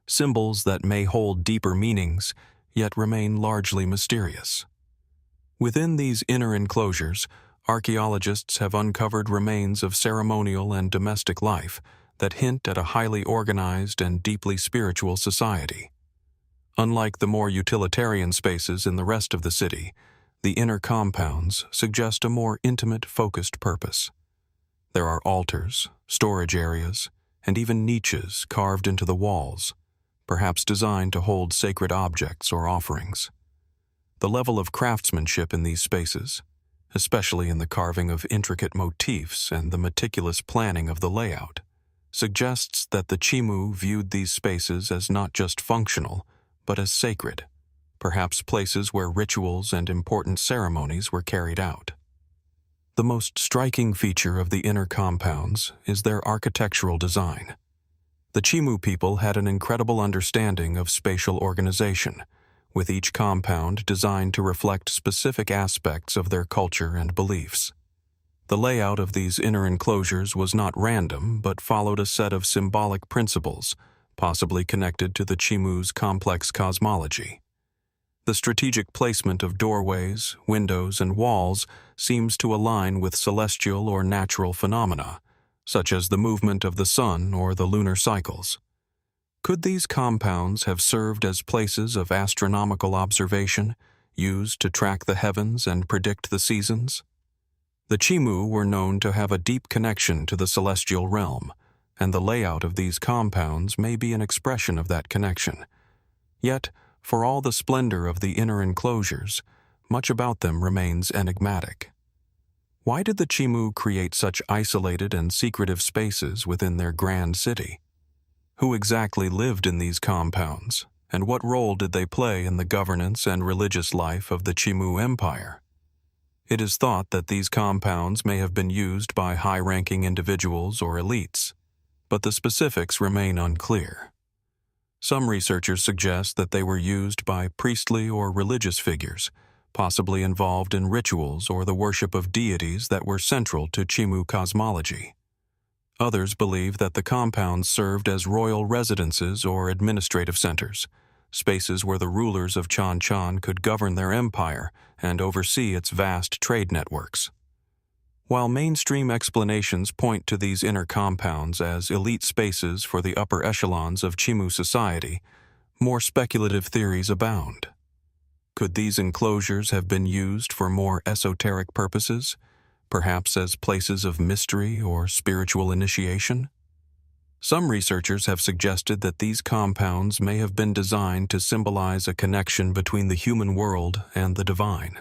A: symbols that may hold deeper meanings, yet remain largely mysterious. Within these inner enclosures, archaeologists have uncovered remains of ceremonial and domestic life that hint at a highly organized and deeply spiritual society. Unlike the more utilitarian spaces in the rest of the city, the inner compounds suggest a more intimate, focused purpose. There are altars, storage areas, and even niches carved into the walls, perhaps designed to hold sacred objects or offerings. The level of craftsmanship in these spaces, especially in the carving of intricate motifs and the meticulous planning of the layout, suggests that the Chimu viewed these spaces as not just functional, but as sacred, perhaps places where rituals and important ceremonies were carried out. The most striking feature of the inner compounds is their architectural design. The Chimu people had an incredible understanding of spatial organization, with each compound designed to reflect specific aspects of their culture and beliefs. The layout of these inner enclosures was not random, but followed a set of symbolic principles, possibly connected to the Chimu's complex cosmology. The strategic placement of doorways, windows, and walls seems to align with celestial or natural phenomena, such as the movement of the sun or the lunar cycles. Could these compounds have served as places of astronomical observation, used to track the heavens and predict the seasons? The Chimu were known to have a deep connection to the celestial realm, and the layout of these compounds may be an expression of that connection. Yet, for all the splendor of the inner enclosures, much about them remains enigmatic. Why did the Chimu create such isolated and secretive spaces within their grand city? Who exactly lived in these compounds, and what role did they play in the governance and religious life of the Chimu Empire? It is thought that these compounds may have been used by high-ranking individuals or elites, but the specifics remain unclear. Some researchers suggest that they were used by priestly or religious figures, possibly involved in rituals or the worship of deities that were central to Chimu cosmology. Others believe that the compounds served as royal residences or administrative centers, spaces where the rulers of Chan Chan could govern their empire and oversee its vast trade networks. While mainstream explanations point to these inner compounds as elite spaces for the upper echelons of Chimu society, more speculative theories abound. Could these enclosures have been used for more esoteric purposes, perhaps as places of mystery or spiritual initiation? Some researchers have suggested that these compounds may have been designed to symbolize a connection between the human world and the divine.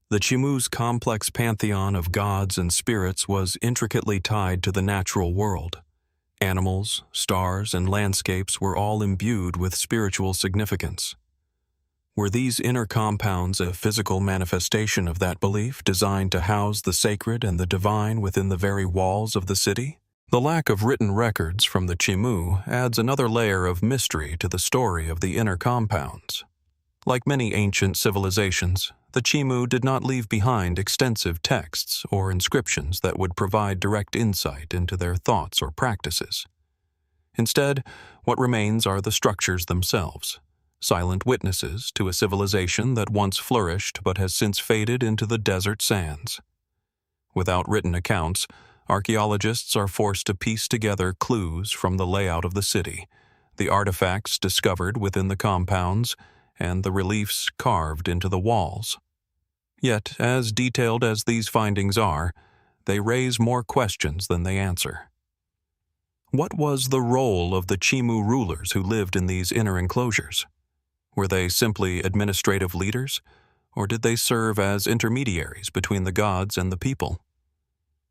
A: The Chimu's complex pantheon of gods and spirits was intricately tied to the natural world. Animals, stars, and landscapes were all imbued with spiritual significance. Were these inner compounds a physical manifestation of that belief, designed to house the sacred and the divine within the very walls of the city? The lack of written records from the Chimu adds another layer of mystery to the story of the inner compounds. Like many ancient civilizations, the Chimu did not leave behind extensive texts or inscriptions that would provide direct insight into their thoughts or practices. Instead, what remains are the structures themselves, silent witnesses to a civilization that once flourished but has since faded into the desert sands. Without written accounts, archaeologists are forced to piece together clues from the layout of the city, the artifacts discovered within the compounds, and the reliefs carved into the walls. Yet, as detailed as these findings are, they raise more questions than they answer. What was the role of the Chimu rulers who lived in these inner enclosures? Were they simply administrative leaders, or did they serve as intermediaries between the gods and the people?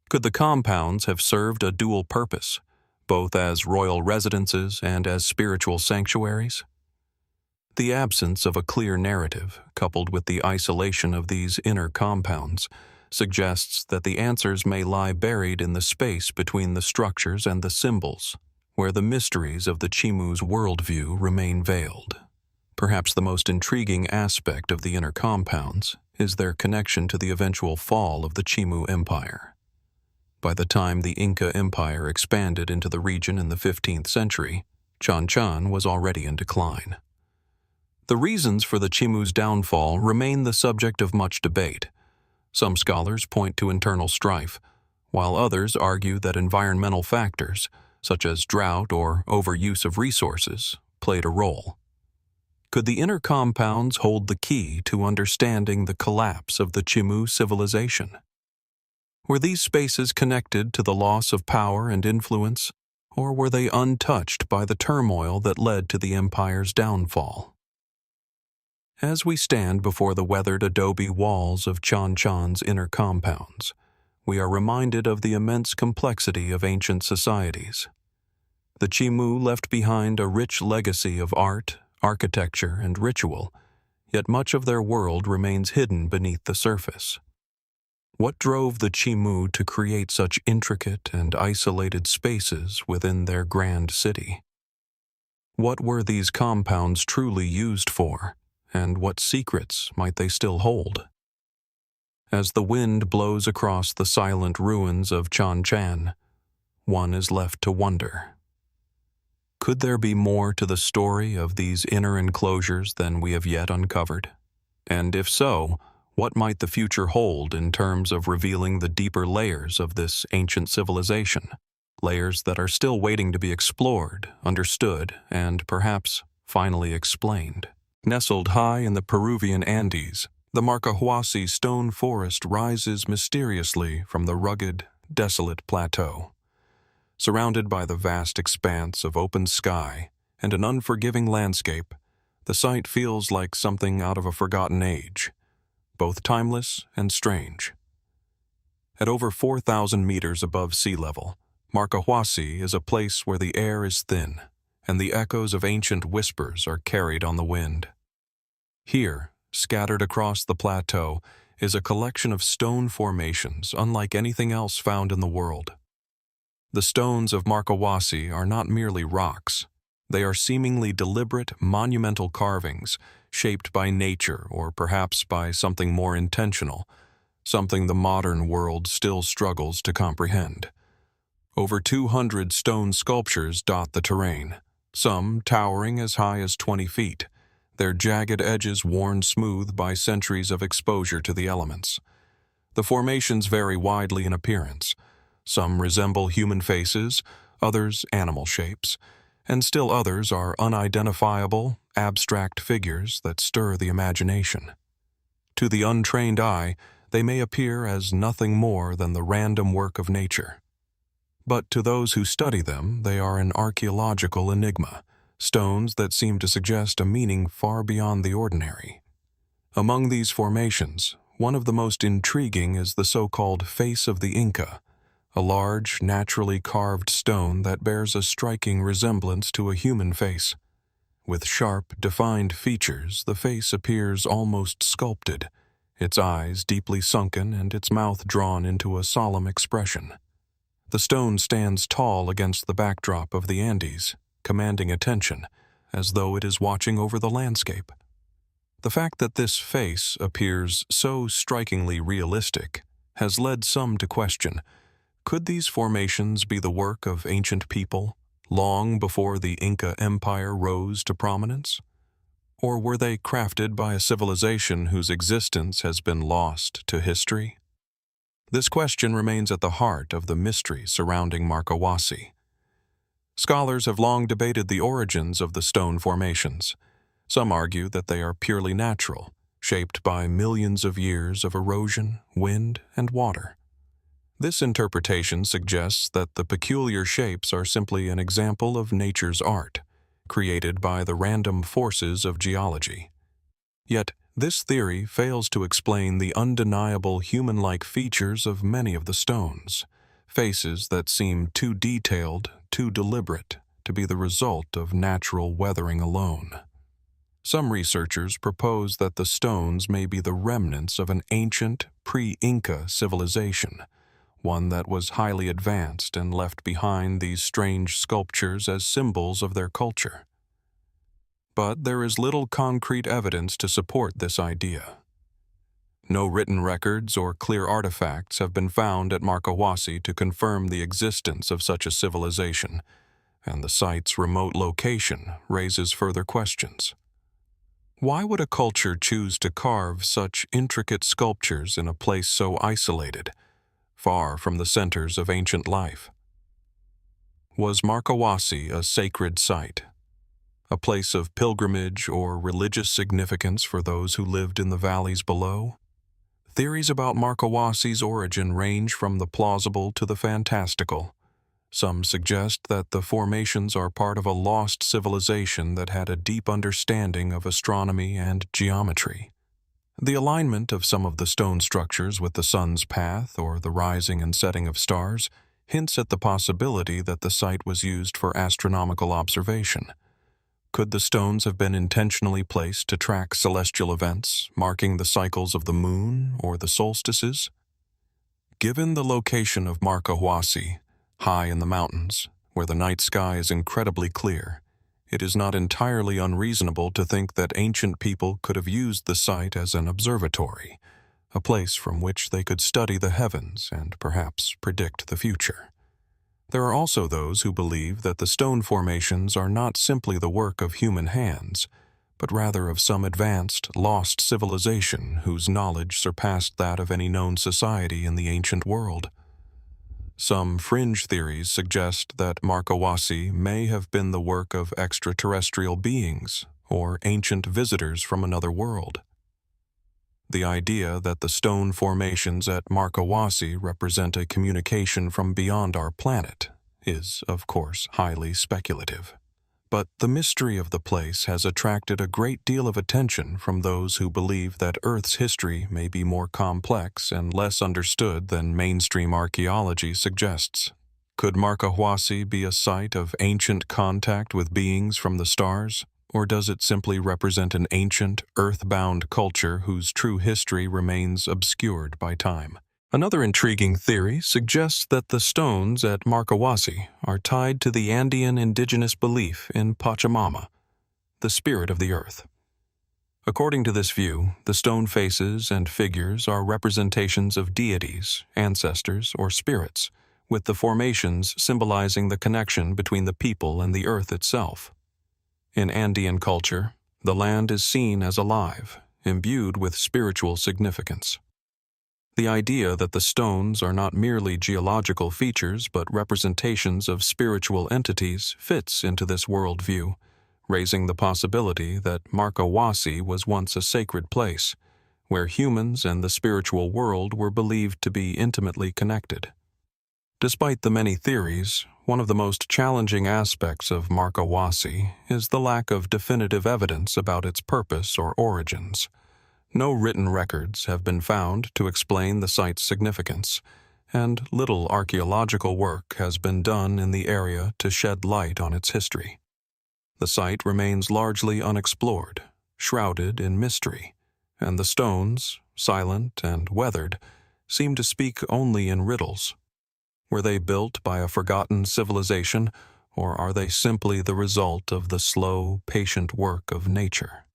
A: Could the compounds have served a dual purpose, both as royal residences and as spiritual sanctuaries? The absence of a clear narrative, coupled with the isolation of these inner compounds, suggests that the answers may lie buried in the space between the structures and the symbols, where the mysteries of the Chimu's worldview remain veiled. Perhaps the most intriguing aspect of the inner compounds is their connection to the eventual fall of the Chimu Empire. By the time the Inca Empire expanded into the region in the 15th century, Chan Chan was already in decline. The reasons for the Chimu's downfall remain the subject of much debate. Some scholars point to internal strife, while others argue that environmental factors, such as drought or overuse of resources, played a role. Could the inner compounds hold the key to understanding the collapse of the Chimu civilization? Were these spaces connected to the loss of power and influence, or were they untouched by the turmoil that led to the empire's downfall? As we stand before the weathered adobe walls of Chan Chan's inner compounds, we are reminded of the immense complexity of ancient societies. The Chimu left behind a rich legacy of art, architecture, and ritual, yet much of their world remains hidden beneath the surface. What drove the Chimu to create such intricate and isolated spaces within their grand city? What were these compounds truly used for, and what secrets might they still hold? As the wind blows across the silent ruins of Chan Chan, one is left to wonder. Could there be more to the story of these inner enclosures than we have yet uncovered? And if so, what might the future hold in terms of revealing the deeper layers of this ancient civilization, layers that are still waiting to be explored, understood, and perhaps finally explained? Nestled high in the Peruvian Andes, The Marcahuasi stone forest rises mysteriously from the rugged, desolate plateau. Surrounded by the vast expanse of open sky and an unforgiving landscape, the site feels like something out of a forgotten age, both timeless and strange. At over 4,000 meters above sea level, Marcahuasi is a place where the air is thin and the echoes of ancient whispers are carried on the wind. Here, scattered across the plateau, is a collection of stone formations unlike anything else found in the world. The stones of Marcahuasi are not merely rocks. They are seemingly deliberate, monumental carvings shaped by nature or perhaps by something more intentional, something the modern world still struggles to comprehend. Over 200 stone sculptures dot the terrain, some towering as high as 20 feet, their jagged edges worn smooth by centuries of exposure to the elements. The formations vary widely in appearance. Some resemble human faces, others animal shapes, and still others are unidentifiable, abstract figures that stir the imagination. To the untrained eye, they may appear as nothing more than the random work of nature. But to those who study them, they are an archaeological enigma, stones that seem to suggest a meaning far beyond the ordinary. Among these formations, one of the most intriguing is the so-called face of the Inca, a large, naturally carved stone that bears a striking resemblance to a human face. With sharp, defined features, the face appears almost sculpted, its eyes deeply sunken and its mouth drawn into a solemn expression. The stone stands tall against the backdrop of the Andes, commanding attention, as though it is watching over the landscape. The fact that this face appears so strikingly realistic has led some to question, could these formations be the work of ancient people, long before the Inca Empire rose to prominence? Or were they crafted by a civilization whose existence has been lost to history? This question remains at the heart of the mystery surrounding Marcahuasi. Scholars have long debated the origins of the stone formations. Some argue that they are purely natural, shaped by millions of years of erosion, wind, and water. This interpretation suggests that the peculiar shapes are simply an example of nature's art, created by the random forces of geology. Yet, this theory fails to explain the undeniable human-like features of many of the stones, faces that seem too detailed, too deliberate, to be the result of natural weathering alone. Some researchers propose that the stones may be the remnants of an ancient, pre-Inca civilization, one that was highly advanced and left behind these strange sculptures as symbols of their culture. But there is little concrete evidence to support this idea. No written records or clear artifacts have been found at Marcahuasi to confirm the existence of such a civilization, and the site's remote location raises further questions. Why would a culture choose to carve such intricate sculptures in a place so isolated, far from the centers of ancient life? Was Marcahuasi a sacred site, a place of pilgrimage or religious significance for those who lived in the valleys below? Theories about Marcahuasi's origin range from the plausible to the fantastical. Some suggest that the formations are part of a lost civilization that had a deep understanding of astronomy and geometry. The alignment of some of the stone structures with the sun's path or the rising and setting of stars hints at the possibility that the site was used for astronomical observation. Could the stones have been intentionally placed to track celestial events, marking the cycles of the moon or the solstices? Given the location of Marcahuasi, high in the mountains, where the night sky is incredibly clear, it is not entirely unreasonable to think that ancient people could have used the site as an observatory, a place from which they could study the heavens and perhaps predict the future. There are also those who believe that the stone formations are not simply the work of human hands, but rather of some advanced, lost civilization whose knowledge surpassed that of any known society in the ancient world. Some fringe theories suggest that Marcahuasi may have been the work of extraterrestrial beings or ancient visitors from another world. The idea that the stone formations at Marcahuasi represent a communication from beyond our planet is, of course, highly speculative. But the mystery of the place has attracted a great deal of attention from those who believe that Earth's history may be more complex and less understood than mainstream archaeology suggests. Could Marcahuasi be a site of ancient contact with beings from the stars? Or does it simply represent an ancient, earth-bound culture whose true history remains obscured by time? Another intriguing theory suggests that the stones at Marcahuasi are tied to the Andean indigenous belief in Pachamama, the spirit of the earth. According to this view, the stone faces and figures are representations of deities, ancestors, or spirits, with the formations symbolizing the connection between the people and the earth itself. In Andean culture, the land is seen as alive, imbued with spiritual significance. The idea that the stones are not merely geological features but representations of spiritual entities fits into this worldview, raising the possibility that Marcahuasi was once a sacred place, where humans and the spiritual world were believed to be intimately connected. Despite the many theories, one of the most challenging aspects of Marcahuasi is the lack of definitive evidence about its purpose or origins. No written records have been found to explain the site's significance, and little archaeological work has been done in the area to shed light on its history. The site remains largely unexplored, shrouded in mystery, and the stones, silent and weathered, seem to speak only in riddles. Were they built by a forgotten civilization, or are they simply the result of the slow, patient work of nature?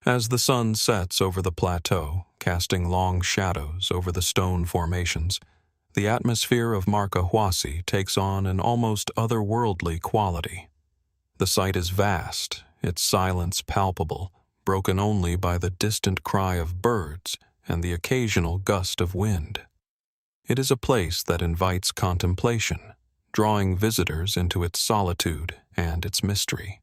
A: As the sun sets over the plateau, casting long shadows over the stone formations, the atmosphere of Marcahuasi takes on an almost otherworldly quality. The site is vast, its silence palpable, broken only by the distant cry of birds and the occasional gust of wind. It is a place that invites contemplation, drawing visitors into its solitude and its mystery.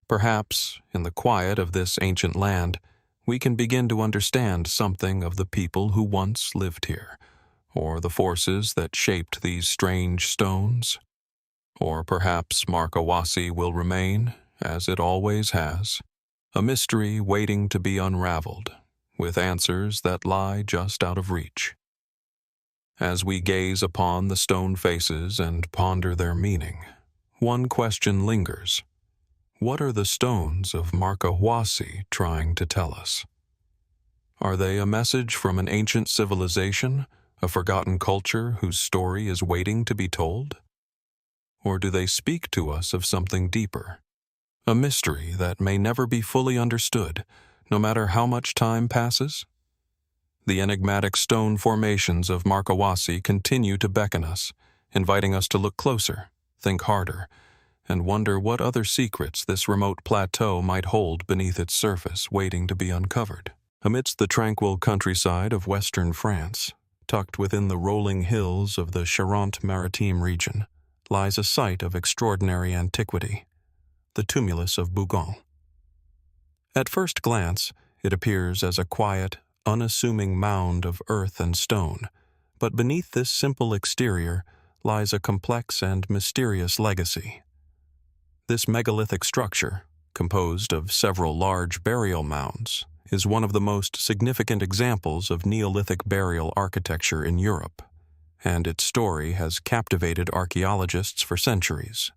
A: Perhaps, in the quiet of this ancient land, we can begin to understand something of the people who once lived here, or the forces that shaped these strange stones. Or perhaps Marcahuasi will remain, as it always has, a mystery waiting to be unraveled, with answers that lie just out of reach. As we gaze upon the stone faces and ponder their meaning, one question lingers. What are the stones of Marcahuasi trying to tell us? Are they a message from an ancient civilization, a forgotten culture whose story is waiting to be told? Or do they speak to us of something deeper, a mystery that may never be fully understood, no matter how much time passes? The enigmatic stone formations of Marcahuasi continue to beckon us, inviting us to look closer, think harder, and wonder what other secrets this remote plateau might hold beneath its surface waiting to be uncovered. Amidst the tranquil countryside of western France, tucked within the rolling hills of the Charente-Maritime region, lies a site of extraordinary antiquity, the Tumulus of Bougon. At first glance, it appears as a quiet, unassuming mound of earth and stone, but beneath this simple exterior lies a complex and mysterious legacy. This megalithic structure, composed of several large burial mounds, is one of the most significant examples of Neolithic burial architecture in Europe, and its story has captivated archaeologists for centuries.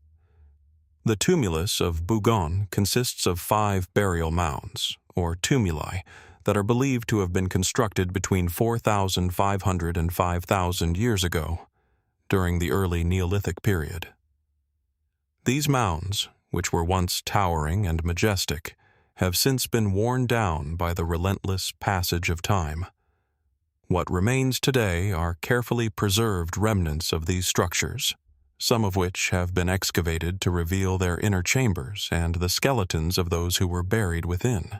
A: The Tumulus of Bougon consists of 5 burial mounds, or tumuli, that are believed to have been constructed between 4,500 and 5,000 years ago, during the early Neolithic period. These mounds, which were once towering and majestic, have since been worn down by the relentless passage of time. What remains today are carefully preserved remnants of these structures, some of which have been excavated to reveal their inner chambers and the skeletons of those who were buried within.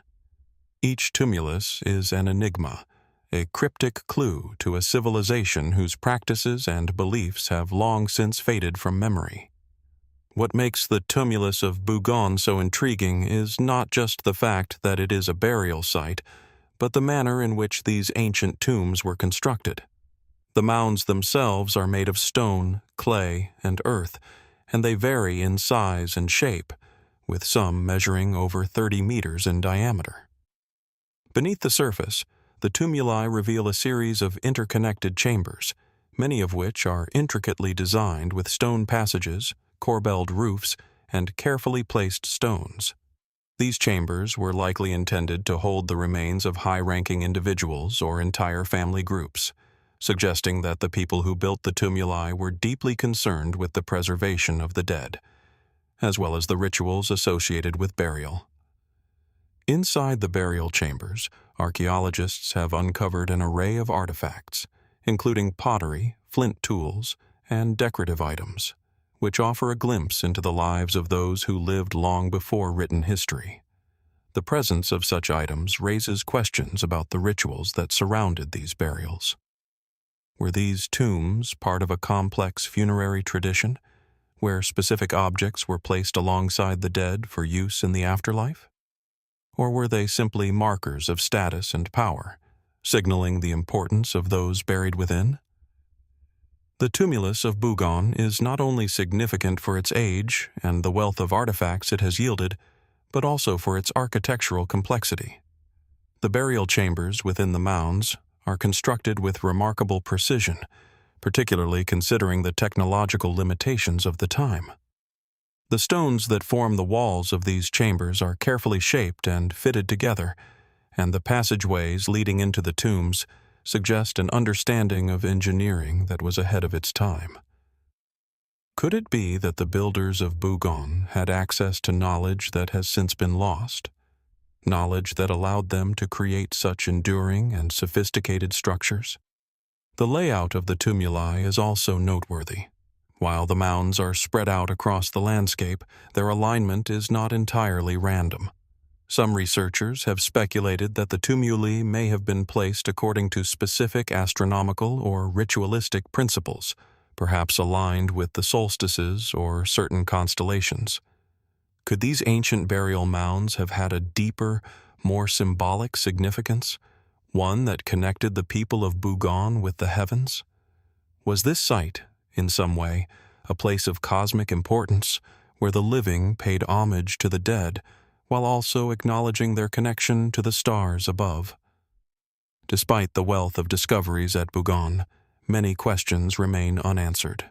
A: Each tumulus is an enigma, a cryptic clue to a civilization whose practices and beliefs have long since faded from memory. What makes the Tumulus of Bougon so intriguing is not just the fact that it is a burial site, but the manner in which these ancient tombs were constructed. The mounds themselves are made of stone, clay, and earth, and they vary in size and shape, with some measuring over 30 meters in diameter. Beneath the surface, the tumuli reveal a series of interconnected chambers, many of which are intricately designed with stone passages, corbelled roofs, and carefully placed stones. These chambers were likely intended to hold the remains of high-ranking individuals or entire family groups, suggesting that the people who built the tumuli were deeply concerned with the preservation of the dead, as well as the rituals associated with burial. Inside the burial chambers, archaeologists have uncovered an array of artifacts, including pottery, flint tools, and decorative items, which offer a glimpse into the lives of those who lived long before written history. The presence of such items raises questions about the rituals that surrounded these burials. Were these tombs part of a complex funerary tradition, where specific objects were placed alongside the dead for use in the afterlife? Or were they simply markers of status and power, signaling the importance of those buried within? The Tumulus of Bougon is not only significant for its age and the wealth of artifacts it has yielded, but also for its architectural complexity. The burial chambers within the mounds are constructed with remarkable precision, particularly considering the technological limitations of the time. The stones that form the walls of these chambers are carefully shaped and fitted together, and the passageways leading into the tombs suggest an understanding of engineering that was ahead of its time. Could it be that the builders of Bougon had access to knowledge that has since been lost? Knowledge that allowed them to create such enduring and sophisticated structures? The layout of the tumuli is also noteworthy. While the mounds are spread out across the landscape, their alignment is not entirely random. Some researchers have speculated that the tumuli may have been placed according to specific astronomical or ritualistic principles, perhaps aligned with the solstices or certain constellations. Could these ancient burial mounds have had a deeper, more symbolic significance, one that connected the people of Bougon with the heavens? Was this site, in some way, a place of cosmic importance, where the living paid homage to the dead, while also acknowledging their connection to the stars above? Despite the wealth of discoveries at Bougon, many questions remain unanswered.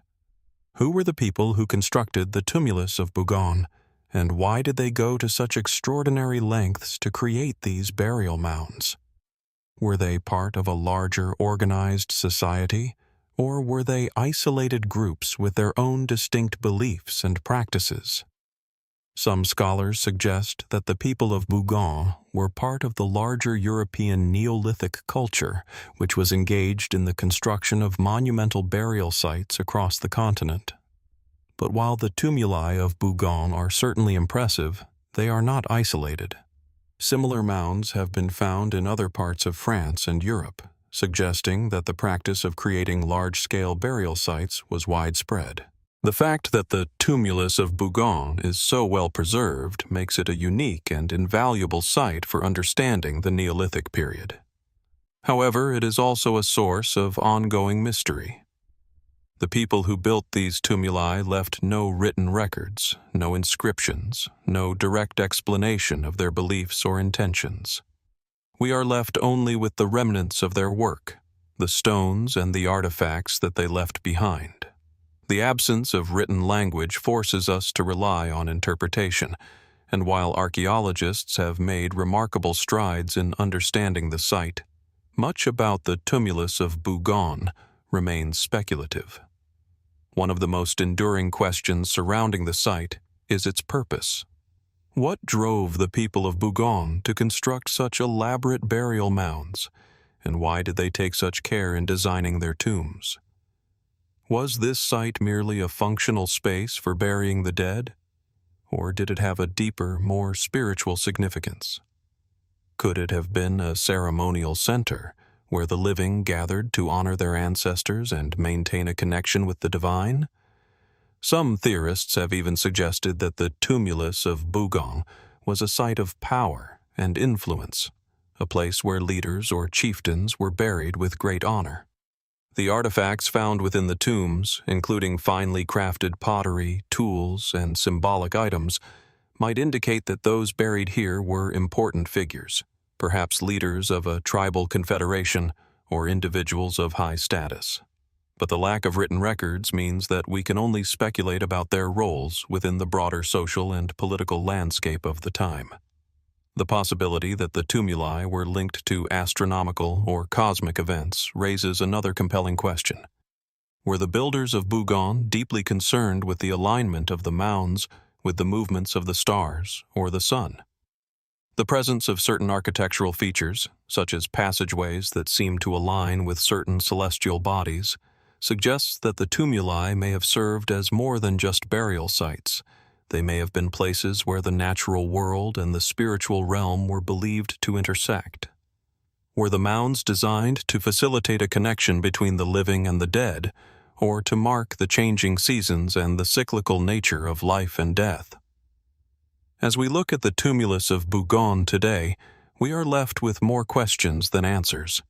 A: Who were the people who constructed the Tumulus of Bougon, and why did they go to such extraordinary lengths to create these burial mounds? Were they part of a larger organized society, or were they isolated groups with their own distinct beliefs and practices? Some scholars suggest that the people of Bougon were part of the larger European Neolithic culture, which was engaged in the construction of monumental burial sites across the continent. But while the tumuli of Bougon are certainly impressive, they are not isolated. Similar mounds have been found in other parts of France and Europe, suggesting that the practice of creating large-scale burial sites was widespread. The fact that the Tumulus of Bougon is so well preserved makes it a unique and invaluable site for understanding the Neolithic period. However, it is also a source of ongoing mystery. The people who built these tumuli left no written records, no inscriptions, no direct explanation of their beliefs or intentions. We are left only with the remnants of their work, the stones and the artifacts that they left behind. The absence of written language forces us to rely on interpretation, and while archaeologists have made remarkable strides in understanding the site, much about the Tumulus of Bougon remains speculative. One of the most enduring questions surrounding the site is its purpose. What drove the people of Bougon to construct such elaborate burial mounds, and why did they take such care in designing their tombs? Was this site merely a functional space for burying the dead, or did it have a deeper, more spiritual significance? Could it have been a ceremonial center where the living gathered to honor their ancestors and maintain a connection with the divine? Some theorists have even suggested that the Tumulus of Bougon was a site of power and influence, a place where leaders or chieftains were buried with great honor. The artifacts found within the tombs, including finely crafted pottery, tools, and symbolic items, might indicate that those buried here were important figures, perhaps leaders of a tribal confederation or individuals of high status. But the lack of written records means that we can only speculate about their roles within the broader social and political landscape of the time. The possibility that the tumuli were linked to astronomical or cosmic events raises another compelling question. Were the builders of Bougon deeply concerned with the alignment of the mounds with the movements of the stars or the sun? The presence of certain architectural features, such as passageways that seem to align with certain celestial bodies, suggests that the tumuli may have served as more than just burial sites. They may have been places where the natural world and the spiritual realm were believed to intersect. Were the mounds designed to facilitate a connection between the living and the dead, or to mark the changing seasons and the cyclical nature of life and death? As we look at the Tumulus of Bougon today, we are left with more questions than answers.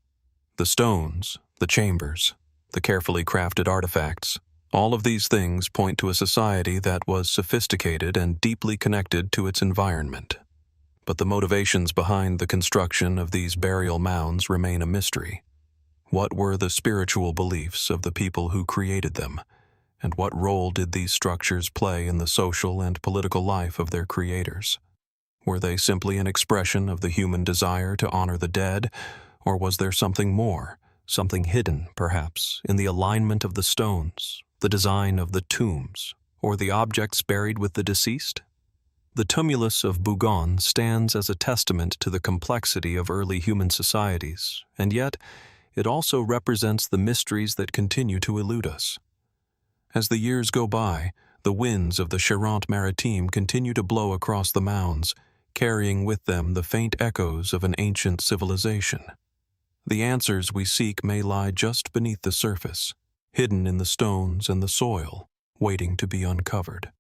A: The stones, the chambers, the carefully crafted artifacts, all of these things point to a society that was sophisticated and deeply connected to its environment. But the motivations behind the construction of these burial mounds remain a mystery. What were the spiritual beliefs of the people who created them? And what role did these structures play in the social and political life of their creators? Were they simply an expression of the human desire to honor the dead, or was there something more, something hidden, perhaps, in the alignment of the stones, the design of the tombs, or the objects buried with the deceased? The Tumulus of Bougon stands as a testament to the complexity of early human societies, and yet it also represents the mysteries that continue to elude us. As the years go by, the winds of the Charente-Maritime continue to blow across the mounds, carrying with them the faint echoes of an ancient civilization. The answers we seek may lie just beneath the surface, hidden in the stones and the soil, waiting to be uncovered.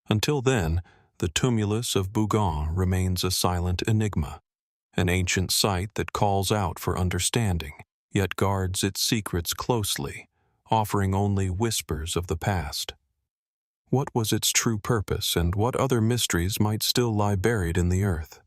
A: Until then, the Tumulus of Bougon remains a silent enigma, an ancient site that calls out for understanding, yet guards its secrets closely, offering only whispers of the past. What was its true purpose, and what other mysteries might still lie buried in the earth?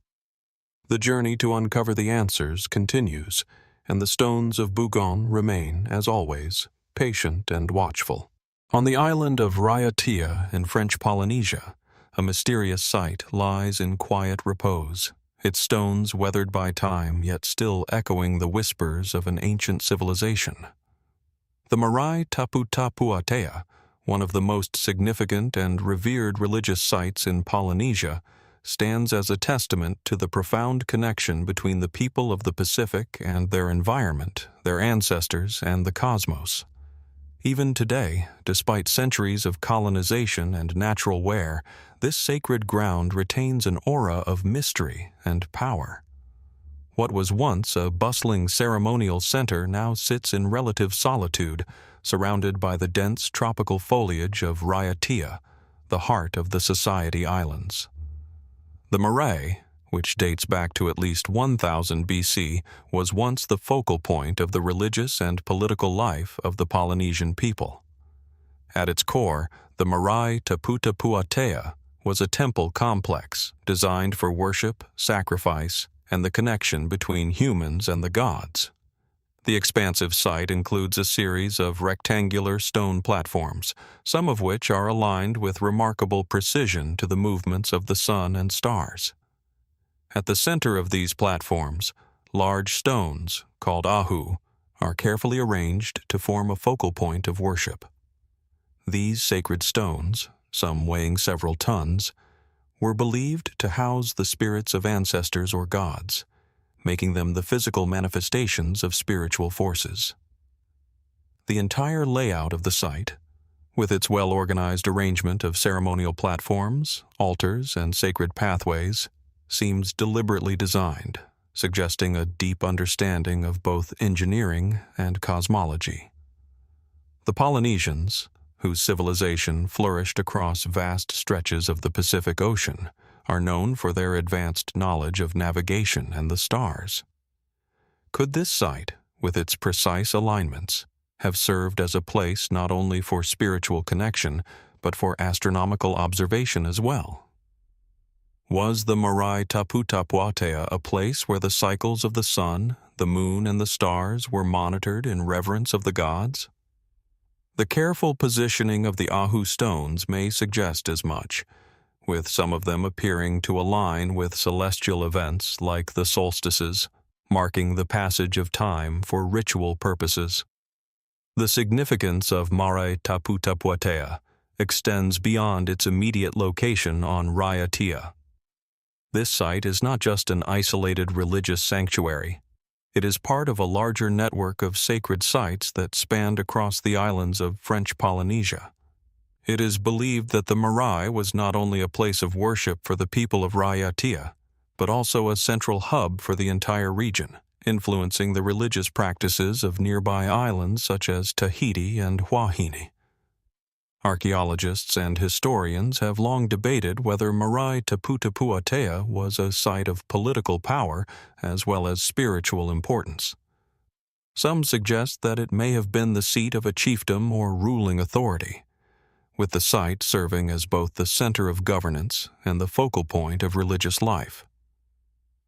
A: The journey to uncover the answers continues, and the stones of Bougon remain, as always, patient and watchful. On the island of Raiatea in French Polynesia, a mysterious site lies in quiet repose, its stones weathered by time yet still echoing the whispers of an ancient civilization. The Marae Taputapuatea, one of the most significant and revered religious sites in Polynesia, stands as a testament to the profound connection between the people of the Pacific and their environment, their ancestors, and the cosmos. Even today, despite centuries of colonization and natural wear, this sacred ground retains an aura of mystery and power. What was once a bustling ceremonial center now sits in relative solitude, surrounded by the dense tropical foliage of Raiatea, the heart of the Society Islands. The Marae, which dates back to at least 1000 BC, was once the focal point of the religious and political life of the Polynesian people. At its core, the Marae Taputapuatea was a temple complex designed for worship, sacrifice, and the connection between humans and the gods. The expansive site includes a series of rectangular stone platforms, some of which are aligned with remarkable precision to the movements of the sun and stars. At the center of these platforms, large stones, called Ahu, are carefully arranged to form a focal point of worship. These sacred stones, some weighing several tons, were believed to house the spirits of ancestors or gods, making them the physical manifestations of spiritual forces. The entire layout of the site, with its well-organized arrangement of ceremonial platforms, altars, and sacred pathways, seems deliberately designed, suggesting a deep understanding of both engineering and cosmology. The Polynesians, whose civilization flourished across vast stretches of the Pacific Ocean, are known for their advanced knowledge of navigation and the stars. Could this site, with its precise alignments, have served as a place not only for spiritual connection, but for astronomical observation as well? Was the Marae Taputapuatea a place where the cycles of the sun, the moon, and the stars were monitored in reverence of the gods? The careful positioning of the Ahu stones may suggest as much, with some of them appearing to align with celestial events like the solstices, marking the passage of time for ritual purposes. The significance of Marae Taputapuatea extends beyond its immediate location on Raiatea. This site is not just an isolated religious sanctuary. It is part of a larger network of sacred sites that spanned across the islands of French Polynesia. It is believed that the Marae was not only a place of worship for the people of Raiatea, but also a central hub for the entire region, influencing the religious practices of nearby islands such as Tahiti and Huahine. Archaeologists and historians have long debated whether Marae Taputapuatea was a site of political power as well as spiritual importance. Some suggest that it may have been the seat of a chiefdom or ruling authority, with the site serving as both the center of governance and the focal point of religious life.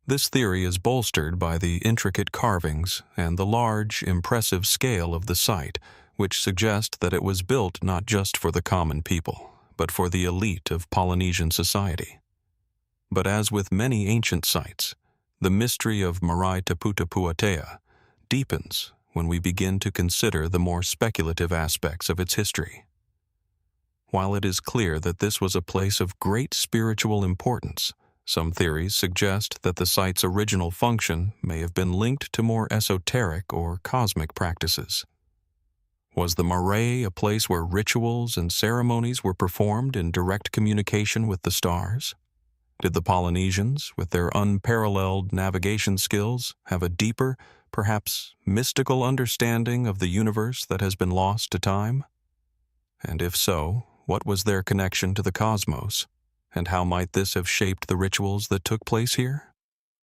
A: This theory is bolstered by the intricate carvings and the large, impressive scale of the site, which suggest that it was built not just for the common people, but for the elite of Polynesian society. But as with many ancient sites, the mystery of Marae Taputapuatea deepens when we begin to consider the more speculative aspects of its history. While it is clear that this was a place of great spiritual importance, some theories suggest that the site's original function may have been linked to more esoteric or cosmic practices. Was the Marae a place where rituals and ceremonies were performed in direct communication with the stars? Did the Polynesians, with their unparalleled navigation skills, have a deeper, perhaps mystical understanding of the universe that has been lost to time? And if so, what was their connection to the cosmos, and how might this have shaped the rituals that took place here?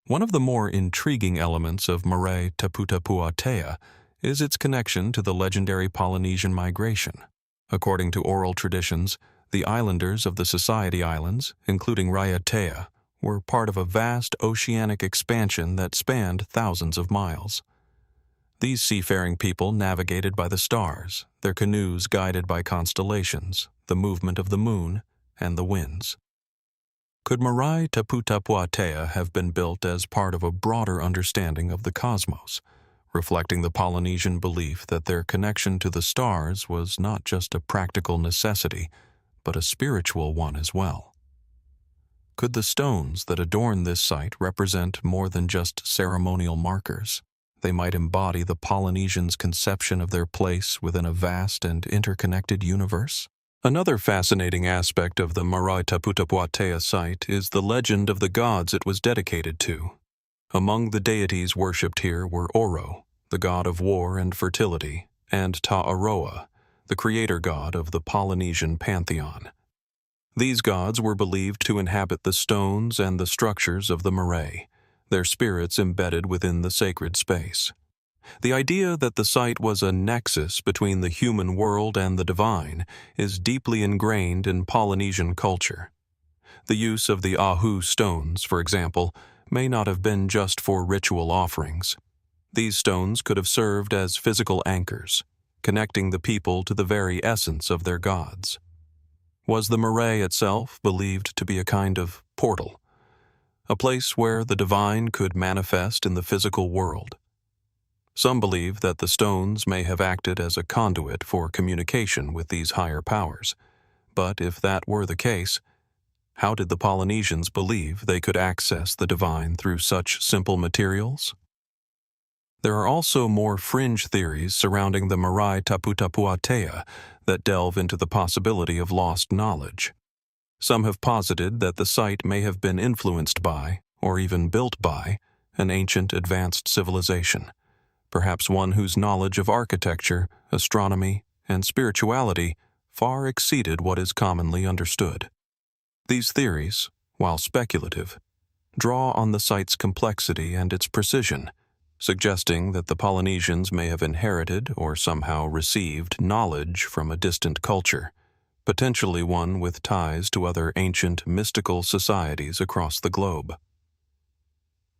A: One of the more intriguing elements of Marae Taputapuatea is its connection to the legendary Polynesian migration. According to oral traditions, the islanders of the Society Islands, including Raiatea, were part of a vast oceanic expansion that spanned thousands of miles. These seafaring people navigated by the stars, their canoes guided by constellations, the movement of the moon, and the winds. Could Marae Taputapuatea have been built as part of a broader understanding of the cosmos, reflecting the Polynesian belief that their connection to the stars was not just a practical necessity, but a spiritual one as well? Could the stones that adorn this site represent more than just ceremonial markers? They might embody the Polynesians' conception of their place within a vast and interconnected universe. Another fascinating aspect of the Marae Taputapuatea site is the legend of the gods it was dedicated to. Among the deities worshipped here were Oro, the god of war and fertility, and Ta'aroa, the creator god of the Polynesian pantheon. These gods were believed to inhabit the stones and the structures of the marae, their spirits embedded within the sacred space. The idea that the site was a nexus between the human world and the divine is deeply ingrained in Polynesian culture. The use of the Ahu stones, for example, may not have been just for ritual offerings. These stones could have served as physical anchors, connecting the people to the very essence of their gods. Was the marae itself believed to be a kind of portal, a place where the divine could manifest in the physical world? Some believe that the stones may have acted as a conduit for communication with these higher powers, but if that were the case, how did the Polynesians believe they could access the divine through such simple materials? There are also more fringe theories surrounding the Marae Taputapuatea that delve into the possibility of lost knowledge. Some have posited that the site may have been influenced by, or even built by, an ancient advanced civilization, perhaps one whose knowledge of architecture, astronomy, and spirituality far exceeded what is commonly understood. These theories, while speculative, draw on the site's complexity and its precision, suggesting that the Polynesians may have inherited or somehow received knowledge from a distant culture, potentially one with ties to other ancient mystical societies across the globe.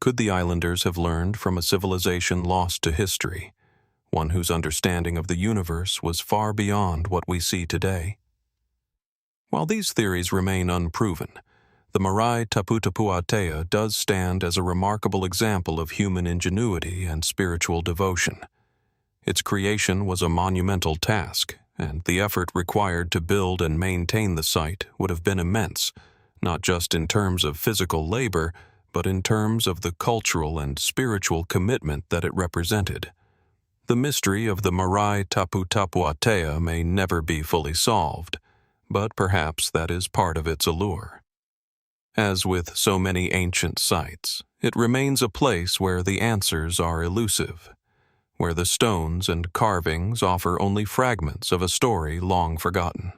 A: Could the islanders have learned from a civilization lost to history, one whose understanding of the universe was far beyond what we see today? While these theories remain unproven, the Marae Taputapuatea does stand as a remarkable example of human ingenuity and spiritual devotion. Its creation was a monumental task, and the effort required to build and maintain the site would have been immense, not just in terms of physical labor, but in terms of the cultural and spiritual commitment that it represented. The mystery of the Marae Taputapuatea may never be fully solved, but perhaps that is part of its allure. As with so many ancient sites, it remains a place where the answers are elusive, where the stones and carvings offer only fragments of a story long forgotten.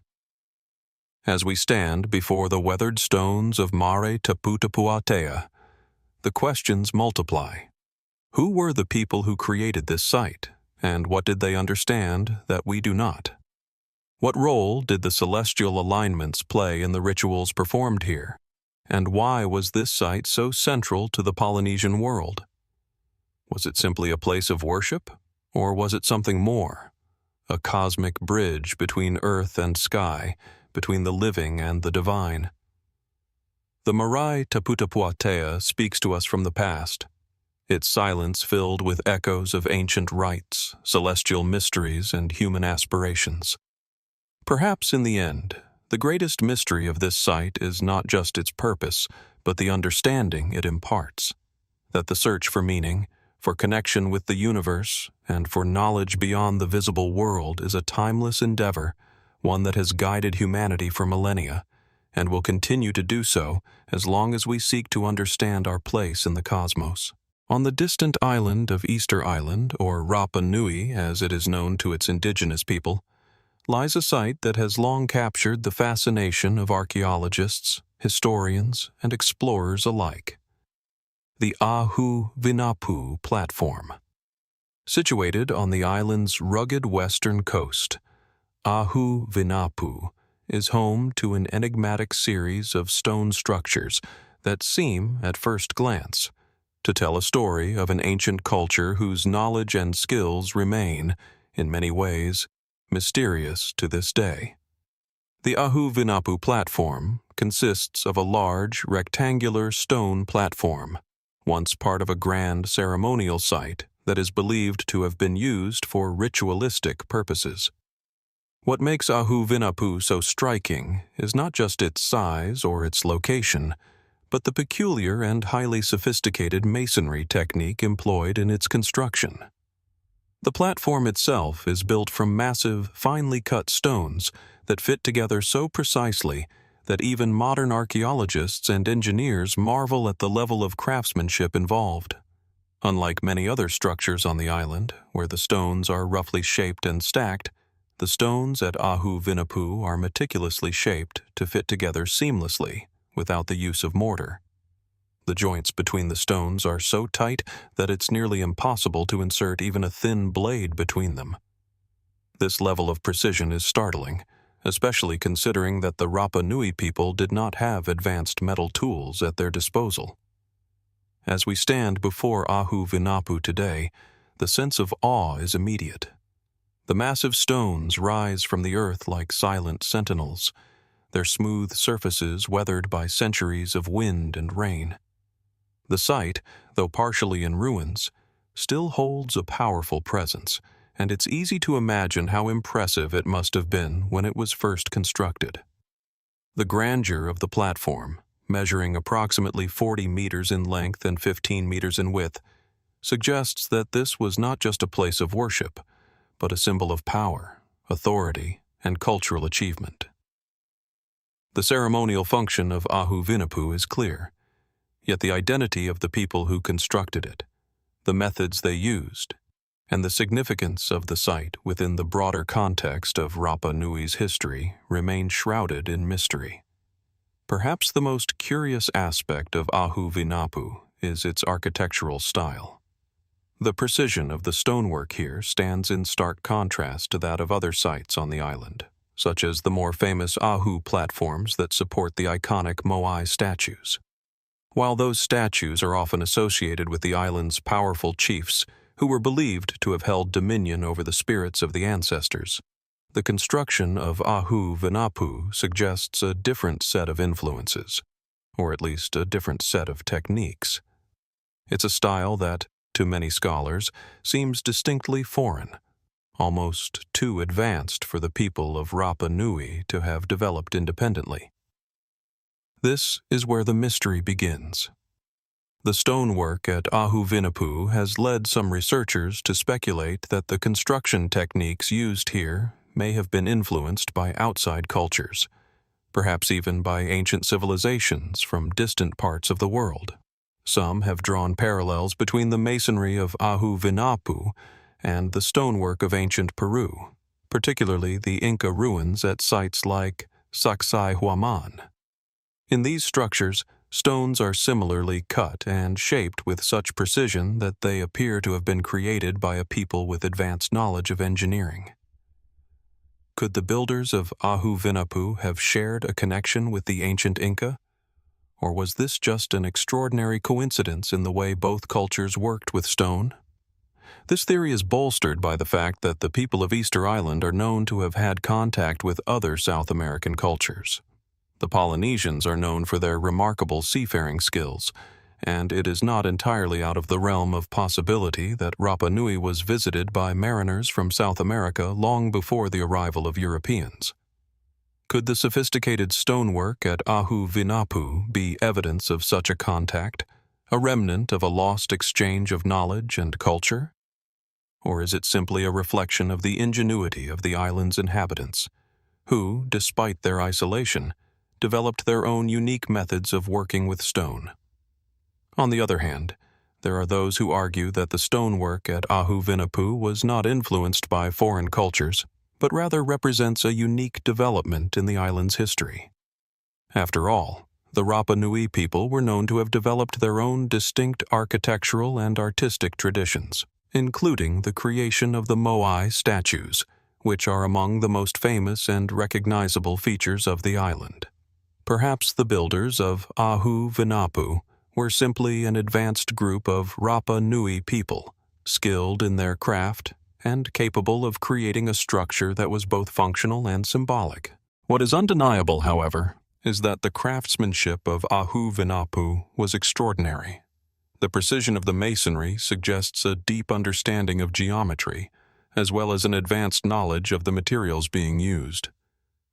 A: As we stand before the weathered stones of Marae Taputapuatea, the questions multiply. Who were the people who created this site, and what did they understand that we do not? What role did the celestial alignments play in the rituals performed here, and why was this site so central to the Polynesian world? Was it simply a place of worship, or was it something more? A cosmic bridge between earth and sky, between the living and the divine. The Marae Taputapuatea speaks to us from the past, its silence filled with echoes of ancient rites, celestial mysteries, and human aspirations. Perhaps in the end, the greatest mystery of this site is not just its purpose, but the understanding it imparts. That the search for meaning, for connection with the universe, and for knowledge beyond the visible world is a timeless endeavor, one that has guided humanity for millennia, and will continue to do so as long as we seek to understand our place in the cosmos. On the distant island of Easter Island, or Rapa Nui as it is known to its indigenous people, lies a site that has long captured the fascination of archaeologists, historians, and explorers alike. The Ahu Vinapu Platform. Situated on the island's rugged western coast, Ahu Vinapu is home to an enigmatic series of stone structures that seem, at first glance, to tell a story of an ancient culture whose knowledge and skills remain, in many ways, mysterious to this day. The Ahu Vinapu Platform consists of a large, rectangular stone platform, once part of a grand ceremonial site that is believed to have been used for ritualistic purposes. What makes Ahu Vinapu so striking is not just its size or its location, but the peculiar and highly sophisticated masonry technique employed in its construction. The platform itself is built from massive, finely cut stones that fit together so precisely that even modern archaeologists and engineers marvel at the level of craftsmanship involved. Unlike many other structures on the island, where the stones are roughly shaped and stacked, the stones at Ahu Vinapu are meticulously shaped to fit together seamlessly, without the use of mortar. The joints between the stones are so tight that it's nearly impossible to insert even a thin blade between them. This level of precision is startling, especially considering that the Rapa Nui people did not have advanced metal tools at their disposal. As we stand before Ahu Vinapu today, the sense of awe is immediate. The massive stones rise from the earth like silent sentinels, their smooth surfaces weathered by centuries of wind and rain. The site, though partially in ruins, still holds a powerful presence, and it's easy to imagine how impressive it must have been when it was first constructed. The grandeur of the platform, measuring approximately 40 meters in length and 15 meters in width, suggests that this was not just a place of worship, but a symbol of power, authority, and cultural achievement. The ceremonial function of Ahu Vinapu is clear, yet the identity of the people who constructed it, the methods they used, and the significance of the site within the broader context of Rapa Nui's history remain shrouded in mystery. Perhaps the most curious aspect of Ahu Vinapu is its architectural style. The precision of the stonework here stands in stark contrast to that of other sites on the island, such as the more famous Ahu platforms that support the iconic Moai statues. While those statues are often associated with the island's powerful chiefs who were believed to have held dominion over the spirits of the ancestors, the construction of Ahu Vinapu suggests a different set of influences, or at least a different set of techniques. It's a style that, to many scholars, seems distinctly foreign, almost too advanced for the people of Rapa Nui to have developed independently. This is where the mystery begins. The stonework at Ahu Vinapu has led some researchers to speculate that the construction techniques used here may have been influenced by outside cultures, perhaps even by ancient civilizations from distant parts of the world. Some have drawn parallels between the masonry of Ahu Vinapu and the stonework of ancient Peru, particularly the Inca ruins at sites like Sacsayhuaman. In these structures, stones are similarly cut and shaped with such precision that they appear to have been created by a people with advanced knowledge of engineering. Could the builders of Ahu Vinapu have shared a connection with the ancient Inca? Or was this just an extraordinary coincidence in the way both cultures worked with stone? This theory is bolstered by the fact that the people of Easter Island are known to have had contact with other South American cultures. The Polynesians are known for their remarkable seafaring skills, and it is not entirely out of the realm of possibility that Rapa Nui was visited by mariners from South America long before the arrival of Europeans. Could the sophisticated stonework at Ahu Vinapu be evidence of such a contact, a remnant of a lost exchange of knowledge and culture? Or is it simply a reflection of the ingenuity of the island's inhabitants, who, despite their isolation, developed their own unique methods of working with stone? On the other hand, there are those who argue that the stonework at Ahu Vinapu was not influenced by foreign cultures, but rather represents a unique development in the island's history. After all, the Rapa Nui people were known to have developed their own distinct architectural and artistic traditions, including the creation of the Moai statues, which are among the most famous and recognizable features of the island. Perhaps the builders of Ahu Vinapu were simply an advanced group of Rapa Nui people, skilled in their craft and capable of creating a structure that was both functional and symbolic. What is undeniable, however, is that the craftsmanship of Ahu Vinapu was extraordinary. The precision of the masonry suggests a deep understanding of geometry, as well as an advanced knowledge of the materials being used.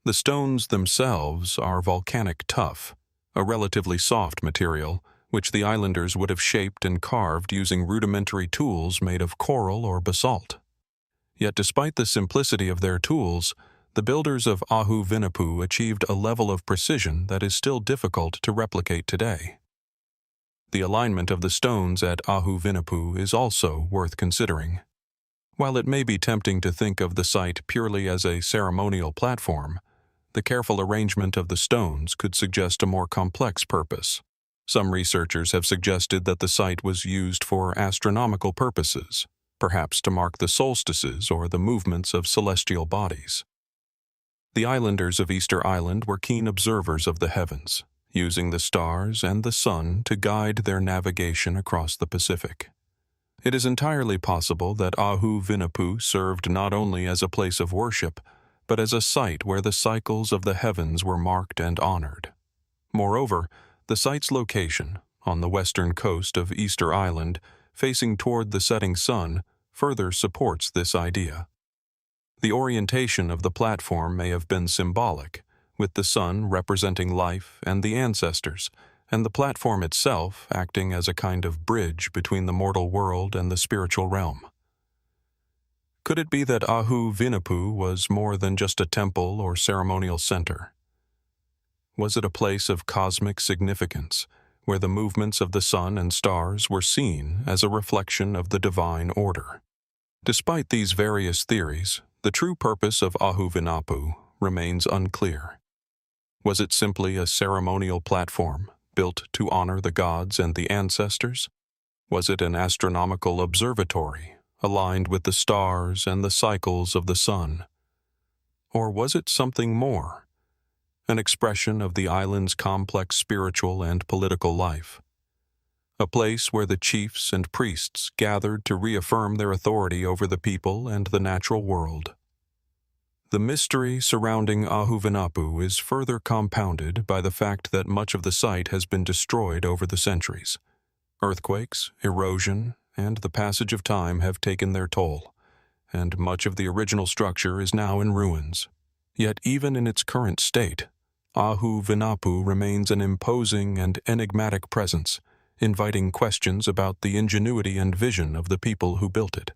A: The stones themselves are volcanic tuff, a relatively soft material, which the islanders would have shaped and carved using rudimentary tools made of coral or basalt. Yet despite the simplicity of their tools, the builders of Ahu Vinapu achieved a level of precision that is still difficult to replicate today. The alignment of the stones at Ahu Vinapu is also worth considering. While it may be tempting to think of the site purely as a ceremonial platform, the careful arrangement of the stones could suggest a more complex purpose. Some researchers have suggested that the site was used for astronomical purposes, perhaps to mark the solstices or the movements of celestial bodies. The islanders of Easter Island were keen observers of the heavens, using the stars and the sun to guide their navigation across the Pacific. It is entirely possible that Ahu Vinapu served not only as a place of worship, but as a site where the cycles of the heavens were marked and honored. Moreover, the site's location, on the western coast of Easter Island, facing toward the setting sun, further supports this idea. The orientation of the platform may have been symbolic, with the sun representing life and the ancestors, and the platform itself acting as a kind of bridge between the mortal world and the spiritual realm. Could it be that Ahu Vinapu was more than just a temple or ceremonial center? Was it a place of cosmic significance, where the movements of the sun and stars were seen as a reflection of the divine order? Despite these various theories, the true purpose of Ahu Vinapu remains unclear. Was it simply a ceremonial platform built to honor the gods and the ancestors? Was it an astronomical observatory aligned with the stars and the cycles of the sun? Or was it something more, an expression of the island's complex spiritual and political life? A place where the chiefs and priests gathered to reaffirm their authority over the people and the natural world. The mystery surrounding Ahu Vinapu is further compounded by the fact that much of the site has been destroyed over the centuries. Earthquakes, erosion, and the passage of time have taken their toll, and much of the original structure is now in ruins. Yet even in its current state, Ahu Vinapu remains an imposing and enigmatic presence, inviting questions about the ingenuity and vision of the people who built it.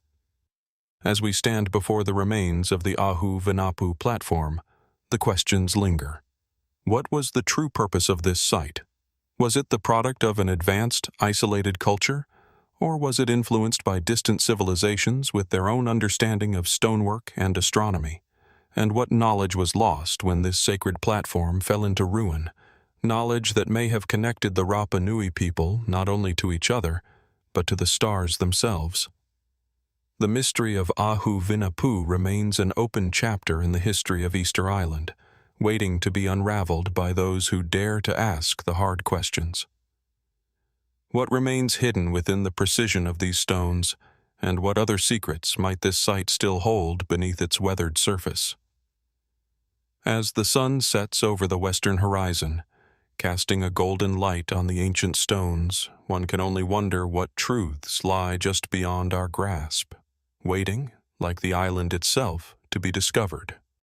A: As we stand before the remains of the Ahu Vinapu Platform, the questions linger. What was the true purpose of this site? Was it the product of an advanced, isolated culture, or was it influenced by distant civilizations with their own understanding of stonework and astronomy? And what knowledge was lost when this sacred platform fell into ruin? Knowledge that may have connected the Rapa Nui people not only to each other, but to the stars themselves. The mystery of Ahu Vinapu remains an open chapter in the history of Easter Island, waiting to be unraveled by those who dare to ask the hard questions. What remains hidden within the precision of these stones, and what other secrets might this site still hold beneath its weathered surface? As the sun sets over the western horizon, casting a golden light on the ancient stones, one can only wonder what truths lie just beyond our grasp, waiting, like the island itself, to be discovered.